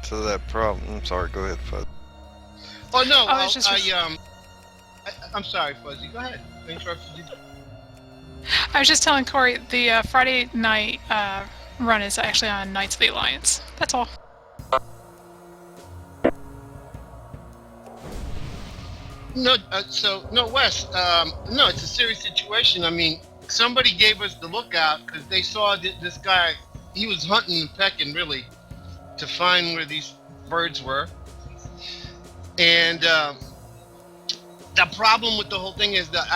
to that problem. I'm sorry, go ahead, Fuzzy. Oh no, Oh, it's just I'm sorry, Fuzzy. Go ahead. I interrupted you. I was just telling Corey the Friday night run is actually on Knights of the Alliance. That's all. No, no, Wes. No, it's a serious situation. I mean, somebody gave us the lookout because they saw this guy. He was hunting and pecking really to find where these birds were. And the problem with the whole thing is that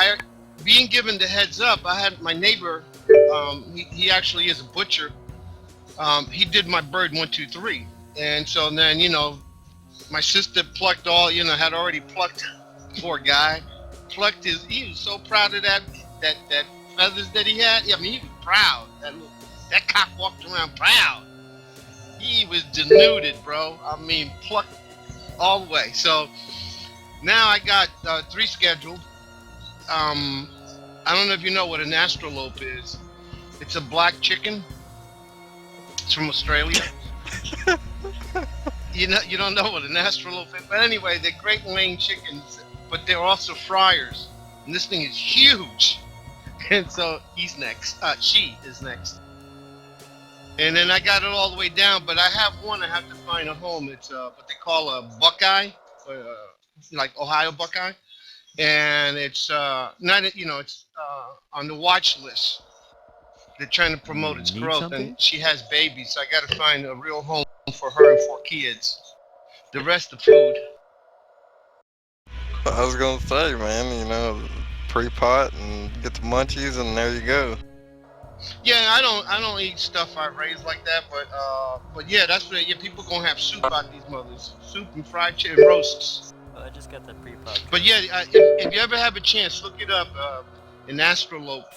being given the heads up, I had my neighbor. He actually is a butcher. He did my bird 1, 2, 3, and so then my sister plucked all. Had already plucked. Poor guy, plucked his. He was so proud of that feathers that he had. I mean, he was proud. That cock walked around proud. He was denuded, bro. I mean, plucked all the way. So now I got 3 scheduled. I don't know if you know what an astrolope is. It's a black chicken. It's from Australia. You don't know what an astrolope is, but anyway, they're great laying chickens, but they're also fryers. And this thing is huge. And so he's next. She is next. And then I got it all the way down, but I have one. I have to find a home. It's what they call a Buckeye, like Ohio Buckeye, and it's not. It's on the watch list. They're trying to promote its Need growth, something? and she has babies, so I got to find a real home for her and 4 kids. The rest of food. I was gonna say, man, pre-pot and get the munchies, and there you go. Yeah, I don't eat stuff I raise like that, but yeah, that's what people gonna have soup out these mothers, soup and fried chicken roasts. Oh, I just got that pre-pop. But yeah, if you ever have a chance, look it up. An astrolope,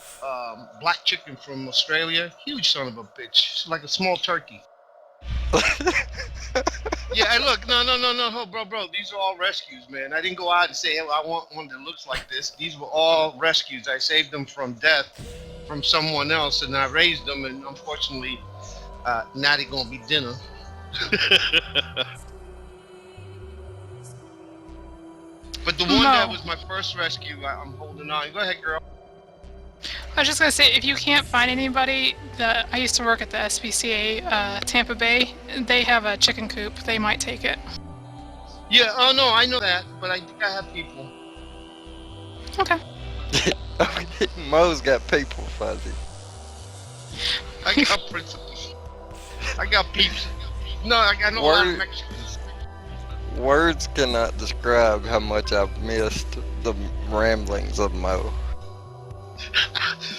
black chicken from Australia, huge son of a bitch, it's like a small turkey. Yeah, hey, look, no, bro, these are all rescues, man. I didn't go out and say, hey, I want one that looks like this. These were all rescues. I saved them from death from someone else, and I raised them, and unfortunately, now they're gonna be dinner. But the one that was my first rescue, I'm holding on. Go ahead, girl. I was just gonna say, if you can't find anybody, I used to work at the SPCA Tampa Bay. They have a chicken coop. They might take it. Yeah, oh no, I know that, but I think I have people. Okay. Mo's got people, Fuzzy. I got principles. I got peeps. No, I know a lot of Mexicans. Words cannot describe how much I've missed the ramblings of Mo.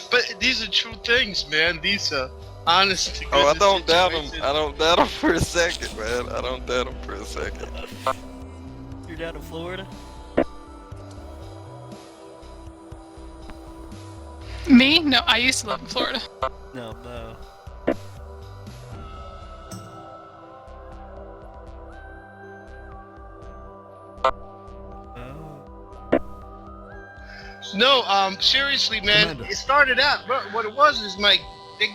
But these are true things, man. These are honest to goodness. Oh, I don't doubt them. I don't doubt them for a second, man. I don't doubt them for a second. You're down in Florida? Me? No, I used to live in Florida. No, no. No, seriously, man. It started out. What it was is they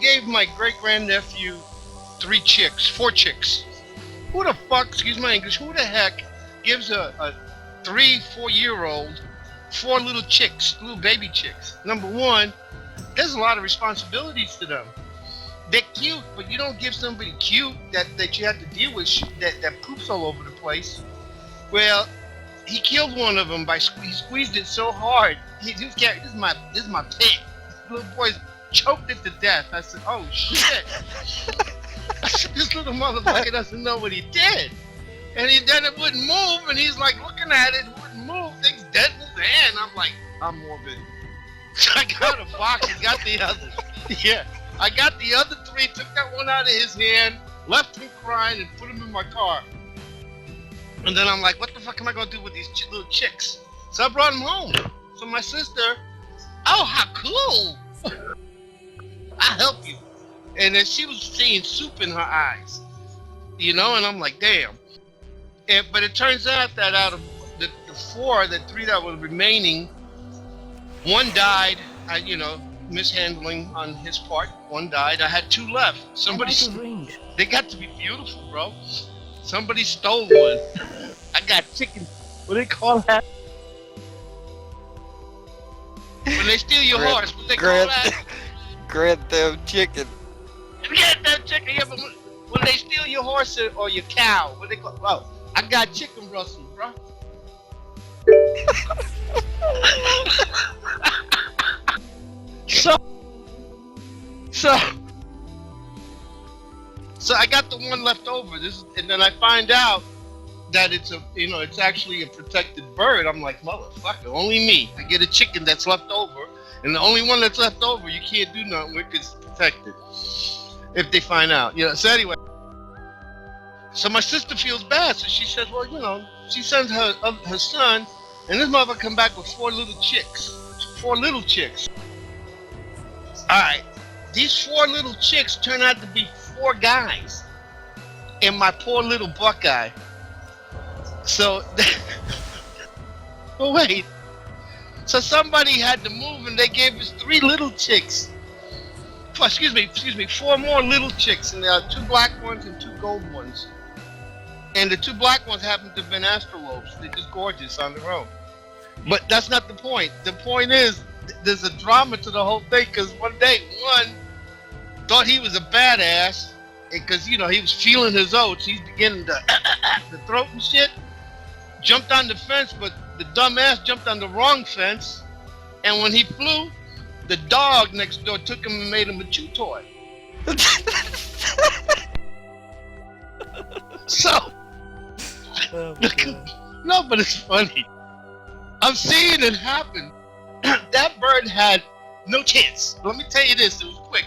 gave my great grandnephew 4 chicks. Who the fuck? Excuse my English. Who the heck gives a 3-4-year-old 4 little chicks, little baby chicks? Number one, there's a lot of responsibilities to them. They're cute, but you don't give somebody cute that you have to deal with that poops all over the place. Well, he killed one of them he squeezed it so hard. This is my pet. Little boy choked it to death. I said, oh shit. This little motherfucker doesn't know what he did. And then it wouldn't move, and he's like looking at it, wouldn't move. Things dead in his hand. I'm like, I'm morbid. So I got a box and got the others. Yeah. I got the other 3, took that one out of his hand, left him crying, and put him in my car. And then I'm like, what the fuck am I gonna do with these little chicks? So I brought them home. So my sister, oh, how cool! I'll help you. And then she was seeing soup in her eyes, and I'm like, damn. But it turns out that out of the 3 that were remaining, one died. mishandling on his part. One died. I had 2 left. Somebody. Out of range. They got to be beautiful, bro. Somebody stole one. I got chicken. What do they call that? When they steal your horse, what they call that? Grand Theft Chicken. Get that chicken. Yeah, but when they steal your horse or your cow, what they call? Oh, I got chicken Russell, bro. So I got the one left over. And then I find out that it's it's actually a protected bird. I'm like, motherfucker, only me. I get a chicken that's left over, and the only one that's left over, you can't do nothing with because it's protected. If they find out, So anyway, so my sister feels bad. So she says, well, she sends her son, and this mother come back with 4 little chicks. 4 little chicks. All right, these 4 little chicks turn out to be 4 guys, and my poor little Buckeye. So, but wait. So somebody had to move, and they gave us 3 little chicks. Excuse me, 4 more little chicks, and there are 2 black ones and 2 gold ones. And the 2 black ones happen to have been astrolopes. They're just gorgeous on their own. But that's not the point. The point is, there's a drama to the whole thing, because one day, one thought he was a badass, because, he was feeling his oats. He's beginning to the throat and shit. Jumped on the fence, but the dumbass jumped on the wrong fence. And when he flew, the dog next door took him and made him a chew toy. So, no, but it's funny. I'm seeing it happen. That bird had no chance. Let me tell you this, it was quick.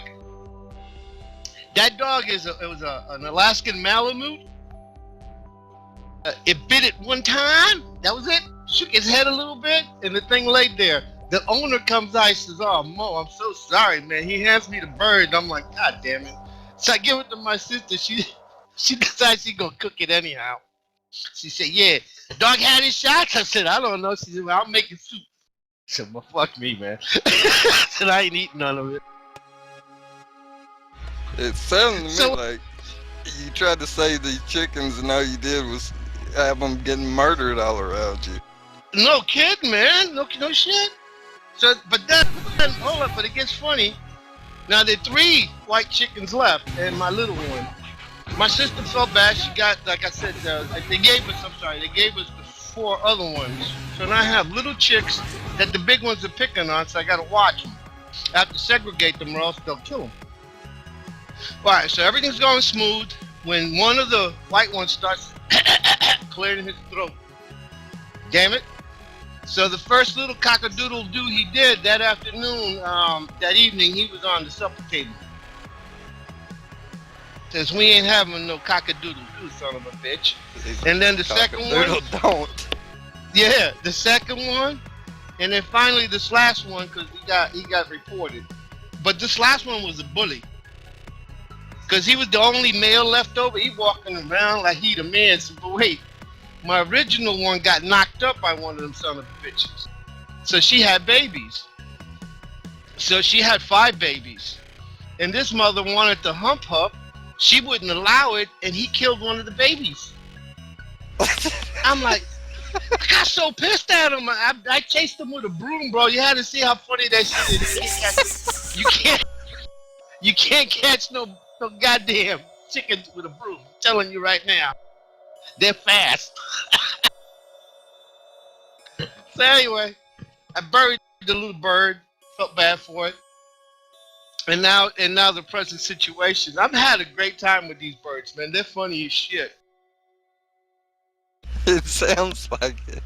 That dog was an Alaskan Malamute. It bit it one time, that was it. Shook his head a little bit, and the thing laid there. The owner comes out and says, oh, Mo, I'm so sorry, man. He hands me the bird, and I'm like, God damn it. So I give it to my sister. She decides she's going to cook it anyhow. She said, yeah, the dog had his shots? I said, I don't know. She said, well, I'll make it soup. I said, well, fuck me, man. I said, I ain't eating none of it. It sounded to me like you tried to save these chickens, and all you did was have them getting murdered all around you. No kidding, man. No shit. So, but then, hold up, but it gets funny. Now, there are 3 white chickens left, and my little one. My sister felt bad. She got, like I said, they gave us the 4 other ones. So now I have little chicks that the big ones are picking on, so I gotta watch them. I have to segregate them or else they'll kill them. Alright, so everything's going smooth when one of the white ones starts clearing his throat. Damn it. So the first little cock-a-doodle-doo he did that afternoon, that evening, he was on the supper table. Says, we ain't having no cock-a-doodle-doo, son of a bitch. And then the second one... Don't. Yeah, the second one. And then finally this last one, because he got reported. But this last one was a bully. Because he was the only male left over. He walking around like he the man. So, but wait, my original one got knocked up by one of them son of a bitches. So she had babies. So she had 5 babies. And this mother wanted to hump her. She wouldn't allow it, and he killed one of the babies. I'm like, I got so pissed at him. I chased him with a broom, bro. You had to see how funny that shit is. You can't catch no goddamn chickens with a broom. I'm telling you right now. They're fast. So anyway, I buried the little bird. Felt bad for it. And now the present situation. I've had a great time with these birds, man. They're funny as shit. It sounds like it.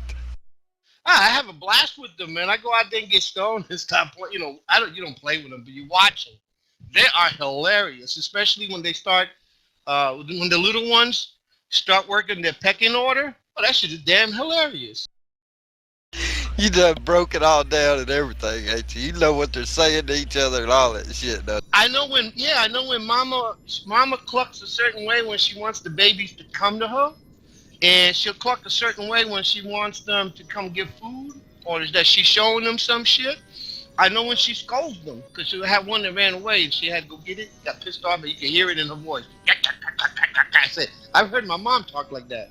I have a blast with them, man. I go out there and get stoned and stop playing. You don't play with them, but you watch them. They are hilarious, especially when they start, when the little ones start working their pecking order. Oh, that shit is damn hilarious. You done broke it all down and everything, ain't you? You know what they're saying to each other and all that shit, though. I know when mama clucks a certain way when she wants the babies to come to her, and she'll cluck a certain way when she wants them to come get food, or that she's showing them some shit. I know when she scolds them because she had one that ran away and she had to go get it. Got pissed off, and you can hear it in her voice. I said, I've heard my mom talk like that.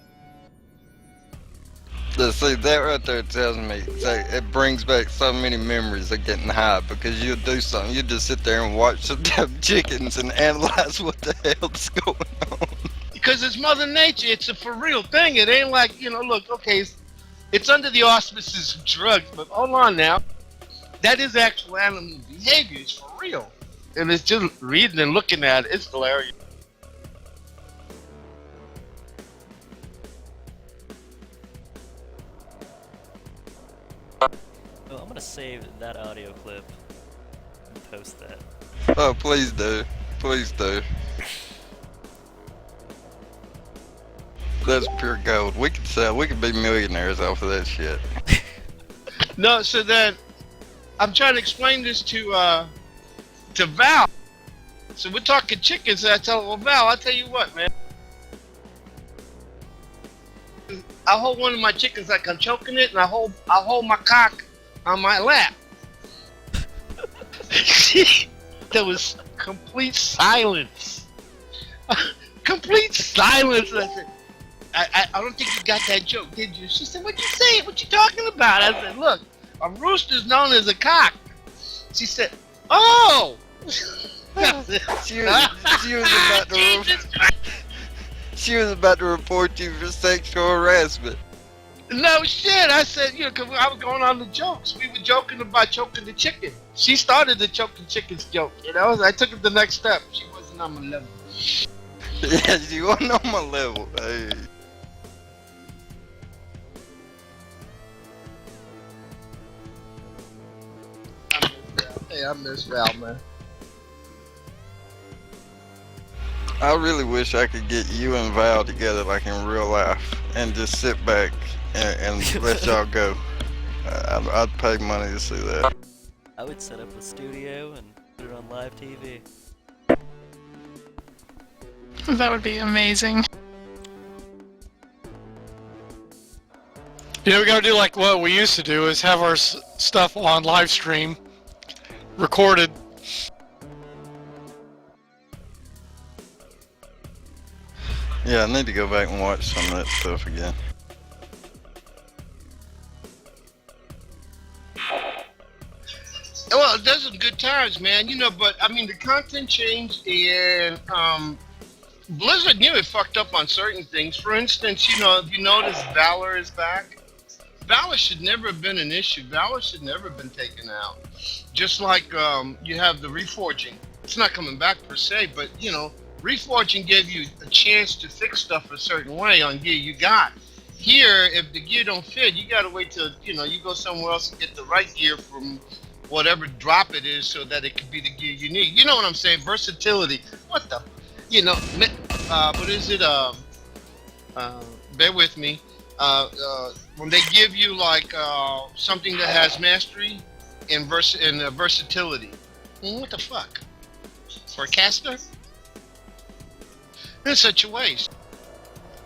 See, that right there tells me, it brings back so many memories of getting high because you'll do something. You just sit there and watch some damn chickens and analyze what the hell's going on. Because it's Mother Nature. It's a for real thing. It ain't like, look, okay, it's under the auspices of drugs, but hold on now. That is actual animal behavior. It's for real. And it's just reading and looking at it. It's hilarious. Oh, I'm gonna save that audio clip and post that. Oh, please do. Please do. That's pure gold. We could be millionaires off of that shit. No, so then I'm trying to explain this to Val. So we're talking chickens, and I tell her, well, Val, I'll tell you what, man. I hold one of my chickens like I'm choking it, and I hold my cock on my lap. There was complete silence. Complete silence. I said, I don't think you got that joke, did you? She said, what'd you say? What you talking about? I said, look, a rooster's known as a cock. She said, oh! She was about to report you for sexual harassment. No shit. I said, because I was going on the jokes. We were joking about choking the chicken. She started the choking chickens joke. I took it the next step. She wasn't on my level. Yeah, she wasn't on my level. Hey. Hey, I miss Val, man. I really wish I could get you and Val together like in real life and just sit back and let y'all go. I'd pay money to see that. I would set up a studio and put it on live TV. That would be amazing. We gotta do like what we used to do, is have our stuff on live stream, recorded. Yeah, I need to go back and watch some of that stuff again. Well, those are good times, man. But I mean, the content changed, and Blizzard knew it fucked up on certain things. For instance, if you notice, Valor is back. Valor should never have been an issue. Valor should never have been taken out. Just like you have the reforging. It's not coming back per se, but reforging gave you a chance to fix stuff a certain way on gear you got. Here, if the gear don't fit, you gotta wait till you go somewhere else and get the right gear from whatever drop it is, so that it could be the gear you need. You know what I'm saying? Versatility. What the? What is it? Bear with me. When they give you like something that has mastery and versatility. What the fuck? For a caster? It's such a waste.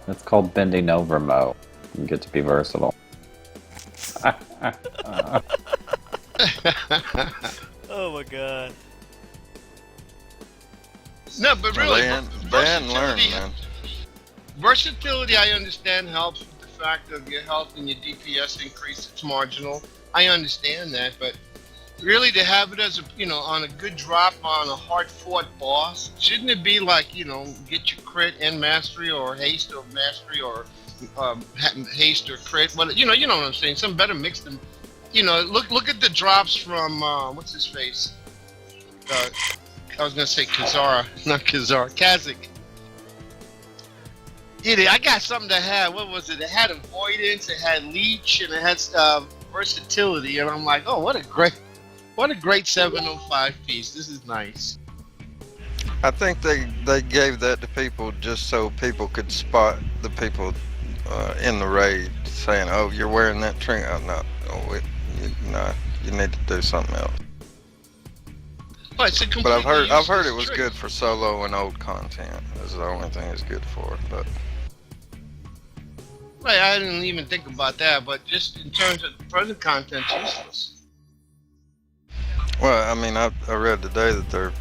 It's called bending over, Mo. You get to be versatile. Oh my god. No, but really, versatility, man. Versatility, I understand, helps with the fact of your health and your DPS increase. It's marginal. I understand that, but really to have it as on a good drop on a hard-fought boss, shouldn't it be like, get your crit and mastery, or haste or mastery, or haste or crit? Well, you know what I'm saying. Some better mix them. Look at the drops from what's his face? I was gonna say Kazara, not Kazara, Kazik. I got something that had, what was it? It had avoidance, it had leech, and it had versatility. And I'm like, oh, what a great 705 piece. This is nice. I think they gave that to people just so people could spot the people in the raid, saying, "Oh, you're wearing that trinket." Oh, no, you need to do something else. But I've heard it was good for solo and old content. That's the only thing it's good for. But right, I didn't even think about that. But just in terms of present content, it's useless. Well, I mean, I read today that they're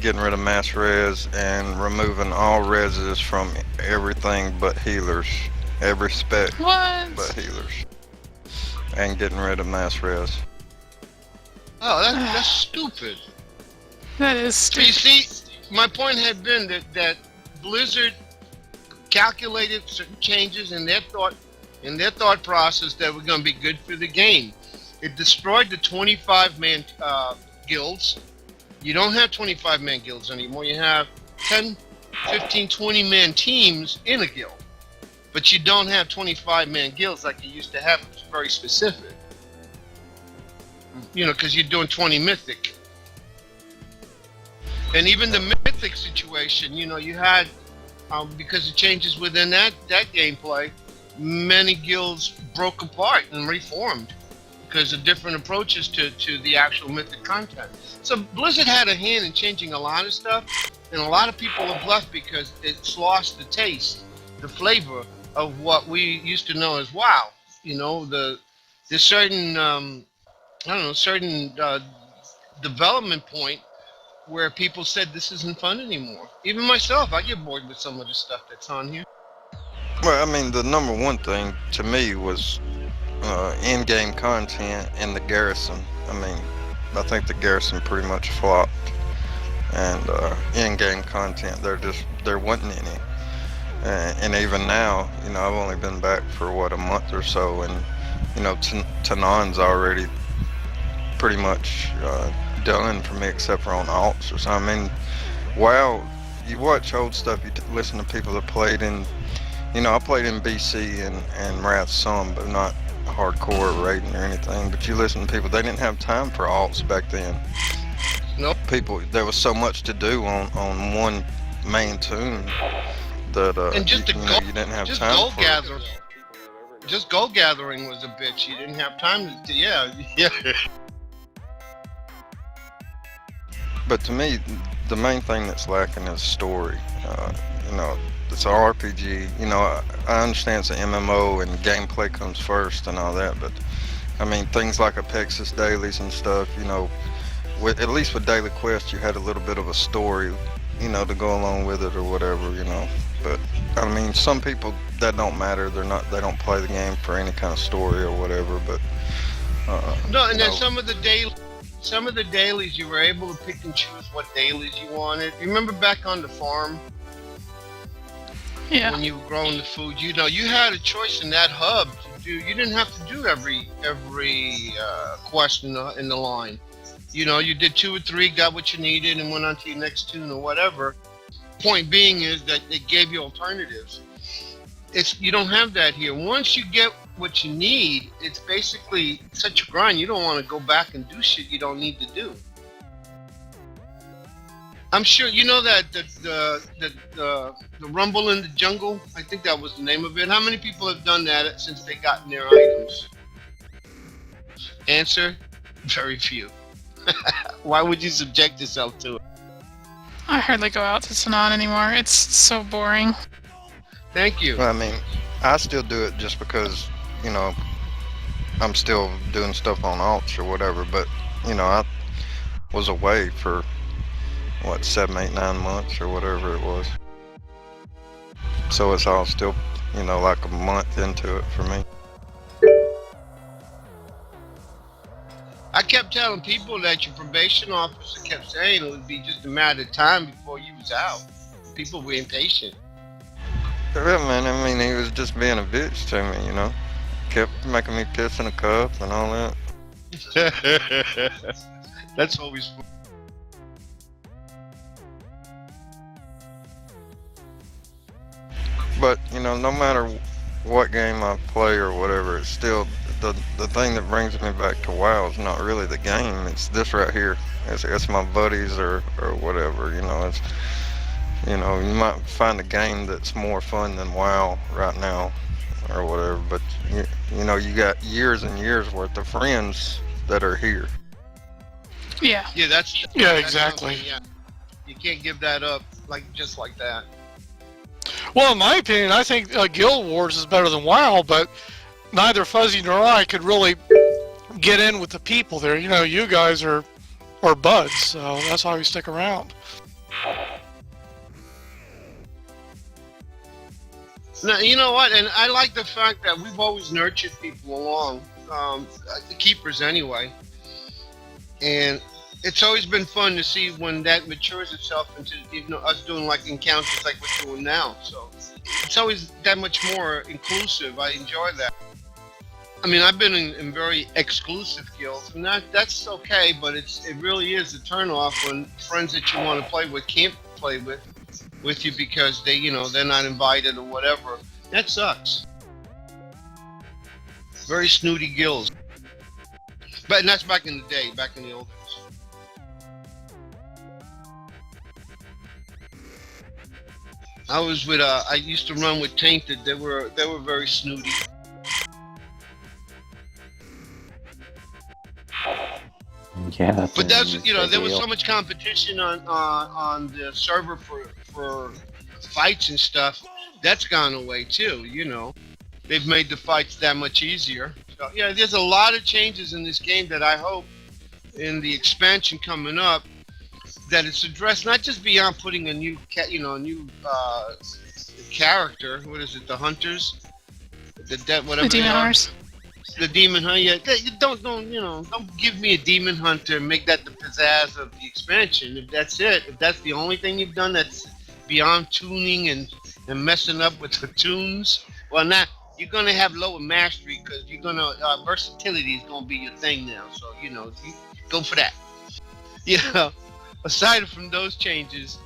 getting rid of mass res and removing all reses from everything but healers. Every spec What? but healers. And getting rid of mass res. Oh, that's stupid. That is So you stupid. see, my point had been that Blizzard calculated certain changes in their thought process that were going to be good for the game. It destroyed the 25-man guilds. You don't have 25-man guilds anymore. You have 10, 15, 20-man teams in a guild. But you don't have 25-man guilds like you used to have. It was very specific. You know, because you're doing 20 mythic. And even the mythic situation, you know, you had, because of changes within that gameplay, many guilds broke apart and reformed because of different approaches to the actual mythic content. So Blizzard had a hand in changing a lot of stuff, and a lot of people have left because it's lost the taste, the flavor of what we used to know as WoW. You know, there's certain, I don't know, certain development point where people said this isn't fun anymore. Even myself, I get bored with some of the stuff that's on here. Well, I mean, the number one thing to me was in-game content and the garrison. I mean, I think the garrison pretty much flopped. And in-game content, there wasn't any. And even now, you know, I've only been back for what, a month or so, and you know, Tanan's already pretty much done for me, except for on alts or something. I mean, WoW, you watch old stuff, you listen to people that played in, you know, I played in BC and Wrath some, but not hardcore raiding or anything. But you listen to people, they didn't have time for alts back then. Nope. People, there was so much to do on one main tune that And just you didn't have just time gold for. gathering. Just gold gathering was a bitch. You didn't have time to, yeah. But to me, the main thing that's lacking is story. You know, it's an RPG. You know, I understand it's an MMO and gameplay comes first and all that, but I mean, things like Apexis dailies and stuff, you know, at least with Daily Quest, you had a little bit of a story, you know, to go along with it or whatever, you know. But I mean, some people, that don't matter. They don't play the game for any kind of story or whatever. But no, and then some of the dailies you were able to pick and choose what dailies you wanted. You remember back on the farm? Yeah. When you were growing the food, you know, you had a choice in that hub to do. You didn't have to do every quest in the line. You know, you did 2 or 3, got what you needed, and went on to your next tune or whatever. Point being is that it gave you alternatives. You don't have that here. Once you get what you need, it's basically such a grind. You don't want to go back and do shit you don't need to do. I'm sure you know that the Rumble in the Jungle. I think that was the name of it. How many people have done that since they gotten their items? Answer: very few. Why would you subject yourself to it? I hardly go out to Sanan anymore. It's so boring. Thank you. I mean, I still do it just because, you know, I'm still doing stuff on alts or whatever. But you know, I was away for what, 7, 8, 9 months or whatever it was. So it's all still, you know, like a month into it for me. I kept telling people that your probation officer kept saying it would be just a matter of time before you was out. People were impatient. Yeah, man, I mean, he was just being a bitch to me, you know. Kept making me piss in a cup and all that. That's always fun. But, you know, no matter what game I play or whatever, it's still the thing that brings me back to WoW is not really the game. It's this right here. It's my buddies or whatever. You know, it's, you know, you might find a game that's more fun than WoW right now or whatever. But you know, you got years and years worth of friends that are here. Yeah. Yeah, that's exactly. Something, yeah. You can't give that up just like that. Well, in my opinion, I think Guild Wars is better than WoW, but neither Fuzzy nor I could really get in with the people there. You know, you guys are or buds, so that's why we stick around. Now, you know what? And I like the fact that we've always nurtured people along, the keepers anyway. And it's always been fun to see when that matures itself into us doing like encounters like we're doing now. So it's always that much more inclusive. I enjoy that. I mean, I've been in very exclusive guilds, and that's okay. But it really is a turnoff when friends that you want to play with can't play with you because they're not invited or whatever. That sucks. Very snooty guilds. But that's back in the day, back in the old days. I was with I used to run with Tainted. They were very snooty. Yeah, that's. But that's there was so much competition on the server for fights and stuff. That's gone away too. They've made the fights that much easier. So yeah, there's a lot of changes in this game that I hope in the expansion coming up that it's addressed, not just beyond putting a new character. What is it? The hunters, whatever. The demon hunters. The demon hunter. Yeah, don't give me a demon hunter and make that the pizzazz of the expansion. If that's it, if that's the only thing you've done that's beyond tuning and messing up with the tunes, well, now you're gonna have lower mastery because you're gonna versatility is gonna be your thing now. So you go for that. Aside from those changes,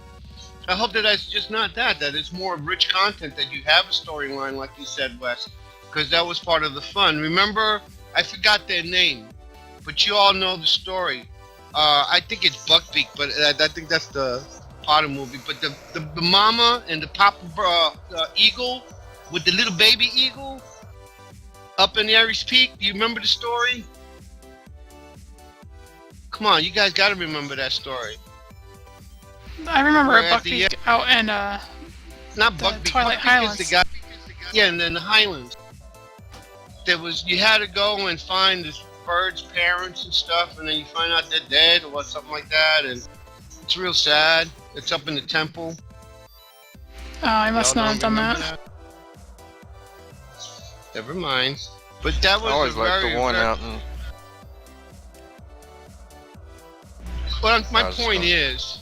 I hope that that's just not that it's more rich content, that you have a storyline like you said, Wes, because that was part of the fun. Remember, I forgot their name, but you all know the story. I think it's Buckbeak, but I think that's the Potter movie. But the mama and the papa eagle with the little baby eagle up in Aries Peak. Do you remember the story? Come on, you guys got to remember that story. I remember a Buckbeak out in not Buckbeak. Twilight Buckbeak Highlands. is the guy. Yeah, and then the Highlands. You had to go and find this bird's parents and stuff, and then you find out they're dead or something like that, and it's real sad. It's up in the temple. Oh, I must not have done that. Never mind. But that was I always like the one out in. Well, my point is,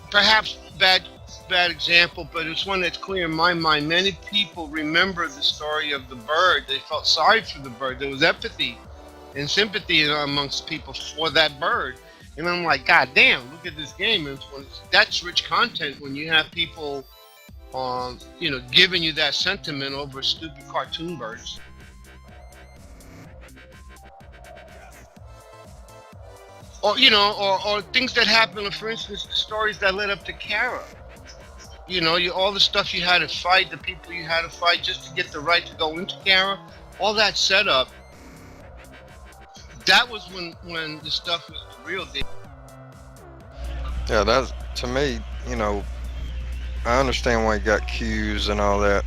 perhaps bad example, but it's one that's clear in my mind. Many people remember the story of the bird. They felt sorry for the bird. There was empathy and sympathy amongst people for that bird. And I'm like, God damn, look at this game. That's rich content when you have people, giving you that sentiment over stupid cartoon birds. Or, or things that happen, for instance, the stories that led up to Kara. All the stuff you had to fight, the people you had to fight just to get the right to go into Kara, all that setup. That was when the stuff was the real deal. Yeah, that's, to me, I understand why you got queues and all that,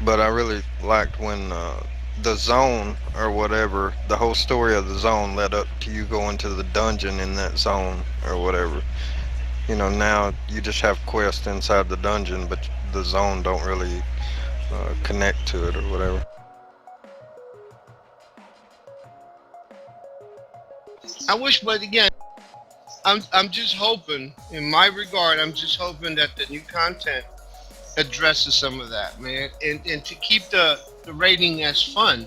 but I really liked when the zone or whatever, the whole story of the zone led up to you going to the dungeon in that zone or whatever. Now you just have quests inside the dungeon, but the zone don't really connect to it or whatever. I wish, but again, I'm just hoping, in my regard, I'm just hoping that the new content addresses some of that, man, and to keep the rating as fun.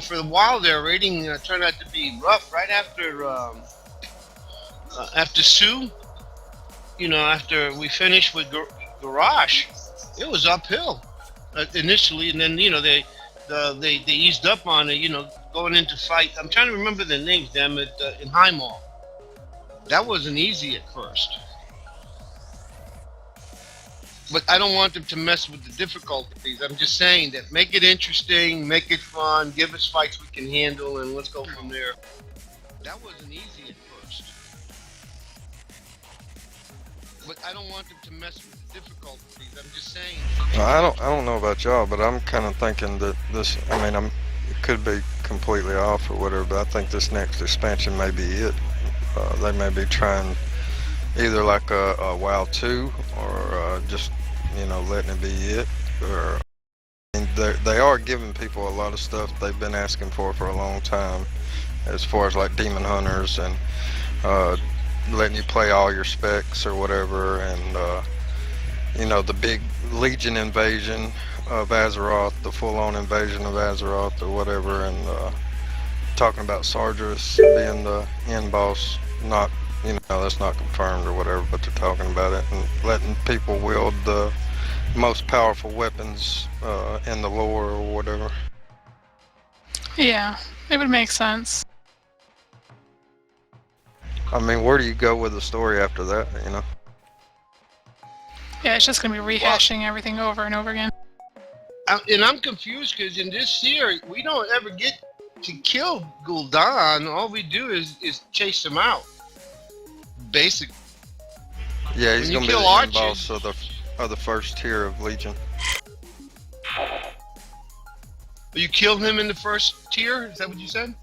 For a while there, rating turned out to be rough. Right after Sue, after we finished with Garage, it was uphill initially, and then they eased up on it. Going into fight. I'm trying to remember the names. Damn it, in High Mall. That wasn't easy at first. But I don't want them to mess with the difficulties. I'm just saying that make it interesting, make it fun, give us fights we can handle, and let's go from there. That wasn't easy at first. But I don't want them to mess with the difficulties. I'm just saying. I don't know about y'all, but I'm kind of thinking that this. It could be completely off or whatever, but I think this next expansion may be it. They may be trying either like a WoW 2 or just, you know, letting it be it. Or I mean, they are giving people a lot of stuff they've been asking for a long time, as far as like demon hunters and letting you play all your specs or whatever, and you know, the big Legion invasion of Azeroth, the full-on invasion of Azeroth or whatever, and talking about Sargeras being the end boss. Not, you know, that's not confirmed or whatever, but they're talking about it and letting people wield the most powerful weapons in the lore or whatever. Yeah, it would make sense. I mean, where do you go with the story after that, you know? Yeah, it's just gonna be rehashing everything over and over again. And I'm confused because in this series, we don't ever get to kill Gul'dan. All we do is chase him out. Basically. Yeah, he's When gonna you be kill the end archers- boss of the first tier of Legion. You killed him in the first tier? Is that what you said?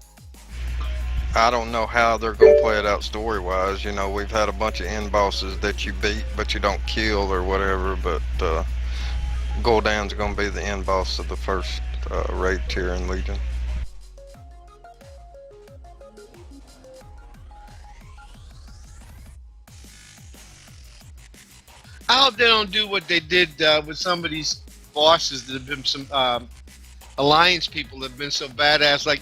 I don't know how they're gonna play it out story-wise. You know, we've had a bunch of end bosses that you beat but you don't kill or whatever. But Gul'dan's gonna be the end boss of the first raid tier in Legion. I hope they don't do what they did with some of these bosses that have been some alliance people that have been so badass. Like,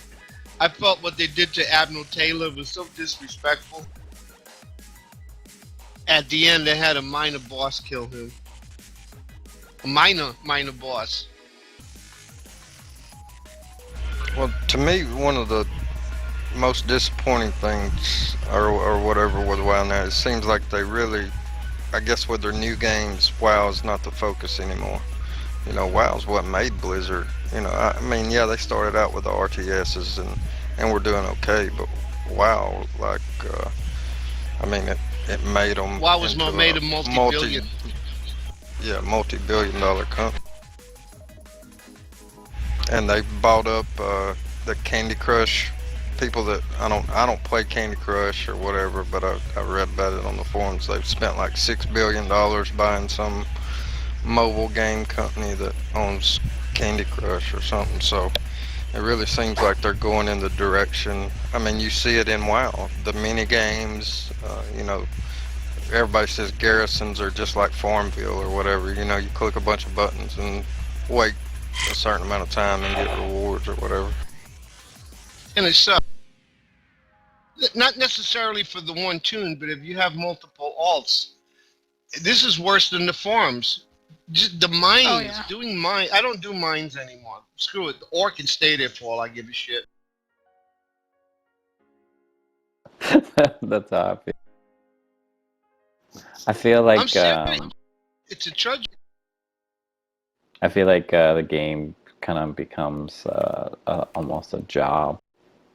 I felt what they did to Admiral Taylor was so disrespectful. At the end, they had a minor boss kill him. A minor boss. Well, to me, one of the most disappointing things, or whatever, with WoW now, it seems like they really, I guess with their new games, WoW is not the focus anymore. You know, WoW's what made Blizzard. You know, I mean, yeah, they started out with the RTSs and we're doing okay, but WoW, like, I mean, it made them. WoW was made a multi-billion. Yeah, multi-billion-dollar company. And they bought up the Candy Crush people that I don't play Candy Crush or whatever, but I read about it on the forums. They've spent like $6 billion buying some mobile game company that owns Candy Crush or something. So it really seems like they're going in the direction. I mean, you see it in WoW, the mini games. You know, everybody says garrisons are just like Farmville or whatever. You know, you click a bunch of buttons and wait a certain amount of time and get rewards or whatever. And it's not necessarily for the one tune, but if you have multiple alts, this is worse than the farms. Just the mines, doing mine. I don't do mines anymore. Screw it. The ore can stay there for all I give a shit. That's how I feel. I feel like I'm serious. It's a tragedy. I feel like the game kind of becomes almost a job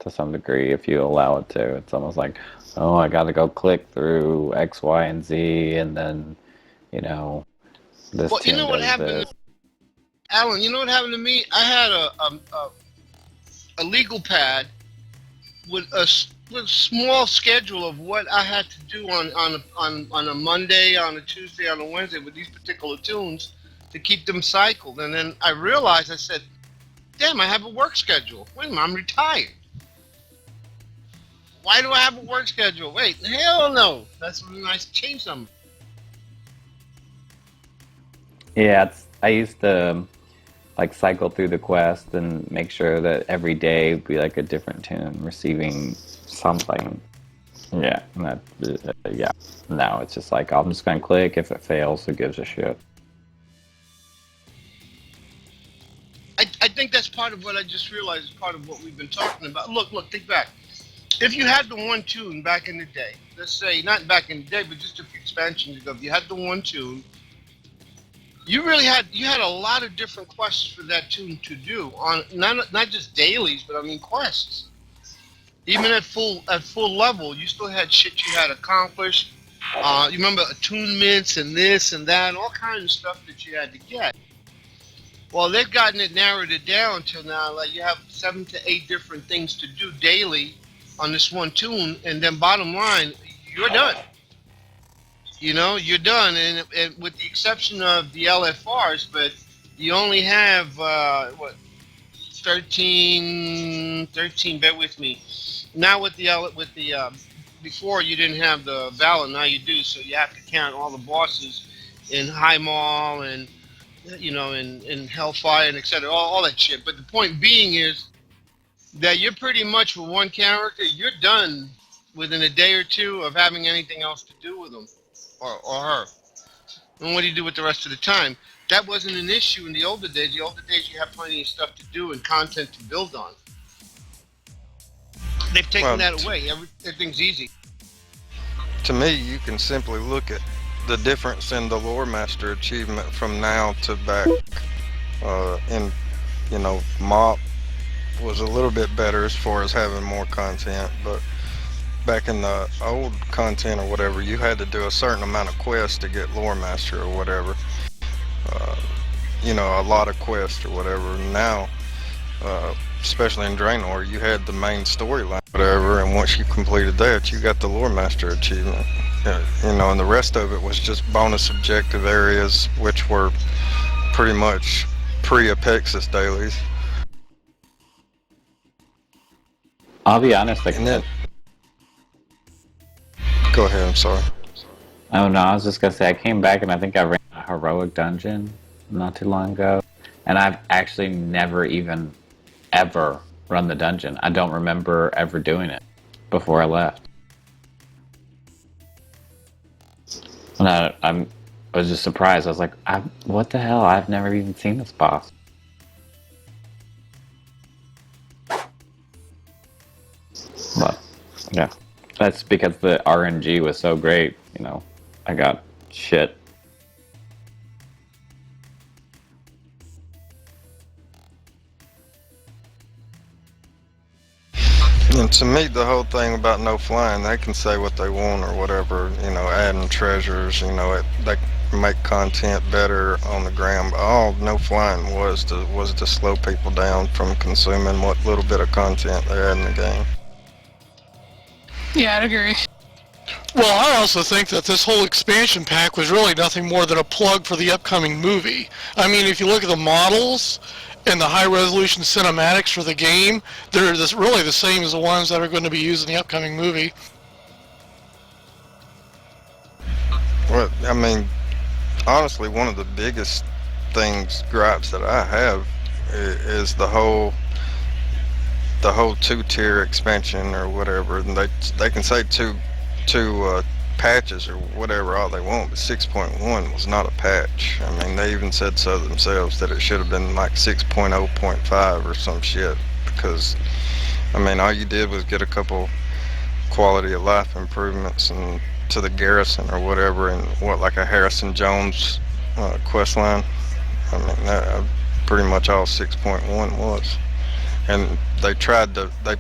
to some degree if you allow it to. It's almost like, oh, I got to go click through X, Y, and Z, and then, you know, this. Well, you know what happened, Alan? You know what happened to me? I had a legal pad with a small schedule of what I had to do on a Monday, on a Tuesday, on a Wednesday with these particular tunes to keep them cycled. And then I realized, I said, damn, I have a work schedule. Wait a minute, I'm retired. Why do I have a work schedule? Wait, hell no. That's really nice to change something. Yeah, I used to like cycle through the quest and make sure that every day would be like a different tune, receiving something. Yeah, and yeah. Now it's just like, I'm just gonna click. If it fails, who gives a shit? I think that's part of what I just realized is part of what we've been talking about. Look, think back. If you had the one tune back in the day, let's say not back in the day, but just a few expansions ago, if you had the one tune, you had a lot of different quests for that tune to do on not just dailies, but I mean quests. Even at full level, you still had shit you had to accomplish. You remember attunements and this and that, and all kinds of stuff that you had to get. Well, they've narrowed it down till now, like you have 7 to 8 different things to do daily on this one tune, and then bottom line, you're done. You know, you're done, and with the exception of the LFRs, but you only have, 13, bear with me. Now with the before you didn't have the Valor, now you do, so you have to count all the bosses in High Mall and, you know, in Hellfire and etc. All that shit. But the point being is that you're pretty much with one character, you're done within a day or two of having anything else to do with them or her. And what do you do with the rest of the time? That wasn't an issue in the older days. The older days, you have plenty of stuff to do and content to build on. They've taken that away. Everything's easy. To me, you can simply look at the difference in the Lore Master achievement from now to back in, you know, MOP was a little bit better as far as having more content, but back in the old content or whatever, you had to do a certain amount of quests to get Lore Master or whatever. You know, a lot of quests or whatever. Now, especially in Draenor, you had the main storyline, whatever, and once you completed that, you got the Lore Master achievement. You know, and the rest of it was just bonus objective areas, which were pretty much pre-Apexis dailies. I'll be honest, like, go ahead, I'm sorry. Oh no, I was just gonna say, I came back and I think I ran a heroic dungeon not too long ago, and I've actually never even ever run the dungeon. I don't remember ever doing it before I left. And I was just surprised. I was like, what the hell? I've never even seen this boss. But yeah, that's because the RNG was so great. You know, I got shit. And to me, the whole thing about no flying, they can say what they want or whatever, you know, adding treasures, you know, they make content better on the ground. But all no flying was to slow people down from consuming what little bit of content they had in the game. Yeah, I'd agree. Well, I also think that this whole expansion pack was really nothing more than a plug for the upcoming movie. I mean, if you look at the models and the high-resolution cinematics for the game, they're really the same as the ones that are going to be used in the upcoming movie. Well, I mean, honestly, one of the biggest gripes that I have is the whole two-tier expansion or whatever. And they can say two patches or whatever all they want, but 6.1 was not a patch. I mean, they even said so themselves, that it should have been like 6.0.5 or some shit, because I mean, all you did was get a couple quality of life improvements and to the garrison or whatever, and like a Harrison Jones quest line. I mean, that pretty much all 6.1 was. And they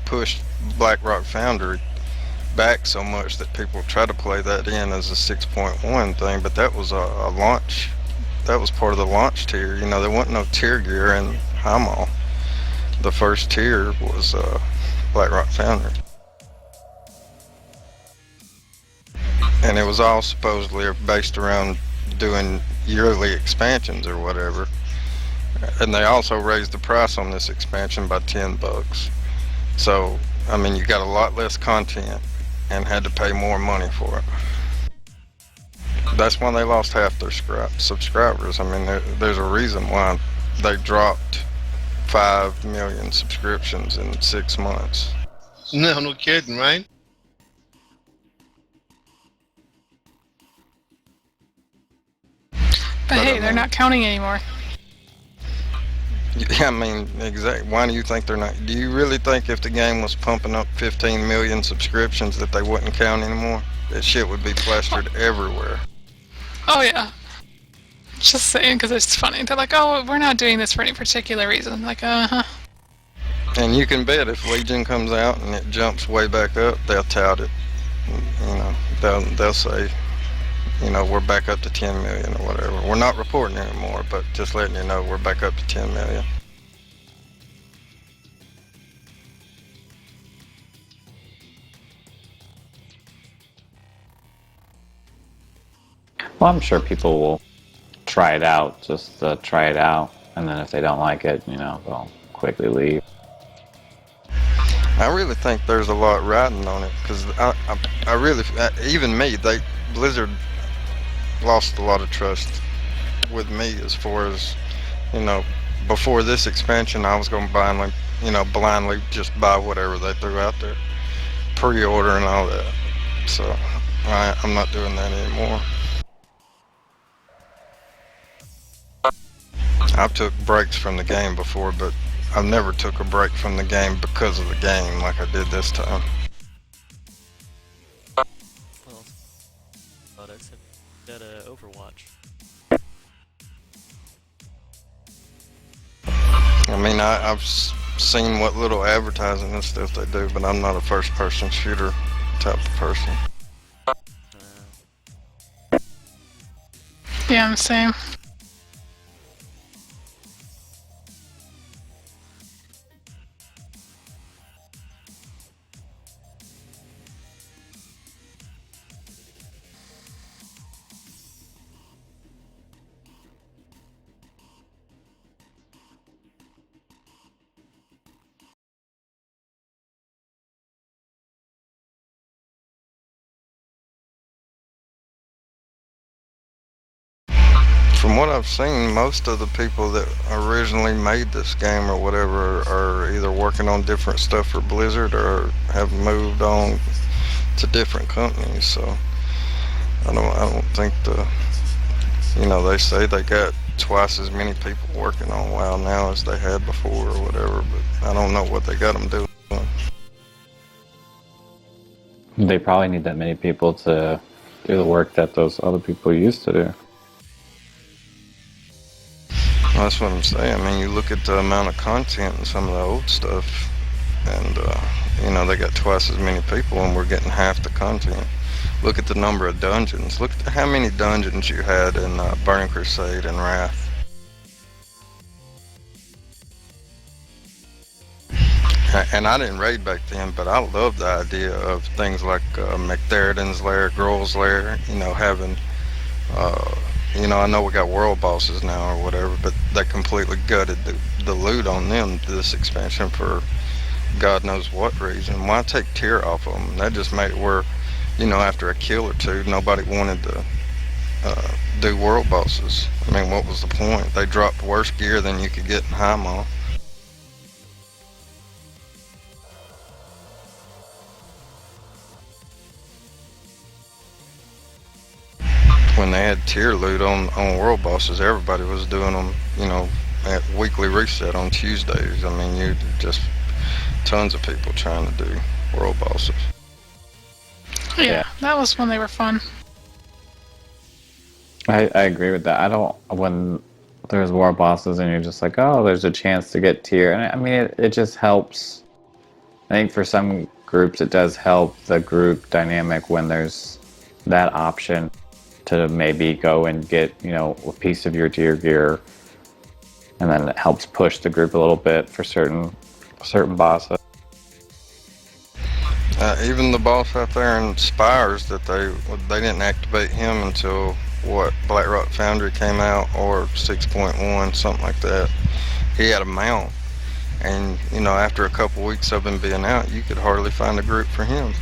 pushed Blackrock Foundry back so much that people try to play that in as a 6.1 thing, but that was a launch. That was part of the launch tier. You know, there wasn't no tier gear in Highmall. The first tier was Blackrock Foundry. And it was all supposedly based around doing yearly expansions or whatever. And they also raised the price on this expansion by $10. So, I mean, you got a lot less content and had to pay more money for it. That's why they lost half their subscribers. I mean, there's a reason why they dropped 5 million subscriptions in 6 months. No kidding, right? But hey, they're not counting anymore. Yeah, I mean, exactly. Why do you think they're not? Do you really think if the game was pumping up 15 million subscriptions that they wouldn't count anymore? That shit would be plastered everywhere. Oh yeah. Just saying, because it's funny. They're like, oh, we're not doing this for any particular reason. I'm like, uh-huh. And you can bet if Legion comes out and it jumps way back up, they'll tout it. You know, they'll say, you know, we're back up to 10 million or whatever. We're not reporting anymore, but just letting you know we're back up to 10 million. Well, I'm sure people will try it out, just try it out, and then if they don't like it, they'll quickly leave. I really think there's a lot riding on it, because I really, even me, Blizzard lost a lot of trust with me as far as, before this expansion, I was going to blindly just buy whatever they threw out there, pre-order and all that. So I'm not doing that anymore. I've took breaks from the game before, but I never took a break from the game because of the game like I did this time. Well, but I said that Overwatch. I mean, I've seen what little advertising and stuff they do, but I'm not a first-person shooter type of person. Yeah, I'm the same. From what I've seen, most of the people that originally made this game or whatever are either working on different stuff for Blizzard or have moved on to different companies. So I don't think they say they got twice as many people working on WoW now as they had before or whatever, but I don't know what they got them doing. They probably need that many people to do the work that those other people used to do. Well, that's what I'm saying. I mean, you look at the amount of content and some of the old stuff, and they got twice as many people, and we're getting half the content. Look at the number of dungeons. Look at how many dungeons you had in Burning Crusade and Wrath. And I didn't raid back then, but I loved the idea of things like McTheridan's Lair, Grohl's Lair, having, I know we got world bosses now or whatever, but they completely gutted the loot on them this expansion for God knows what reason. Why take tier off of them? That just made it where, after a kill or two, nobody wanted to do world bosses. I mean, what was the point? They dropped worse gear than you could get in High Maul. When they had tier loot on world bosses, everybody was doing them, at weekly reset on Tuesdays. I mean, you just tons of people trying to do world bosses. Yeah, that was when they were fun. I agree with that. When there's war bosses and you're just like, oh, there's a chance to get tier. And I mean, it just helps. I think for some groups it does help the group dynamic when there's that option to maybe go and get, a piece of your tier gear. And then it helps push the group a little bit for certain bosses. Even the boss out there in Spires, that they didn't activate him until Blackrock Foundry came out, or 6.1, something like that. He had a mount, and after a couple weeks of him being out, you could hardly find a group for him.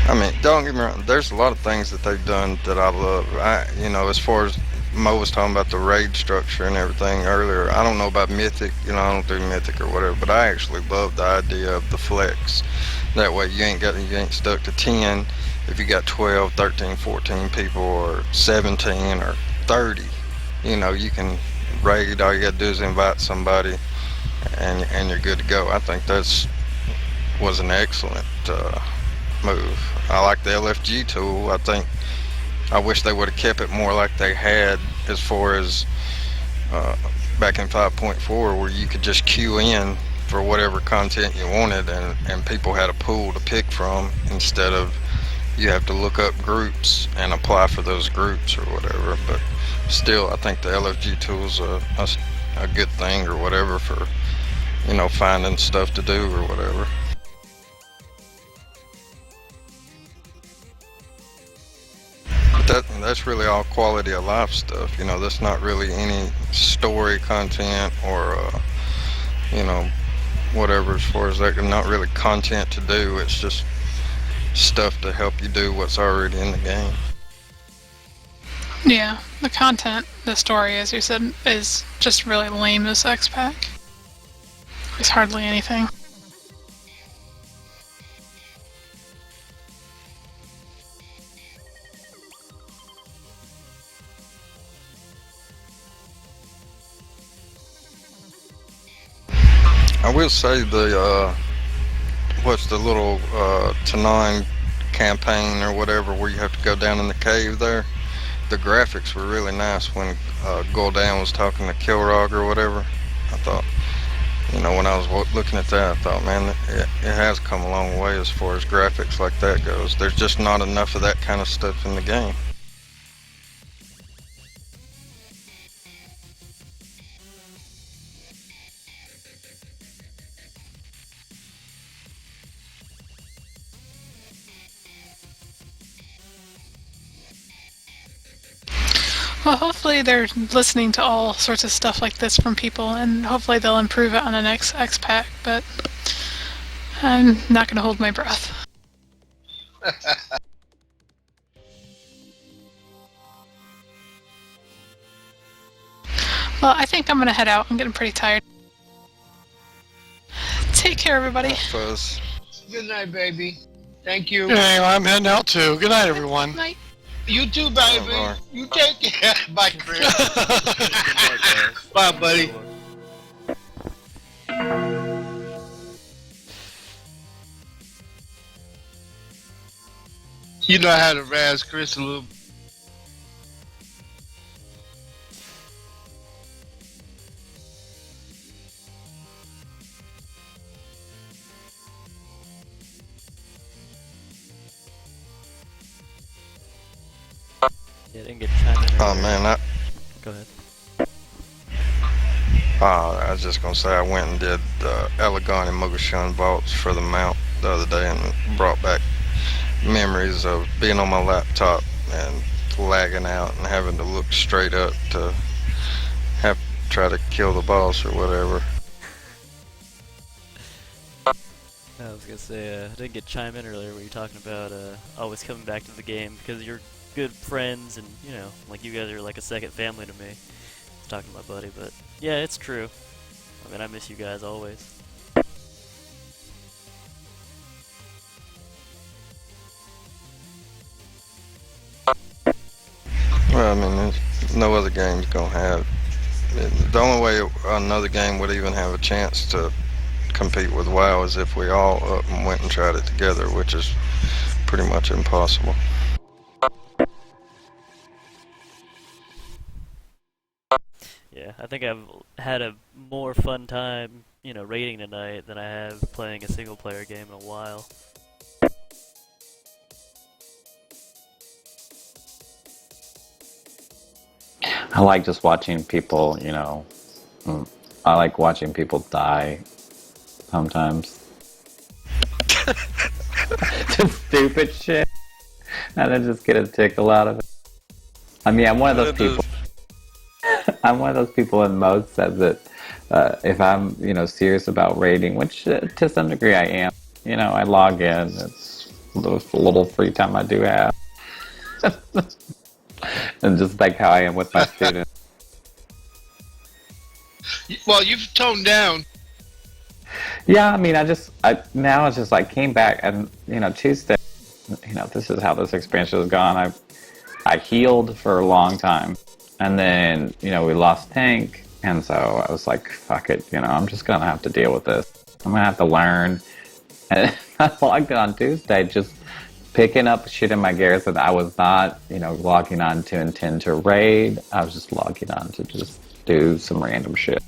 I mean, don't get me wrong, there's a lot of things that they've done that I love. As far as Mo was talking about the raid structure and everything earlier, I don't know about Mythic, I don't do Mythic or whatever, but I actually love the idea of the flex. That way you ain't stuck to 10 if you got 12, 13, 14 people, or 17 or 30. You can raid, all you gotta do is invite somebody and you're good to go. I think was an excellent move. I like the LFG tool. I wish they would have kept it more like they had as far as back in 5.4, where you could just queue in for whatever content you wanted, and people had a pool to pick from, instead of you have to look up groups and apply for those groups or whatever. But still, I think the LFG tool's a good thing or whatever for, finding stuff to do or whatever. that's really all quality of life stuff. You know, that's not really any story content or you know, whatever as far as that. Not really content to do. It's just stuff to help you do what's already in the game. Yeah, the content, the story, as you said, is just really lame this X pack. It's hardly anything. I will say the what's the little Tanine campaign or whatever where you have to go down in the cave there. The graphics were really nice when Gul'dan was talking to Kilrog or whatever. I thought, you know, when I was looking at that, I thought, man, it has come a long way as far as graphics like that goes. There's just not enough of that kind of stuff in the game. Well, hopefully they're listening to all sorts of stuff like this from people, and hopefully they'll improve it on the next X pack, but I'm not going to hold my breath. Well, I think I'm going to head out. I'm getting pretty tired. Take care, everybody. Fuzz. Good night, baby. Thank you. Hey, I'm heading out too. Good night, everyone. Good night. You too, baby. You take care. Bye, Chris. Bye, buddy. You know how to razz Chris a little. Yeah, didn't get chimed in. Oh man, Go ahead. I was just gonna say I went and did Elegon and Mogashun vaults for the mount the other day and brought back memories of being on my laptop and lagging out and having to look straight up to try to kill the boss or whatever. I was gonna say, I didn't get chime in earlier where you were talking about always coming back to the game because you're good friends and, you know, like you guys are like a second family to me. I was talking to my buddy, but yeah, it's true. I mean, I miss you guys always. Well, I mean, there's no other game's gonna have. The only way another game would even have a chance to compete with WoW is if we all up and went and tried it together, which is pretty much impossible. Yeah, I think I've had a more fun time, you know, raiding tonight than I have playing a single player game in a while. I like just watching people, you know, I like watching people die sometimes. Just stupid shit. And I just get a tickle out of it. I mean, I'm one of those people. I'm one of those people, and Mo says that if I'm, you know, serious about raiding, which to some degree I am, you know, I log in. It's a little free time I do have. And just like how I am with my students. Well, you've toned down. Yeah, I mean, now it's just like came back and, you know, Tuesday, you know, this is how this expansion has gone. I healed for a long time, and then, you know, we lost Tank, and so I was like, fuck it, you know, I'm just gonna have to deal with this. I'm gonna have to learn. And I logged in on Tuesday, just picking up shit in my gears that I was not, you know, logging on to intend to raid. I was just logging on to just do some random shit.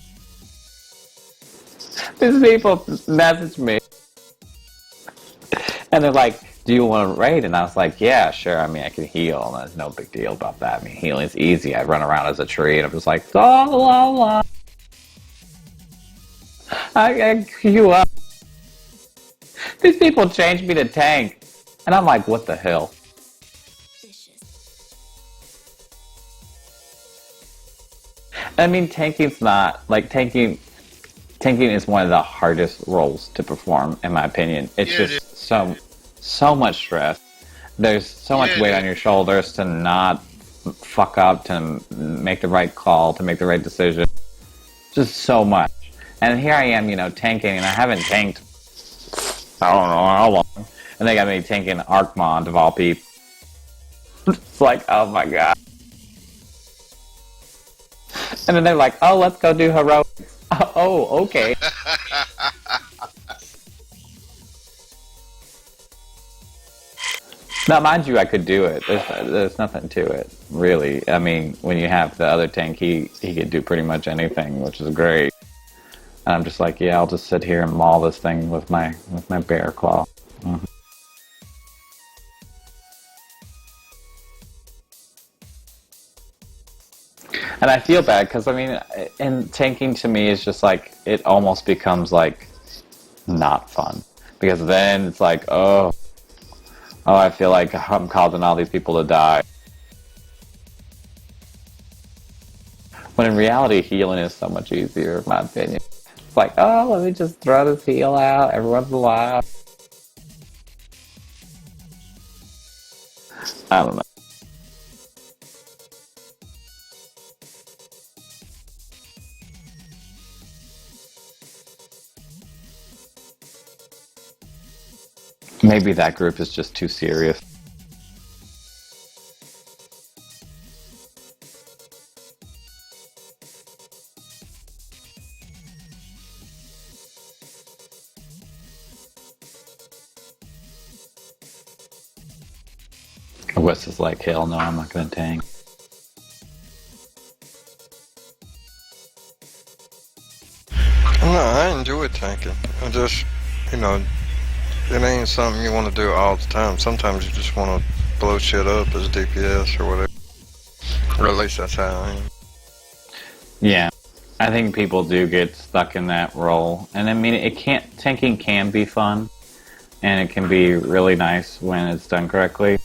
These people message me, and they're like, do you want to raid? And I was like, yeah, sure. I mean, I can heal. There's no big deal about that. I mean, healing is easy. I run around as a tree, and I'm just like, la la la. I queue up. These people changed me to tank, and I'm like, what the hell? I mean, tanking's not like tanking. Tanking is one of the hardest roles to perform, in my opinion. It's Yeah, it just so much stress. There's so much Yeah, weight it on your shoulders to not fuck up, to make the right call, to make the right decision. Just so much. And here I am, tanking, and I haven't tanked. I don't know how long. And they got me tanking Archmond of all people. It's like, oh my god. And then they're like, oh, let's go do heroics. Oh, okay. Now, mind you, I could do it. There's nothing to it, really. I mean, when you have the other tank, he could do pretty much anything, which is great. And I'm just like, yeah, I'll just sit here and maul this thing with my bear claw. Mm-hmm. And I feel bad because, I mean, and tanking to me is just like, it almost becomes like not fun. Because then it's like, oh, I feel like I'm causing all these people to die. When in reality, healing is so much easier, in my opinion. It's like, oh, let me just throw this heal out every once in a while. I don't know. Maybe that group is just too serious. Wes is like, hell no, I'm not gonna tank. No, I enjoy tanking. I just, it ain't something you want to do all the time. Sometimes you just want to blow shit up as DPS or whatever. Or at least that's how I am. Yeah, I think people do get stuck in that role, and I mean, tanking can be fun, and it can be really nice when it's done correctly.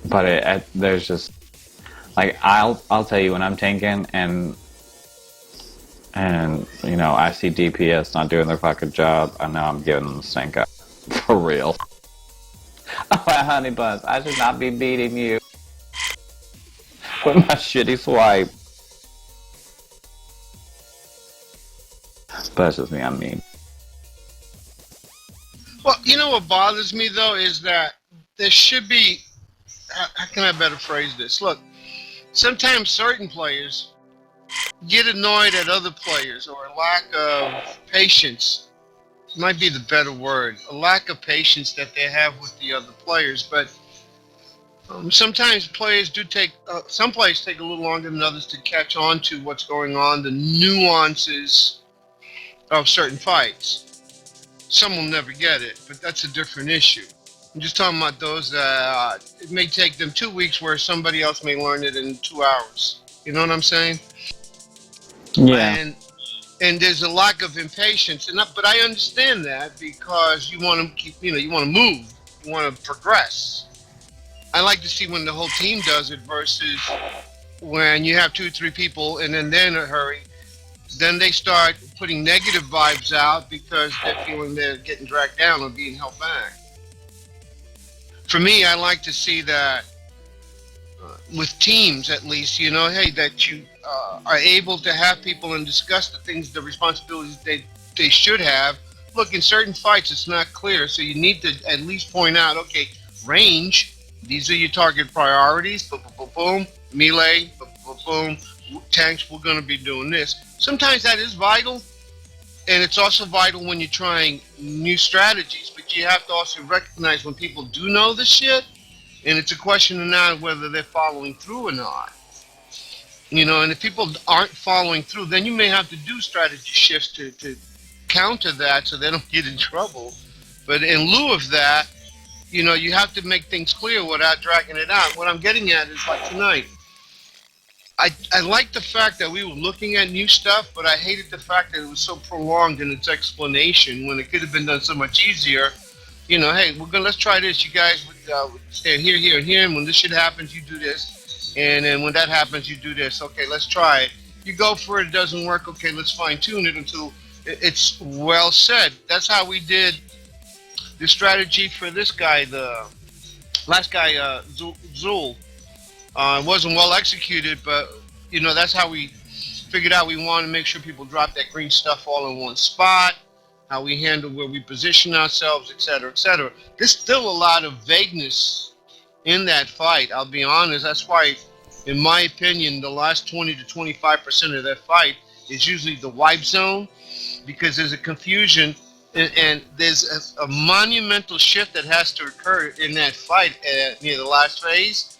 But there's just like I'll tell you when I'm tanking and I see DPS not doing their fucking job, I know I'm giving them the stink eye for real. Oh, honey buns, I should not be beating you with my shitty swipe. But that's just me, I'm mean. Well, you know what bothers me though is that there should be. How can I better phrase this? Look, sometimes certain players get annoyed at other players, or a lack of patience might be the better word. A lack of patience that they have with the other players, but sometimes players do take. Some players take a little longer than others to catch on to what's going on, the nuances of certain fights. Some will never get it, but that's a different issue. I'm just talking about those that it may take them 2 weeks where somebody else may learn it in 2 hours. You know what I'm saying? Yeah. And there's a lack of impatience, but I understand that because you want to keep, you want to move, you want to progress. I like to see when the whole team does it versus when you have 2 or 3 people and then they're in a hurry. Then they start putting negative vibes out because they're feeling they're getting dragged down or being held back. For me, I like to see that with teams, at least, hey, that you are able to have people and discuss the things, the responsibilities they should have. Look, in certain fights, it's not clear, so you need to at least point out, okay, range, these are your target priorities, boom, boom, boom, boom, melee, boom, boom, boom, tanks, we're going to be doing this. Sometimes that is vital, and it's also vital when you're trying new strategies, but you have to also recognize when people do know the shit, and it's a question of now whether they're following through or not. And if people aren't following through, then you may have to do strategy shifts to counter that so they don't get in trouble. But in lieu of that, you have to make things clear without dragging it out. What I'm getting at is like tonight. I like the fact that we were looking at new stuff, but I hated the fact that it was so prolonged in its explanation when it could have been done so much easier. Hey, let's try this. You guys would stand here, here, and here, and when this shit happens, you do this, and then when that happens, you do this. Okay, let's try it. you go for it, it doesn't work. Okay, let's fine tune it until it's well said. That's how we did the strategy for this guy, the last guy, Zul. It wasn't well executed, but that's how we figured out we want to make sure people drop that green stuff all in one spot, how we handle where we position ourselves, etc., etc. There's still a lot of vagueness in that fight. I'll be honest. That's why, in my opinion, the last 20 to 25% of that fight is usually the wipe zone, because there's a confusion and there's a monumental shift that has to occur in that fight near the last phase.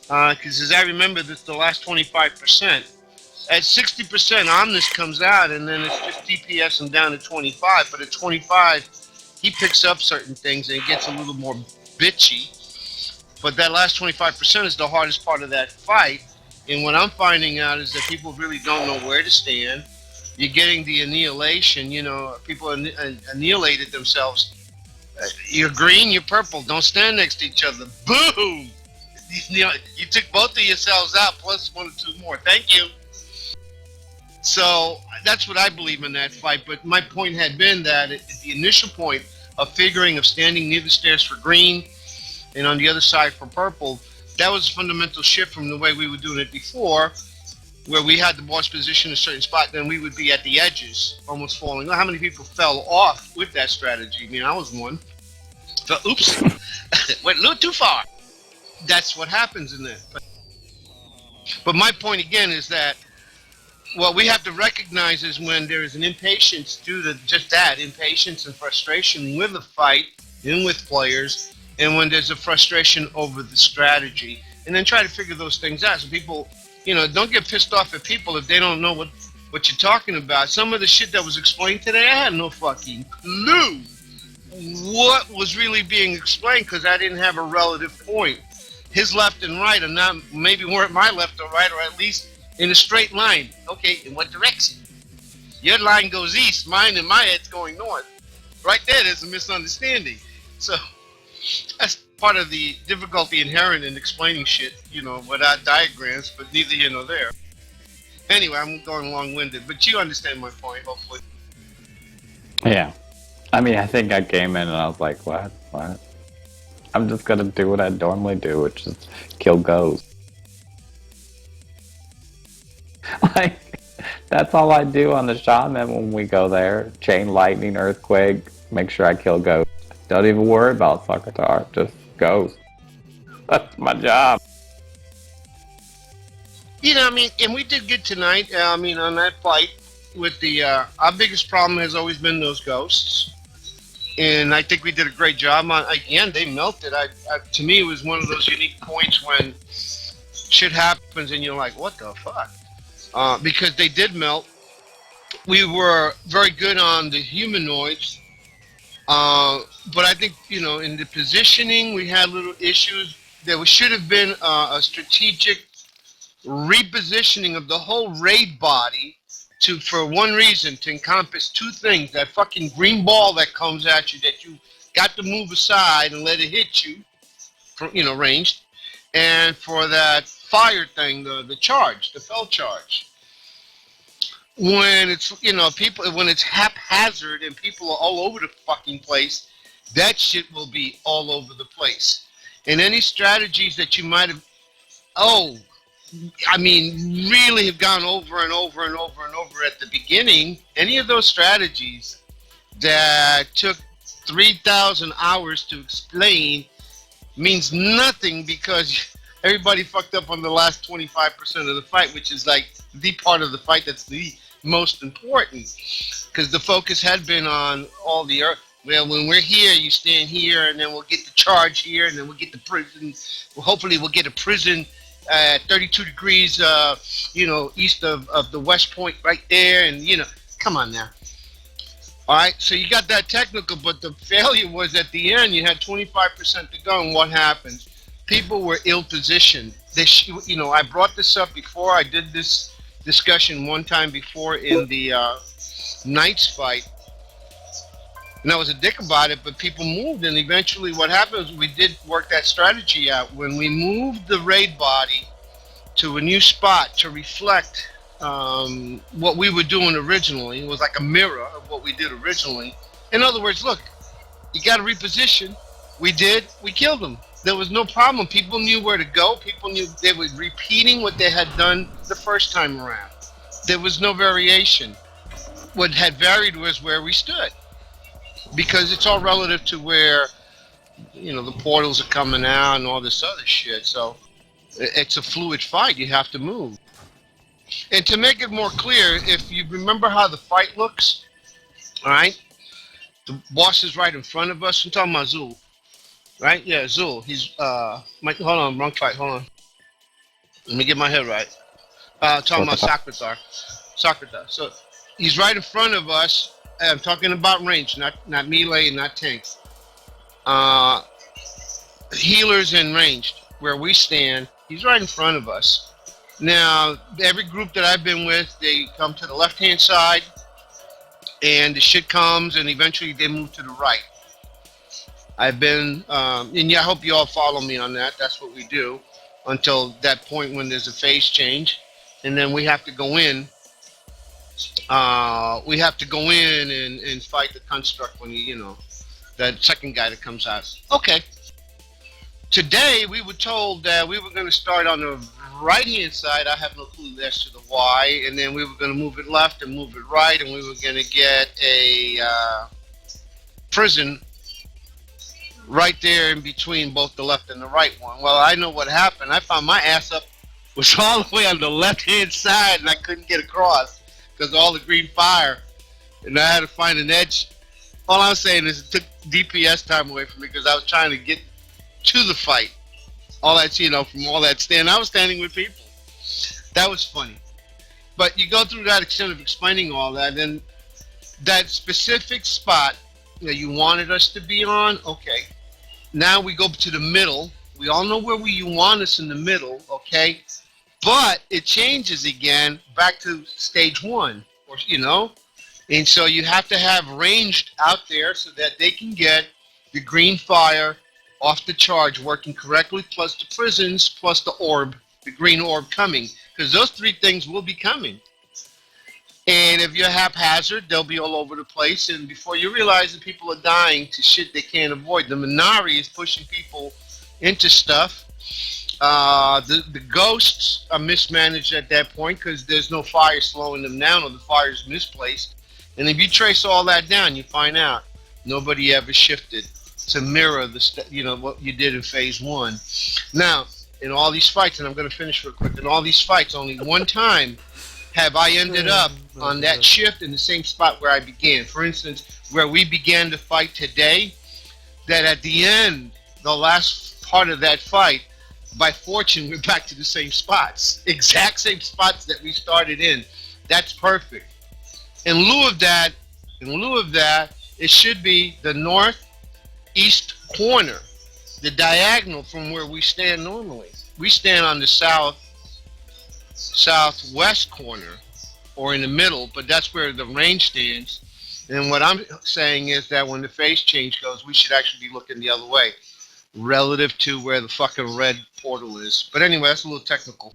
Because as I remember, this the last 25%. At 60%, Omnis comes out, and then it's just DPS and down to 25. But at 25, he picks up certain things and it gets a little more bitchy. But that last 25% is the hardest part of that fight. And what I'm finding out is that people really don't know where to stand. You're getting the annihilation. People annihilated themselves. You're green, you're purple. Don't stand next to each other. Boom! You took both of yourselves out, plus one or two more. Thank you. So that's what I believe in that fight. But my point had been that at the initial point of standing near the stairs for green and on the other side for purple, that was a fundamental shift from the way we were doing it before, where we had the boss position in a certain spot, then we would be at the edges, almost falling. How many people fell off with that strategy? I mean, I was one. So, oops, went a little too far. That's what happens in that. But my point again is that what we have to recognize is when there is an impatience due to just that, impatience and frustration with the fight and with players, and when there's a frustration over the strategy, and then try to figure those things out. So people, don't get pissed off at people if they don't know what you're talking about. Some of the shit that was explained today, I had no fucking clue what was really being explained, because I didn't have a relative point. His left and right are not, maybe weren't my left or right, or at least in a straight line. Okay, in what direction? Your line goes east, mine in my head's going north. Right there's a misunderstanding. So that's part of the difficulty inherent in explaining shit, without diagrams, but neither here nor there. Anyway, I'm going long-winded, but you understand my point, hopefully. Yeah. I mean, I think I came in and I was like, what? I'm just gonna do what I normally do, which is kill ghosts. Like, that's all I do on the shaman when we go there. Chain lightning, earthquake, make sure I kill ghosts. Don't even worry about Succatar, just ghosts. That's my job. And we did good tonight. On that fight with the, our biggest problem has always been those ghosts. And I think we did a great job on. Again, they melted. To me, it was one of those unique points when shit happens and you're like, what the fuck? Because they did melt. We were very good on the humanoids. But I think, in the positioning, we had little issues. There should have been a strategic repositioning of the whole raid body for one reason, to encompass two things: that fucking green ball that comes at you that you got to move aside and let it hit you from ranged, and for that fire thing, the charge, the fell charge. When it's when it's haphazard and people are all over the fucking place, that shit will be all over the place. And any strategies that you might have really have gone over and over and over and over at the beginning, any of those strategies that took 3,000 hours to explain means nothing, because everybody fucked up on the last 25% of the fight, which is like the part of the fight that's the most important, because the focus had been on all the earth. Well, when we're here, you stand here, and then we'll get the charge here, and then we'll get the prison. Well, hopefully we'll get a prison at 32 degrees, east of the West Point right there, and, come on now. All right, so you got that technical, but the failure was at the end. You had 25% to go, and what happened? People were ill-positioned. I brought this up before. I did this discussion one time before in the Knights fight, and I was a dick about it, but people moved, and eventually what happened was we did work that strategy out. When we moved the raid body to a new spot to reflect what we were doing originally. It was like a mirror of what we did originally. In other words, look, you got to reposition. We did. We killed them. There was no problem. People knew where to go. People knew they were repeating what they had done the first time around. There was no variation. What had varied was where we stood, because it's all relative to where, you know, the portals are coming out and all this other shit. So it's a fluid fight. You have to move. And to make it more clear, if you remember how the fight looks, all right, the boss is right in front of us. I'm talking about Zul, right? Yeah, Zul. He's hold on, wrong fight. Hold on. Let me get my head right. Talking about Sakrathar. So he's right in front of us. I'm talking about range, not melee and not tank. Healers and ranged, where we stand. He's right in front of us. Now, every group that I've been with, they come to the left-hand side, and the shit comes, and eventually they move to the right. I've been, and yeah, I hope you all follow me on that. That's what we do until that point when there's a phase change, and then we have to go in. We have to go in and fight the construct when you know, that second guy that comes out. Okay. Today, we were told that we were going to start on the right-hand side. I have no clue as to the why. And then we were going to move it left and move it right. And we were going to get a prison right there in between both the left and the right one. Well, I know what happened. I found my ass up was all the way on the left-hand side, and I couldn't get across because of all the green fire. And I had to find an edge. All I'm saying is it took DPS time away from me because I was trying to get to the fight. All that, you know, from all that stand. I was standing with people. That was funny. But you go through that extent of explaining all that, and that specific spot that you wanted us to be on, okay. Now we go to the middle. We all know where you want us in the middle, okay? But it changes again back to stage one, or you know? And so you have to have ranged out there so that they can get the green fire off the charge working correctly, plus the prisons, plus the orb, the green orb coming. Because those three things will be coming. And if you're haphazard, they'll be all over the place. And before you realize that people are dying to shit they can't avoid, the Minari is pushing people into stuff. The ghosts are mismanaged at that point because there's no fire slowing them down, or the fire is misplaced. And if you trace all that down, you find out nobody ever shifted to mirror the, you know, what you did in phase one. Now, in all these fights, and I'm going to finish real quick, in all these fights, only one time have I ended up on that shift in the same spot where I began. For instance, where we began to fight today, that at the end, the last part of that fight, by fortune, we're back to the same spots. Exact same spots that we started in. That's perfect. In lieu of that, it should be the northeast corner, the diagonal from where we stand normally. We stand on the southwest corner, or in the middle, but that's where the range stands. And what I'm saying is that when the phase change goes, we should actually be looking the other way, relative to where the fucking red portal is. But anyway, that's a little technical.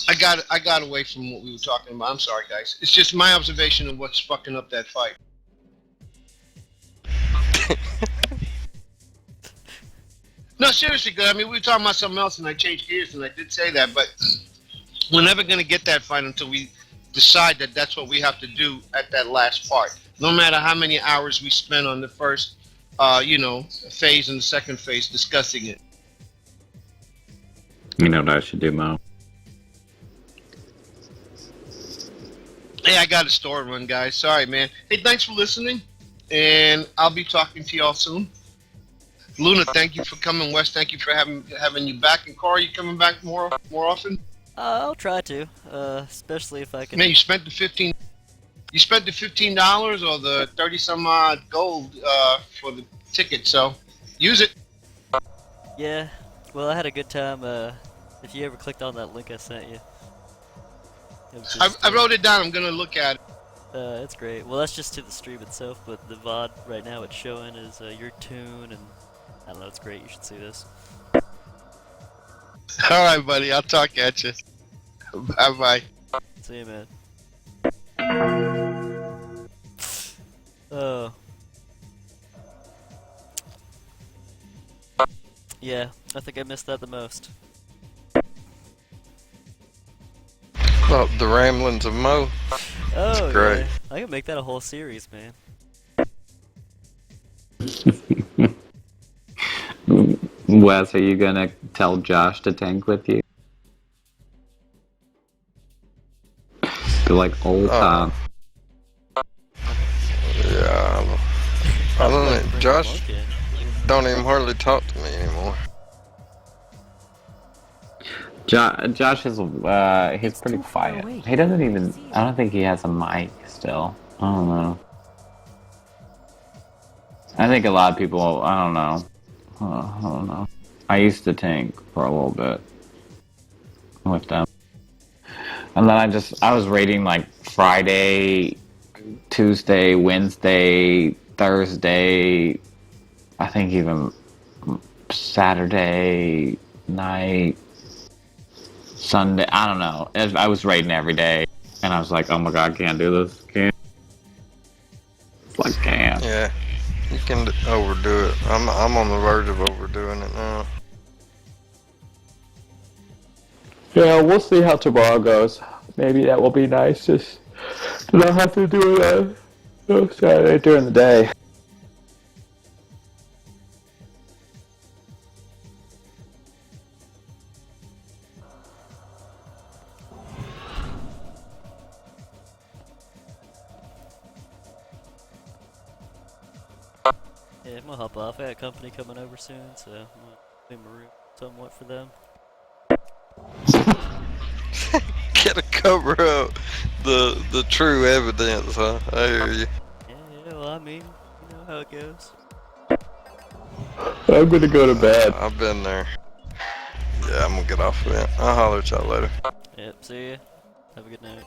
I got away from what we were talking about. I'm sorry, guys. It's just my observation of what's fucking up that fight. No, seriously, because I mean, we were talking about something else, and I changed gears, and I did say that, but we're never going to get that fight until we decide that that's what we have to do at that last part. No matter how many hours we spend on the first, phase and the second phase discussing it. You know what I should do, Mo? Hey, I got a store run, guys. Sorry, man. Hey, thanks for listening, and I'll be talking to y'all soon. Luna, thank you for coming. Wes, thank you for having you back. And Carl, you coming back more often? I'll try to, especially if I can. Man, you spent the $15 or the 30 some odd gold for the ticket, so use it. Yeah, well, I had a good time. If you ever clicked on that link I sent you. I wrote it down. I'm gonna look at it. It's great. Well, that's just to the stream itself, but the VOD right now it's showing is your tune, and I don't know, it's great. You should see this. All right, buddy. I'll talk at you. Bye bye. See you, man. Oh. Yeah, I think I missed that the most. Oh, the ramblings of Mo. That's Oh, great. yeah. I can make that a whole series, man. Wes, are you gonna tell Josh to tank with you? Be like old time. Yeah, I don't know. Josh don't even hardly talk to me anymore. Josh is he's pretty quiet. He doesn't even. I don't think he has a mic still. I don't know. I think a lot of people. I don't know. I don't know. I used to tank for a little bit with them, and then I was raiding like Friday, Tuesday, Wednesday, Thursday. I think even Saturday night. Sunday, I don't know. I was raiding every day, and I was like, "Oh my god, I can't do this. Can't." Like, can't. Yeah, you can overdo it. I'm on the verge of overdoing it now. Yeah, we'll see how tomorrow goes. Maybe that will be nice. Just to not have to do it on Saturday during the day. Yeah, I'm gonna hop off. I got company coming over soon, so I'm gonna clean my room somewhat for them. Gotta cover up the true evidence, huh? I hear you. Yeah, well, I mean, you know how it goes. I'm gonna go to bed. I've been there. Yeah, I'm gonna get off of it. I'll holler at y'all later. Yep, see ya. Have a good night.